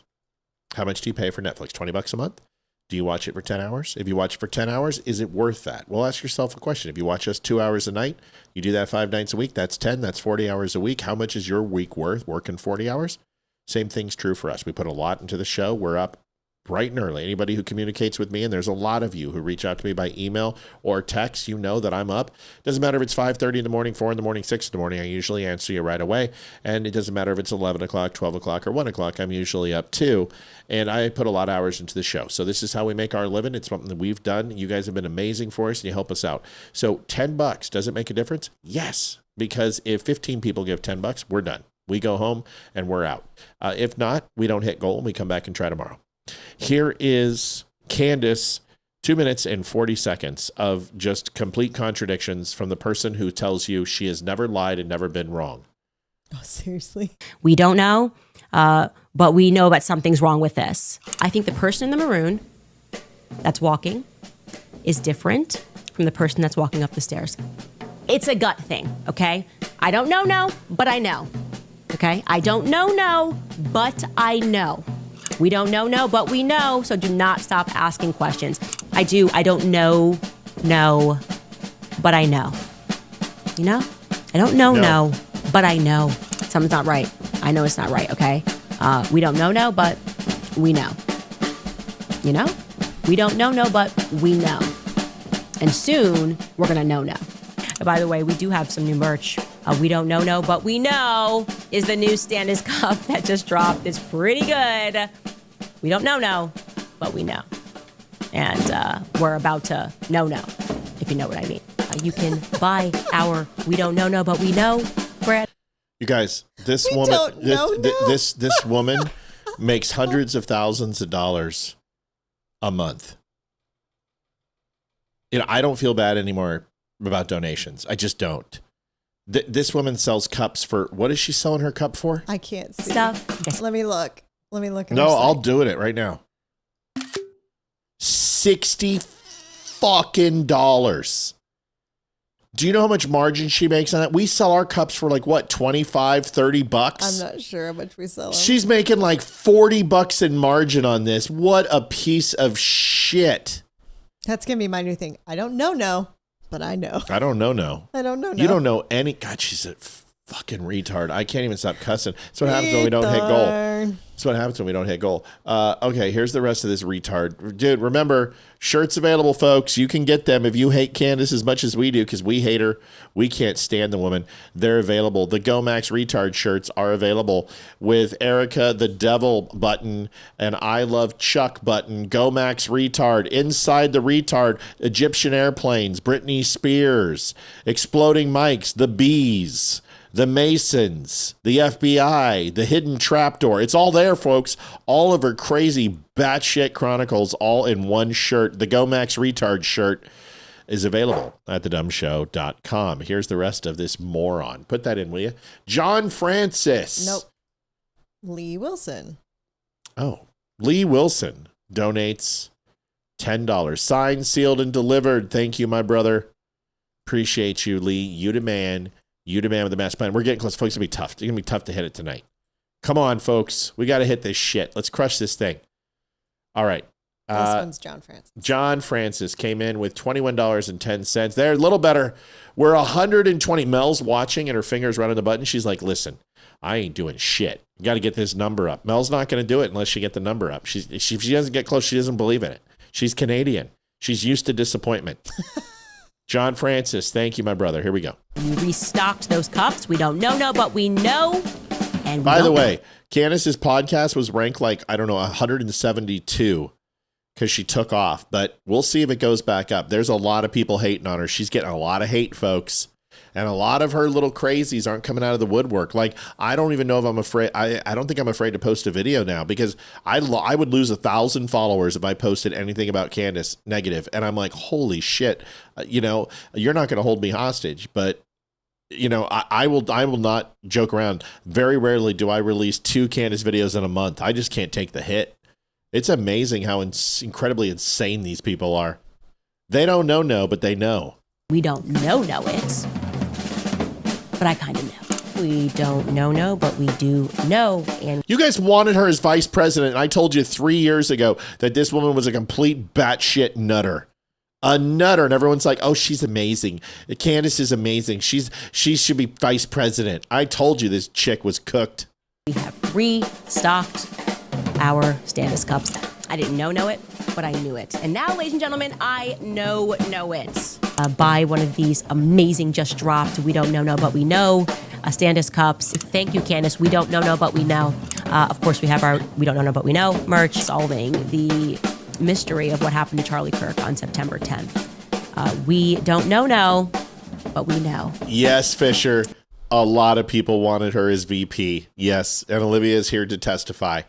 How much do you pay for Netflix? $20 a month? Do you watch it for 10 hours? If you watch it for 10 hours, is it worth that? Well, ask yourself a question. If you watch us 2 hours a night, you do that 5 nights a week, that's 10, that's 40 hours a week. How much is your week worth working 40 hours? Same thing's true for us. We put a lot into the show. We're up bright and early. Anybody who communicates with me, and there's a lot of you who reach out to me by email or text, you know that I'm up. Doesn't matter if it's 5:30 in the morning, 4 in the morning, 6 in the morning, I usually answer you right away. And it doesn't matter if it's 11 o'clock, 12 o'clock, or 1 o'clock, I'm usually up too. And I put a lot of hours into the show. So this is how we make our living. It's something that we've done. You guys have been amazing for us, and you help us out. So $10, does it make a difference? Yes, because if 15 people give $10, we're done. We go home and we're out. If not, we don't hit goal and we come back and try tomorrow. Here is Candace, 2 minutes and 40 seconds of just complete contradictions from the person who tells you she has never lied and never been wrong. Oh, seriously? We don't know, but we know that something's wrong with this. I think the person in the maroon that's walking is different from the person that's walking up the stairs. It's a gut thing, okay? I don't know, but I know, okay? I don't know, but I know. We don't know, but we know, so do not stop asking questions. I don't know, but I know. You know? I don't know, but I know. Something's not right. I know it's not right, okay? We don't know, but we know. You know? We don't know, but we know. And soon, we're gonna know. And by the way, we do have some new merch. We don't know, but we know is the new Scamdace cup that just dropped. It's pretty good. We don't know, but we know. And we're about to know, if you know what I mean. You can buy our We Don't Know, but we know bread. You guys, this woman makes hundreds of thousands of dollars a month. You know, I don't feel bad anymore about donations. I just don't. This woman sells cups for, what is she selling her cup for? I can't see. Stuff. Let me look. No, I'll do it right now. $60 fucking dollars. Do you know how much margin she makes on that? We sell our cups for like what, $25, $30? I'm not sure how much we sell them. She's making like $40 in margin on this. What a piece of shit. That's gonna be my new thing. I don't know, but I know. I don't know. I don't know. You don't know any. God, she's a fucking retard. I can't even stop cussing. That's what happens when we don't hit goal. That's what happens when we don't hit goal. Okay, here's the rest of this retard. Dude, remember, shirts available, folks. You can get them if you hate Candace as much as we do, because we hate her. We can't stand the woman. They're available. The Go Max retard shirts are available with Erica the Devil button and I Love Chuck button. Go Max retard. Inside the retard, Egyptian airplanes, Britney Spears, exploding mics, the bees, the Masons, the FBI, the hidden trapdoor. It's all there, folks. All of her crazy batshit chronicles all in one shirt. The Go Max retard shirt is available at thedumbshow.com. Here's the rest of this moron. Put that in, will you? John Francis. Nope. Lee Wilson. Oh, Lee Wilson donates $10. Signed, sealed, and delivered. Thank you, my brother. Appreciate you, Lee. You the man. You the man with the master plan. We're getting close. Folks, it's going to be tough. It's going to be tough to hit it tonight. Come on, folks. We got to hit this shit. Let's crush this thing. All right. This one's John Francis. John Francis came in with $21.10. They're a little better. We're 120. Mel's watching and her fingers running the button. She's like, listen, I ain't doing shit. You got to get this number up. Mel's not going to do it unless she get the number up. If she doesn't get close, she doesn't believe in it. She's Canadian. She's used to disappointment. John Francis, thank you, my brother. Here we go. We restocked those cups. We don't know, but we know. And by the way, Candace's podcast was ranked like, I don't know, 172 because she took off. But we'll see if it goes back up. There's a lot of people hating on her. She's getting a lot of hate, folks. And a lot of her little crazies aren't coming out of the woodwork. Like, I don't even know if I'm afraid. I don't think I'm afraid to post a video now because I would lose 1,000 followers if I posted anything about Candace negative. And I'm like, holy shit, you're not going to hold me hostage. But, I will not joke around. Very rarely do I release 2 Candace videos in a month. I just can't take the hit. It's amazing how incredibly insane these people are. They don't know, but they know. We don't know it. But I kind of know. We don't know, but we do know. And you guys wanted her as vice president. And I told you 3 years ago that this woman was a complete batshit nutter. A nutter. And everyone's like, oh, she's amazing. Candace is amazing. She should be vice president. I told you this chick was cooked. We have restocked our Scamdace cups. I didn't know it, but I knew it. And now, ladies and gentlemen, I know it. Buy one of these amazing just dropped We Don't Know, but we know Scamdace cups. Thank you, Candace. We don't know, but we know. Of course, we have our We Don't Know, but we know merch solving the mystery of what happened to Charlie Kirk on September 10th. We don't know, but we know. Yes, Fisher. A lot of people wanted her as VP. Yes, and Olivia is here to testify.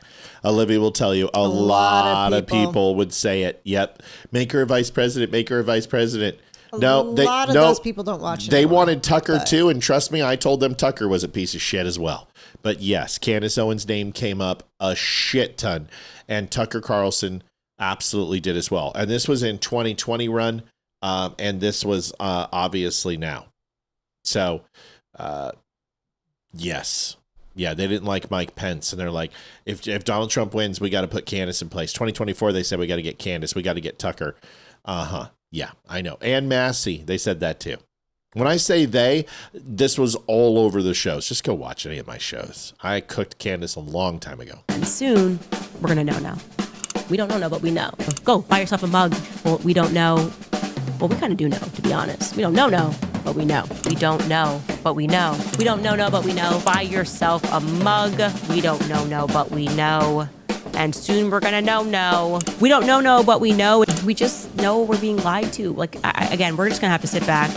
Olivia will tell you a lot of people would say it. Yep. Make her a vice president. Make her a vice president. A lot of those people don't watch it. They wanted Tucker too, and trust me, I told them Tucker was a piece of shit as well. But yes, Candace Owens' name came up a shit ton, and Tucker Carlson absolutely did as well. And this was in 2020 run, and this was obviously now. So, yes. Yeah, they didn't like Mike Pence, and they're like, if Donald Trump wins, we got to put Candace in place. 2024, they said we got to get Candace, we got to get Tucker. Yeah, I know. And Massey, they said that too. When I say this was all over the shows. Just go watch any of my shows. I cooked Candace a long time ago. And soon, we're going to know now. We don't know, but we know. Go buy yourself a mug. Well, we don't know. Well, we kind of do know, to be honest. We don't know, but we know. We don't know, but we know. We don't know, but we know. Buy yourself a mug. We don't know, but we know. And soon we're gonna know. We don't know, but we know. We just know we're being lied to. Like, again, we're just gonna have to sit back,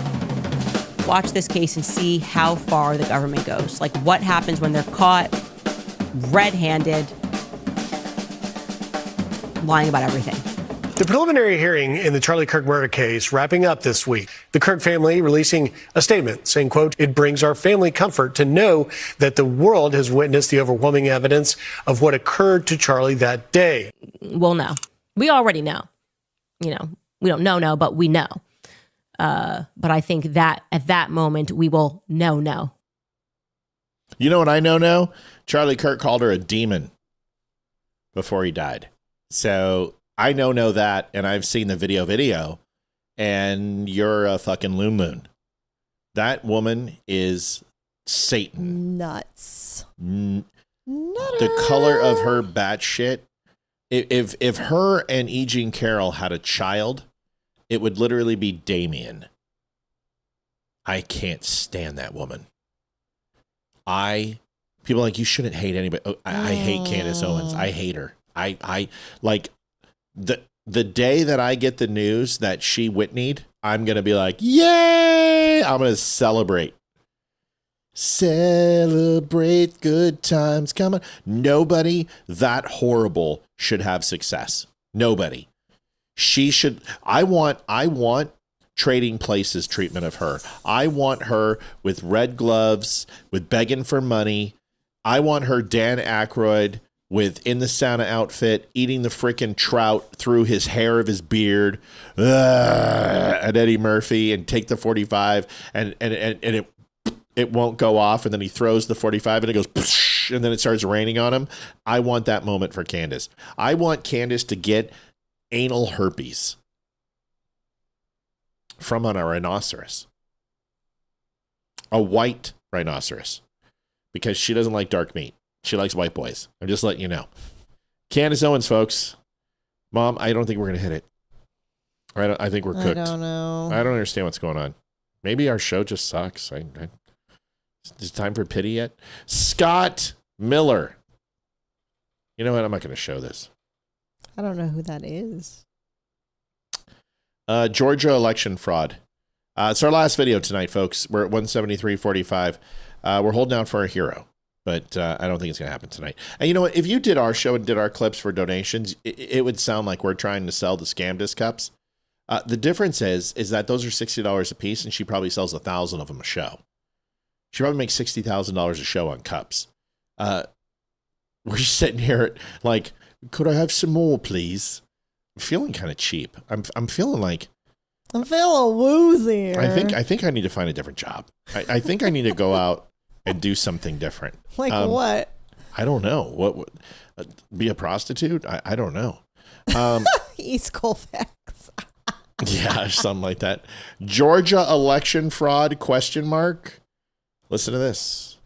watch this case, and see how far the government goes. Like, what happens when they're caught red-handed lying about everything. The preliminary hearing in the Charlie Kirk murder case wrapping up this week. The Kirk family releasing a statement saying, quote, "It brings our family comfort to know that the world has witnessed the overwhelming evidence of what occurred to Charlie that day." We'll know. We already know. We don't know, but we know. But I think that at that moment, we will know. You know what I know now? Charlie Kirk called her a demon before he died. So I know that, and I've seen the video, and you're a fucking loon. That woman is Satan. Nuts. The color of her batshit. If her and E. Jean Carroll had a child, it would literally be Damien. I can't stand that woman. People are like, you shouldn't hate anybody. Oh, I hate Candace Owens. I hate her. I like the day that I get the news that she Whitneyed, I'm going to be like, yay! I'm going to celebrate. Celebrate good times. Come on. Nobody that horrible should have success. Nobody. She should. I want Trading Places treatment of her. I want her with red gloves, with begging for money. I want her Dan Aykroyd in the sauna outfit, eating the freaking trout through his hair of his beard, at Eddie Murphy, and take the 45 and it won't go off, and then he throws the 45 and it goes, and then it starts raining on him. I want that moment for Candace. I want Candace to get anal herpes from a rhinoceros, a white rhinoceros, because she doesn't like dark meat. She likes white boys. I'm just letting you know. Candace Owens, folks. Mom, I don't think we're going to hit it. I think we're cooked. I don't know. I don't understand what's going on. Maybe our show just sucks. Is it time for pity yet? Scott Miller. You know what? I'm not going to show this. I don't know who that is. Georgia election fraud. It's our last video tonight, folks. We're at 173.45. We're holding out for a hero, but I don't think it's going to happen tonight. And you know what? If you did our show and did our clips for donations, it would sound like we're trying to sell the Scamdace cups. The difference is that those are $60 a piece, and she probably sells 1,000 of them a show. She probably makes $60,000 a show on cups. We're sitting here like, could I have some more, please? I'm feeling kind of cheap. I'm feeling like I'm feeling woozy. I think I need to find a different job. I think I need to go out and do something different. Like what? I don't know. What be a prostitute? I don't know. East Colfax. Yeah, something like that. Georgia election fraud ? Listen to this.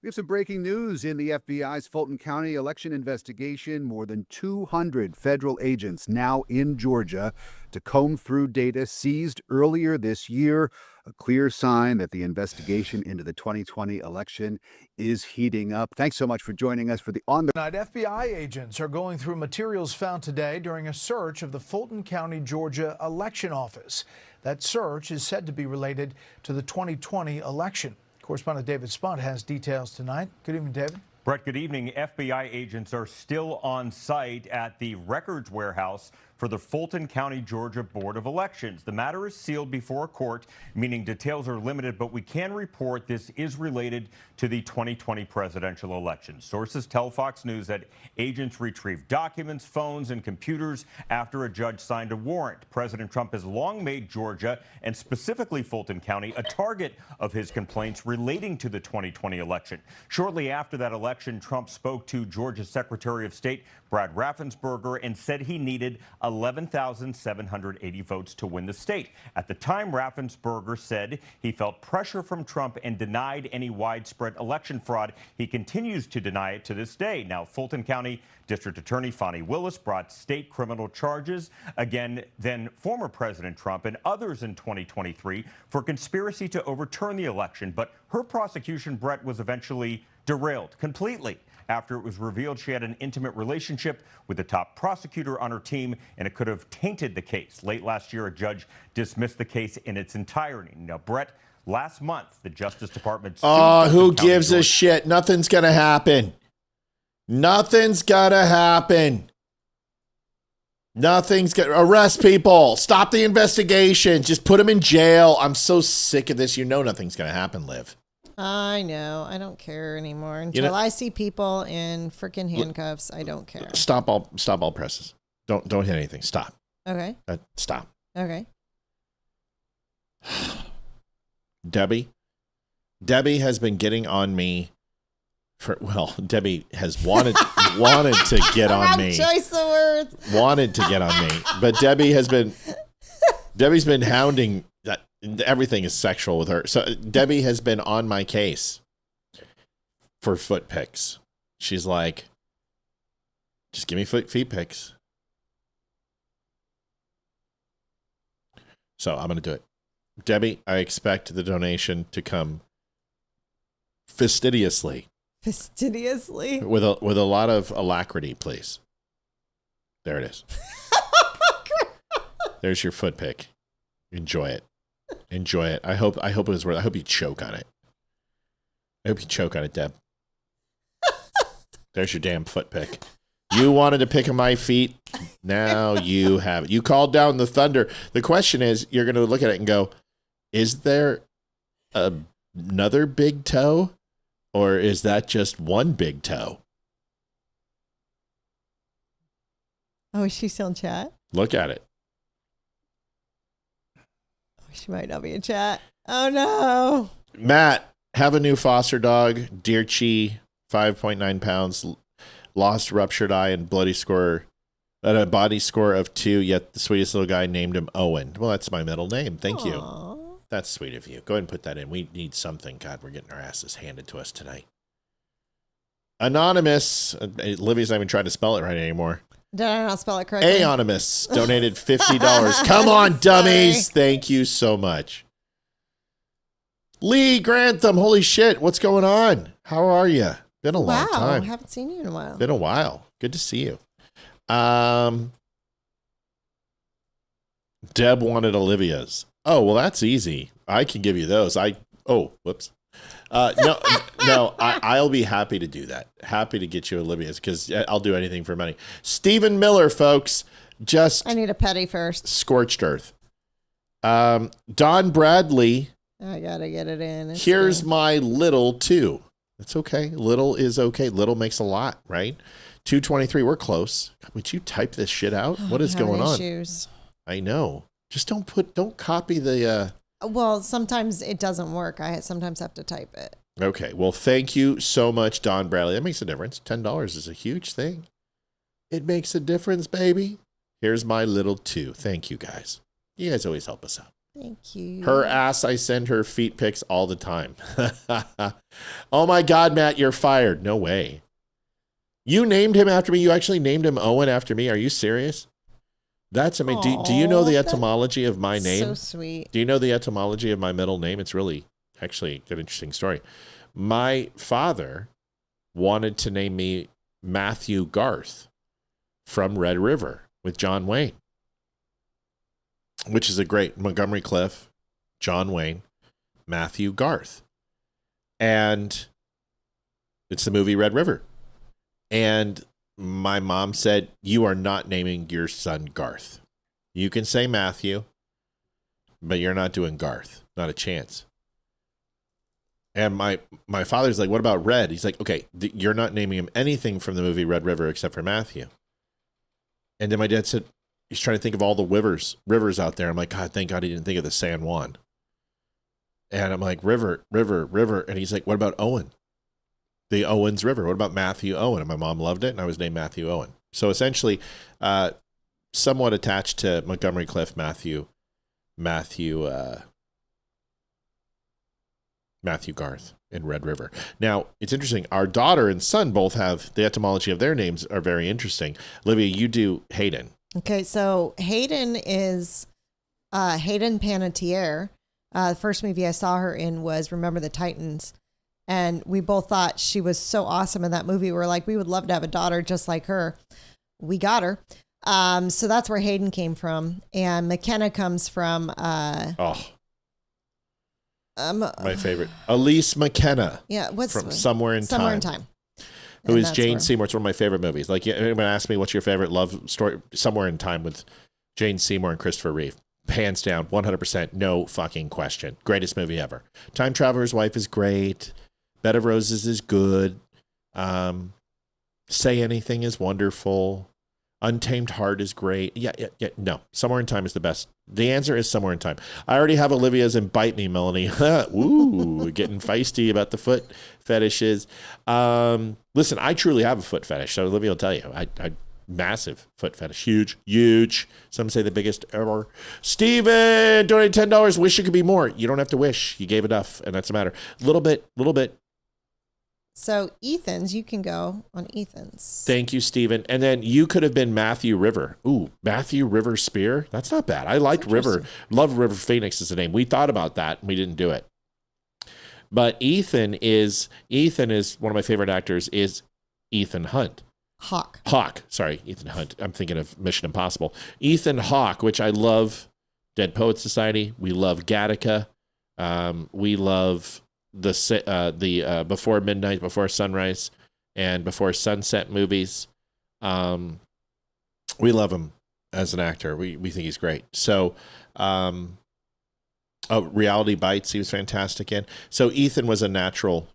We have some breaking news in the FBI's Fulton County election investigation. More than 200 federal agents now in Georgia to comb through data seized earlier this year. A clear sign that the investigation into the 2020 election is heating up. Thanks so much for joining us for the On the Night. FBI agents are going through materials found today during a search of the Fulton County, Georgia election office. That search is said to be related to the 2020 election. Correspondent David Spunt has details tonight. Good evening, David. Brett, good evening. FBI agents are still on site at the records warehouse for the Fulton County, Georgia Board of Elections. The matter is sealed before a court, meaning details are limited, but we can report this is related to the 2020 presidential election. Sources tell Fox News that agents retrieved documents, phones, and computers after a judge signed a warrant. President Trump has long made Georgia, and specifically Fulton County, a target of his complaints relating to the 2020 election. Shortly after that election, Trump spoke to Georgia's Secretary of State, Brad Raffensperger, and said he needed 11,780 votes to win the state. At the time, Raffensperger said he felt pressure from Trump and denied any widespread election fraud. He continues to deny it to this day. Now, Fulton County District Attorney Fani Willis brought state criminal charges against then former President Trump and others in 2023 for conspiracy to overturn the election. But her prosecution, Brett, was eventually derailed completely after it was revealed she had an intimate relationship with the top prosecutor on her team, and it could have tainted the case. Late last year, a judge dismissed the case in its entirety. Now, Brett, last month, the Justice Department... Oh, who gives a shit? Nothing's going to happen. Nothing's going to happen. Nothing's going to... Arrest people. Stop the investigation. Just put them in jail. I'm so sick of this. You know nothing's going to happen, Liv. I know. I don't care anymore. Until I see people in freaking handcuffs, I don't care. Stop all presses. Don't hit anything. Stop. Okay. Stop. Okay. Debbie has been getting on me Debbie has wanted to get on me. Choice of words. Wanted to get on me, but Debbie's been hounding. Everything is sexual with her. So Debbie has been on my case for foot pics. She's like, just give me feet pics. So I'm going to do it. Debbie, I expect the donation to come fastidiously. Fastidiously? With a lot of alacrity, please. There it is. There's your foot pic. Enjoy it. Enjoy it. I hope it was worth it. I hope you choke on it. I hope you choke on it, Deb. There's your damn foot pic. You wanted to pick my feet. Now you have it. You called down the thunder. The question is, you're going to look at it and go, is there another big toe? Or is that just one big toe? Oh, is she still in chat? Look at it. Oh, she might not be in chat. Oh, no. Matt, have a new foster dog. Dear Chi, 5.9 pounds, lost ruptured eye and bloody score, at a body score of 2, yet the sweetest little guy named him Owen. Well, that's my middle name. Thank you. That's sweet of you. Go ahead and put that in. We need something. God, we're getting our asses handed to us tonight. Anonymous. Olivia's not even trying to spell it right anymore. Did I not spell it correctly? Anonymous donated $50. Come on, dummies. Thank you so much. Lee Grantham. Holy shit. What's going on? How are you? Been a long time. I haven't seen you in a while. Been a while. Good to see you. Deb wanted Olivia's. Oh, well, that's easy. I can give you those. Whoops. I'll be happy to do that. Happy to get you Olivia's because I'll do anything for money. Stephen Miller, folks, just I need a petty first. Scorched earth. Don Bradley. I gotta get it in. Here's my little 2. That's okay. Little is okay. Little makes a lot, right? 223. We're close. Would you type this shit out? What is going on? I know. Just don't copy the. Well, sometimes it doesn't work. I sometimes have to type it. Okay. Well, thank you so much, Don Bradley. That makes a difference. $10 is a huge thing. It makes a difference, baby. Here's my little 2. Thank you, guys. You guys always help us out. Thank you. Her ass, I send her feet pics all the time. Oh my God, Matt, you're fired. No way. You named him after me. You actually named him Owen after me. Are you serious? That's amazing. Do you know the etymology of my name? So sweet. Do you know the etymology of my middle name? It's really actually an interesting story. My father wanted to name me Matthew Garth from Red River with John Wayne, which is a great Montgomery Cliff, John Wayne, Matthew Garth. And it's the movie Red River. And my mom said, you are not naming your son Garth. You can say Matthew, but you're not doing Garth. Not a chance. And my father's like, what about Red? He's like, okay, you're not naming him anything from the movie Red River except for Matthew. And then my dad said, he's trying to think of all the rivers out there. I'm like, God, thank God he didn't think of the San Juan. And I'm like, river. And he's like, what about Owen? The Owens River. What about Matthew Owen? And my mom loved it, and I was named Matthew Owen. So essentially, somewhat attached to Montgomery Cliff, Matthew Garth in Red River. Now, it's interesting. Our daughter and son both have the etymology of their names are very interesting. Olivia, you do Hayden. Okay, so Hayden is Hayden Panettiere. The first movie I saw her in was Remember the Titans. And we both thought she was so awesome in that movie. We're like, we would love to have a daughter just like her. We got her. So that's where Hayden came from. And McKenna comes from... my favorite. Elise McKenna. Yeah, what's... From Somewhere in Time. Who is Jane Seymour. It's one of my favorite movies. Like, anyone ask me, what's your favorite love story? Somewhere in Time with Jane Seymour and Christopher Reeve. Hands down, 100%, no fucking question. Greatest movie ever. Time Traveler's Wife is great. Bed of Roses is good. Say Anything is wonderful. Untamed Heart is great. Yeah. No, Somewhere in Time is the best. The answer is Somewhere in Time. I already have Olivia's and Bite Me, Melanie. Ooh, getting feisty about the foot fetishes. Listen, I truly have a foot fetish. So Olivia will tell you. I massive foot fetish. Huge. Some say the biggest ever. Steven, donate $10. Wish it could be more. You don't have to wish. You gave enough, and that's the matter. Little bit. So Ethan's, you can go on Ethan's. Thank you, Steven. And then you could have been Matthew River. Ooh, Matthew River Spear. That's not bad. I liked River. Love River Phoenix is the name. We thought about that, and we didn't do it. But Ethan is one of my favorite actors, is Ethan Hunt. Hawke. Sorry, Ethan Hunt. I'm thinking of Mission Impossible. Ethan Hawke, which I love. Dead Poets Society. We love Gattaca. We love the Before Midnight, Before Sunrise, and Before Sunset movies. We love him as an actor. We think he's great. So, Reality Bites, he was fantastic in. So Ethan was a natural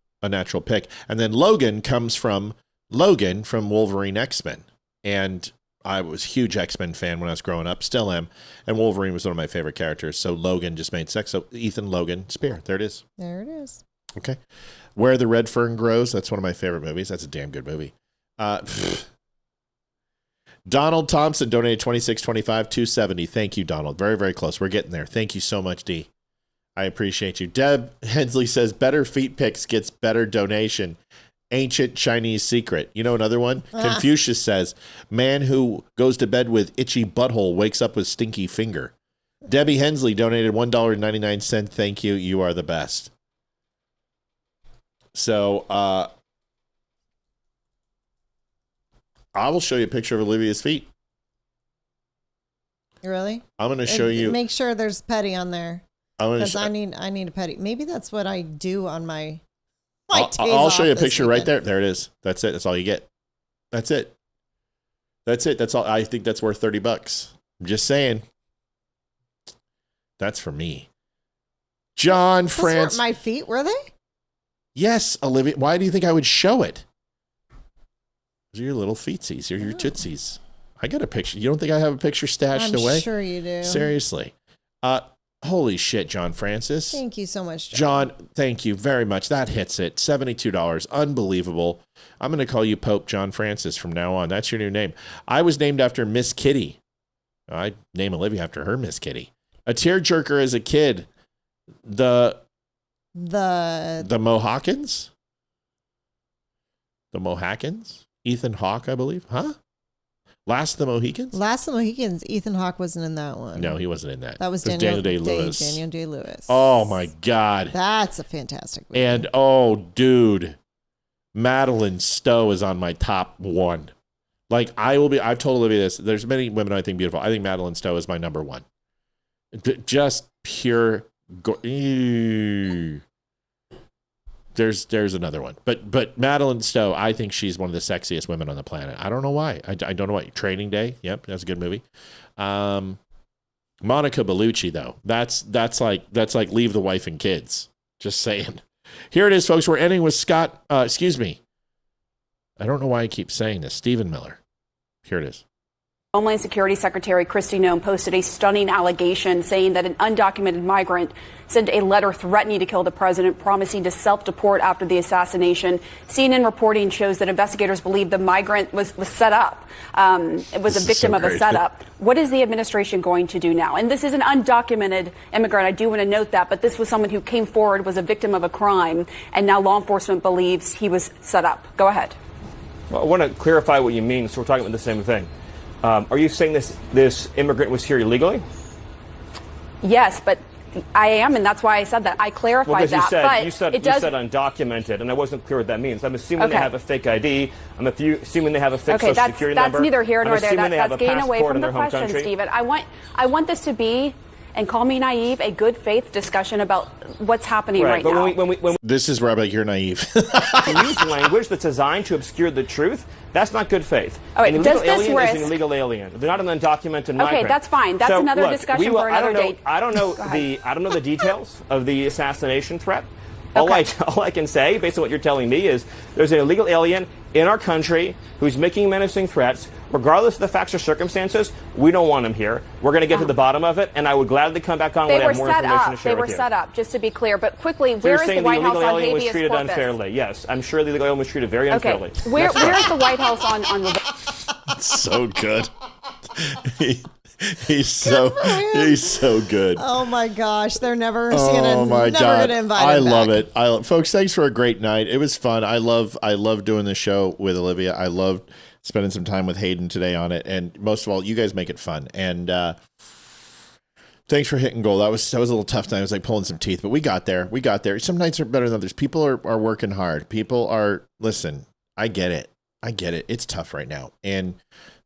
pick. And then Logan comes from Wolverine X-Men. And I was a huge X-Men fan when I was growing up, still am, and Wolverine was one of my favorite characters. So Logan just made sense. So Ethan Logan Spear, there it is. There it is. Okay. Where the Red Fern Grows, that's one of my favorite movies. That's a damn good movie. Donald Thompson donated $26.25, $270. Thank you, Donald. Very, very close. We're getting there. Thank you so much, D. I appreciate you. Deb Hensley says, better feet pics gets better donation. Ancient Chinese secret. You know another one? Confucius says, man who goes to bed with itchy butthole wakes up with stinky finger. Debbie Hensley donated $1.99. Thank you. You are the best. So, I will show you a picture of Olivia's feet. Really? I'm going to show you. Make sure there's petty on there. Because I need a petty. Maybe that's what I do on my I'll show you a picture right there. There it is. That's it. That's all you get. That's it. That's it. That's all. I think that's worth $30. I'm just saying. That's for me. John France. Those weren't my feet, were they? Yes, Olivia. Why do you think I would show it? Those are your little feetsies. They're your tootsies. I got a picture. You don't think I have a picture stashed away? I'm sure you do. Seriously. Holy shit, John Francis. Thank you so much, John, thank you very much. That hits it. $72. Unbelievable. I'm going to call you Pope John Francis from now on. That's your new name. I was named after Miss Kitty. I'd name Olivia after her Miss Kitty. A tearjerker as a kid. The Mohawkins? The Mohawkins? Ethan Hawke, I believe. Huh? Last of the Mohicans? Last of the Mohicans. Ethan Hawke wasn't in that one. No, he wasn't in that. That was Daniel Day-Lewis. Daniel Day-Lewis. Oh, my God. That's a fantastic movie. And, oh, dude, Madeline Stowe is on my top one. Like, I've told Olivia this. There's many women I think beautiful. I think Madeline Stowe is my number one. Just pure. There's another one, but Madeline Stowe, I think she's one of the sexiest women on the planet. I don't know why. I don't know why. Training Day, yep, that's a good movie. Monica Bellucci, though, that's like Leave the Wife and Kids. Just saying. Here it is, folks. We're ending with Scott. Excuse me. I don't know why I keep saying this. Stephen Miller. Here it is. Homeland Security Secretary Kristi Noem posted a stunning allegation saying that an undocumented migrant sent a letter threatening to kill the president, promising to self-deport after the assassination. CNN reporting shows that investigators believe the migrant was set up. It was a victim of a setup. What is the administration going to do now? And this is an undocumented immigrant. I do want to note that, but this was someone who came forward, was a victim of a crime, and now law enforcement believes he was set up. Go ahead. Well, I want to clarify what you mean, so we're talking about the same thing. Are you saying this immigrant was here illegally? Yes, but I am, and that's why I said that. I clarified that. You said undocumented, and I wasn't clear what that means. I'm assuming they have a fake ID. I'm assuming they have a fake social security number. That's neither here nor there. That's getting away from the question, country. Stephen. I want this to be, and call me naive, a good faith discussion about what's happening right now. When this is where I'm like, you're naive. use language that's designed to obscure the truth. That's not good faith. All right, an illegal alien is an illegal alien. They're not an undocumented migrant. Okay, that's fine. That's another discussion for another day. I don't know the details of the assassination threat. All I can say, based on what you're telling me, is there's an illegal alien in our country who's making menacing threats. Regardless of the facts or circumstances, we don't want him here. We're going to get to the bottom of it, and I would gladly come back on when I have more information to share with you. They were set up, just to be clear. But quickly, So where is the White House on habeas corpus? the illegal alien was treated unfairly. Yes, I'm sure the illegal alien was treated very unfairly. Okay, where is the White House on So good. He's so good. Oh my gosh, they're never gonna invite him I love back. it. Folks, thanks for a great night. It was fun. I love doing the show with Olivia. I loved spending some time with Hayden today on it, and most of all, you guys make it fun. And thanks for hitting goal. That was a little tough time. It was like pulling some teeth, but we got there. Some nights are better than others. People are working hard. Listen, I get it. It's tough right now, and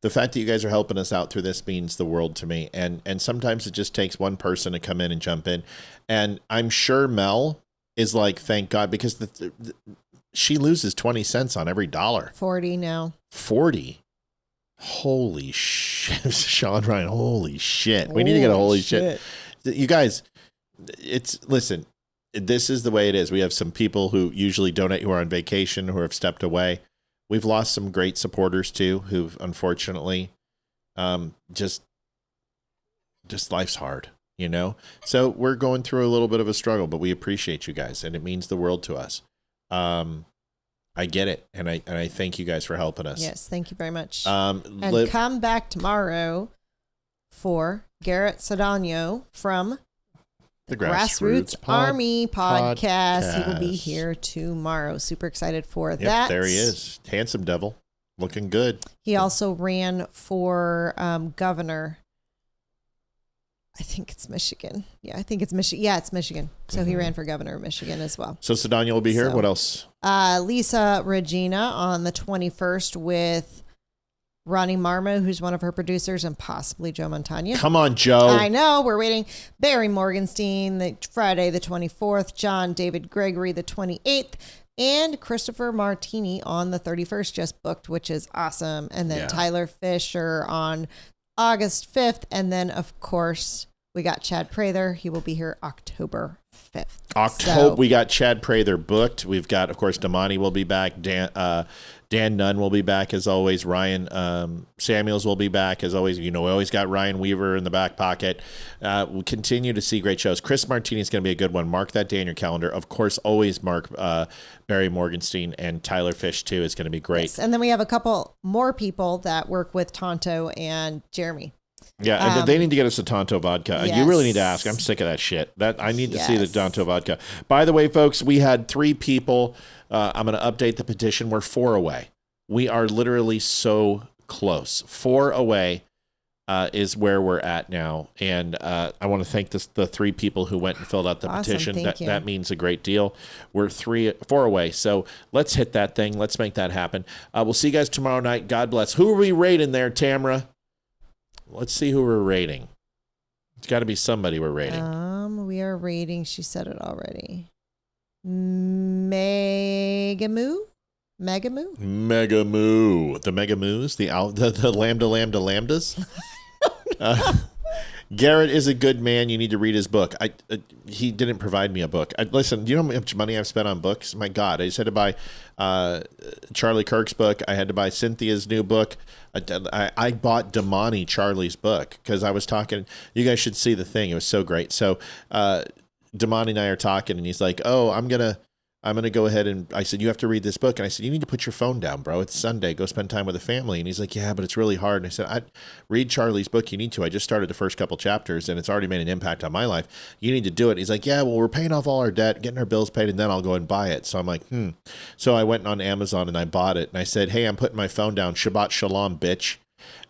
the fact that you guys are helping us out through this means the world to me. And sometimes it just takes one person to come in and jump in. And I'm sure Mel is like, thank God, because she loses 20 cents on every dollar. 40 now. 40. Holy shit. Sean Ryan, holy shit. We need to get a holy shit. You guys, listen, this is the way it is. We have some people who usually donate who are on vacation, who have stepped away. We've lost some great supporters too, who've unfortunately just life's hard, you know? So we're going through a little bit of a struggle, but we appreciate you guys, and it means the world to us. I get it, and I thank you guys for helping us. Yes, thank you very much. And come back tomorrow for Garrett Cedano from the Grassroots Army podcast. He will be here tomorrow. Super excited for that. There he is. Handsome devil. Looking good. He also ran for governor. I think it's Michigan. Yeah, I think it's Michigan. Yeah, it's Michigan. So he ran for governor of Michigan as well. So Cedano will be here. What else? Lisa Regina on the 21st with Ronnie Marmo, who's one of her producers, and possibly Joe Montagna. Come on, Joe. I know. We're waiting. Barry Morgenstein, the Friday the 24th. John David Gregory, the 28th. And Christopher Martini on the 31st, just booked, which is awesome. And then Tyler Fisher on August 5th. And then, of course, we got Chad Prather. He will be here October 5th. We got Chad Prather booked. We've got, of course, Damani will be back. Dan Nunn will be back as always. Ryan Samuels will be back as always. You know, we always got Ryan Weaver in the back pocket. We'll continue to see great shows. Chris Martini is going to be a good one. Mark that day in your calendar. Of course, always mark Barry Morgenstein, and Tyler Fish too is going to be great. Yes. And then we have a couple more people that work with Tonto and Jeremy. Yeah, and they need to get us a Tonto vodka. Yes. You really need to ask. I'm sick of that shit. I need to see the Tonto vodka. By the way, folks, we had 3 people. I'm going to update the petition. We're 4 away. We are literally so close. 4 away is where we're at now. And I want to thank the 3 people who went and filled out the petition. That means a great deal. We're 4 away. So let's hit that thing. Let's make that happen. We'll see you guys tomorrow night. God bless. Who are we rating there, Tamara? Let's see who we're rating. It's got to be somebody we're rating. We are rating, she said it already. Megamoo? Megamoo. The Megamoos? The lambdas? Garrett is a good man. You need to read his book. He didn't provide me a book. Listen, do you know how much money I've spent on books? My God, I just had to buy Charlie Kirk's book. I had to buy Cynthia's new book. I bought Damani Charlie's book because I was talking. You guys should see the thing. It was so great. So Damani and I are talking, and he's like, "Oh, I'm gonna go ahead," and I said, "You have to read this book." And I said, "You need to put your phone down, bro. It's Sunday. Go spend time with the family." And he's like, "Yeah, but it's really hard." And I said, "I'd read Charlie's book. You need to. I just started the first couple chapters, and it's already made an impact on my life. You need to do it." And he's like, "Yeah, well, we're paying off all our debt, getting our bills paid, and then I'll go and buy it." So I'm like, So I went on Amazon and I bought it. And I said, "Hey, I'm putting my phone down. Shabbat shalom, bitch."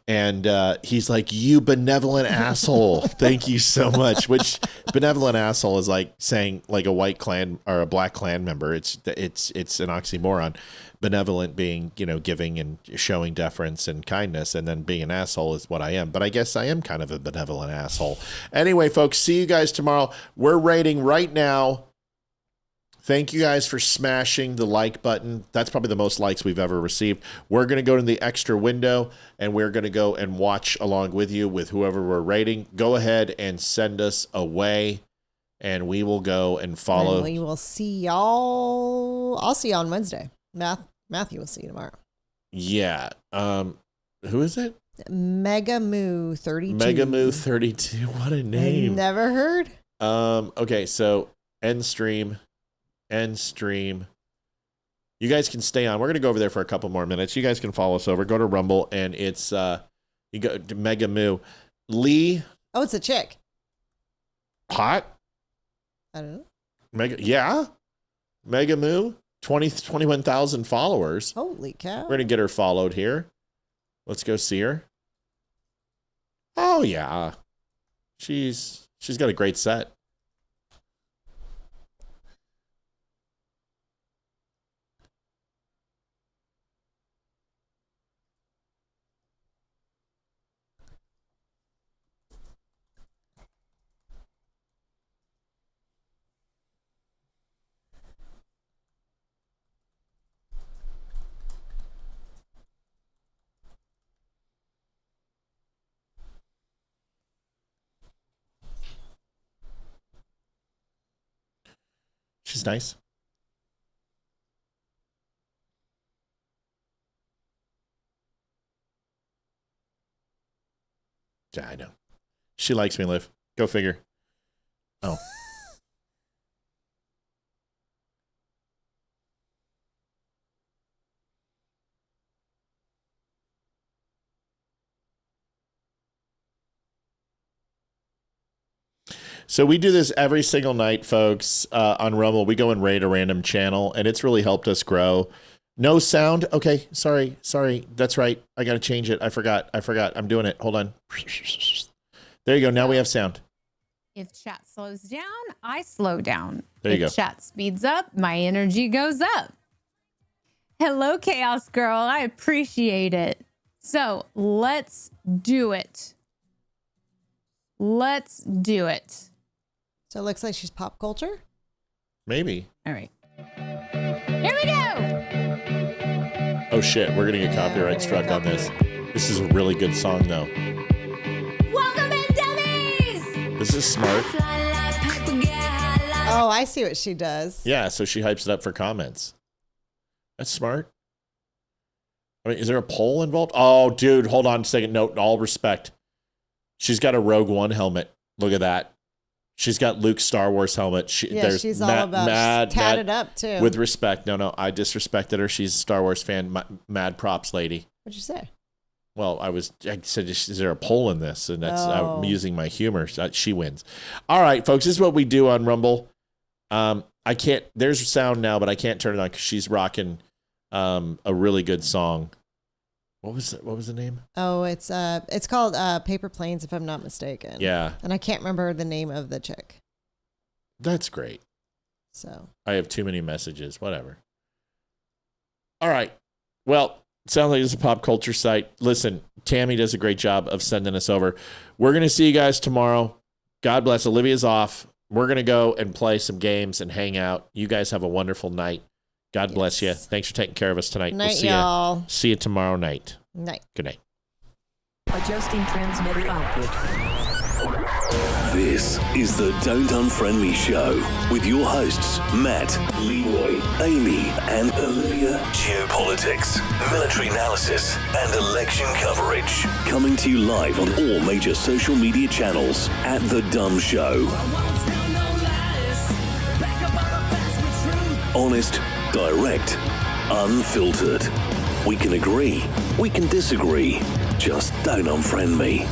And he's like, "You benevolent asshole. Thank you so much." Which benevolent asshole is like saying like a white clan or a black clan member. It's an oxymoron. Benevolent being, giving and showing deference and kindness, and then being an asshole is what I am. But I guess I am kind of a benevolent asshole. Anyway, folks, see you guys tomorrow. We're rating right now. Thank you guys for smashing the like button. That's probably the most likes we've ever received. We're going to go to the extra window, and we're going to go and watch along with you with whoever we're rating. Go ahead and send us away, and we will go and follow. And we will see y'all. I'll see you on Wednesday. Matthew will see you tomorrow. Yeah. Who is it? Megamoo 32. Megamoo 32. What a name. I've never heard. Okay, so end stream. You guys can stay on. We're going to go over there for a couple more minutes. You guys can follow us over. Go to Rumble, and it's you go to Megamoo. Lee. Oh, it's a chick. Hot? I don't know. Megamoo. 21,000 followers. Holy cow. We're going to get her followed here. Let's go see her. Oh, yeah. She's got a great set. She's nice. Yeah, I know. She likes me, Liv. Go figure. Oh. So we do this every single night, folks, on Rumble. We go and raid a random channel, and it's really helped us grow. No sound? Okay, sorry. That's right. I got to change it. I forgot. I'm doing it. Hold on. There you go. Now we have sound. If chat slows down, I slow down. There you go. If chat speeds up, my energy goes up. Hello, Chaos Girl. I appreciate it. So let's do it. Let's do it. So it looks like she's pop culture? Maybe. All right. Here we go. Oh, shit. We're going to get copyright struck on this. This is a really good song, though. Welcome in, dummies! This is smart. Oh, I see what she does. Yeah, so she hypes it up for comments. That's smart. I mean, is there a poll involved? Oh, dude, hold on a second. No, all respect. She's got a Rogue One helmet. Look at that. She's got Luke's Star Wars helmet. She's all about she's tatted up, too. With respect. No, I disrespected her. She's a Star Wars fan. Mad props, lady. What'd you say? Well, I said, is there a poll in this? And that's I'm using my humor. She wins. All right, folks, this is what we do on Rumble. I can't, there's sound now, but I can't turn it on because she's rocking a really good song. What was the name? Oh, it's called Paper Planes, if I'm not mistaken. Yeah. And I can't remember the name of the chick. That's great. So I have too many messages. Whatever. All right. Well, sounds like it's a pop culture site. Listen, Tammy does a great job of sending us over. We're going to see you guys tomorrow. God bless. Olivia's off. We're going to go and play some games and hang out. You guys have a wonderful night. God bless you. Thanks for taking care of us tonight. Night, y'all. See you tomorrow night. Night. Good night. Adjusting transmitter output. This is the Don't Unfriend Me Show with your hosts, Matt, Leroy, Amy, and Olivia. Geopolitics, military analysis, and election coverage. Coming to you live on all major social media channels at The Dumb Show. Honest, direct, unfiltered. We can agree, we can disagree. Just don't unfriend me.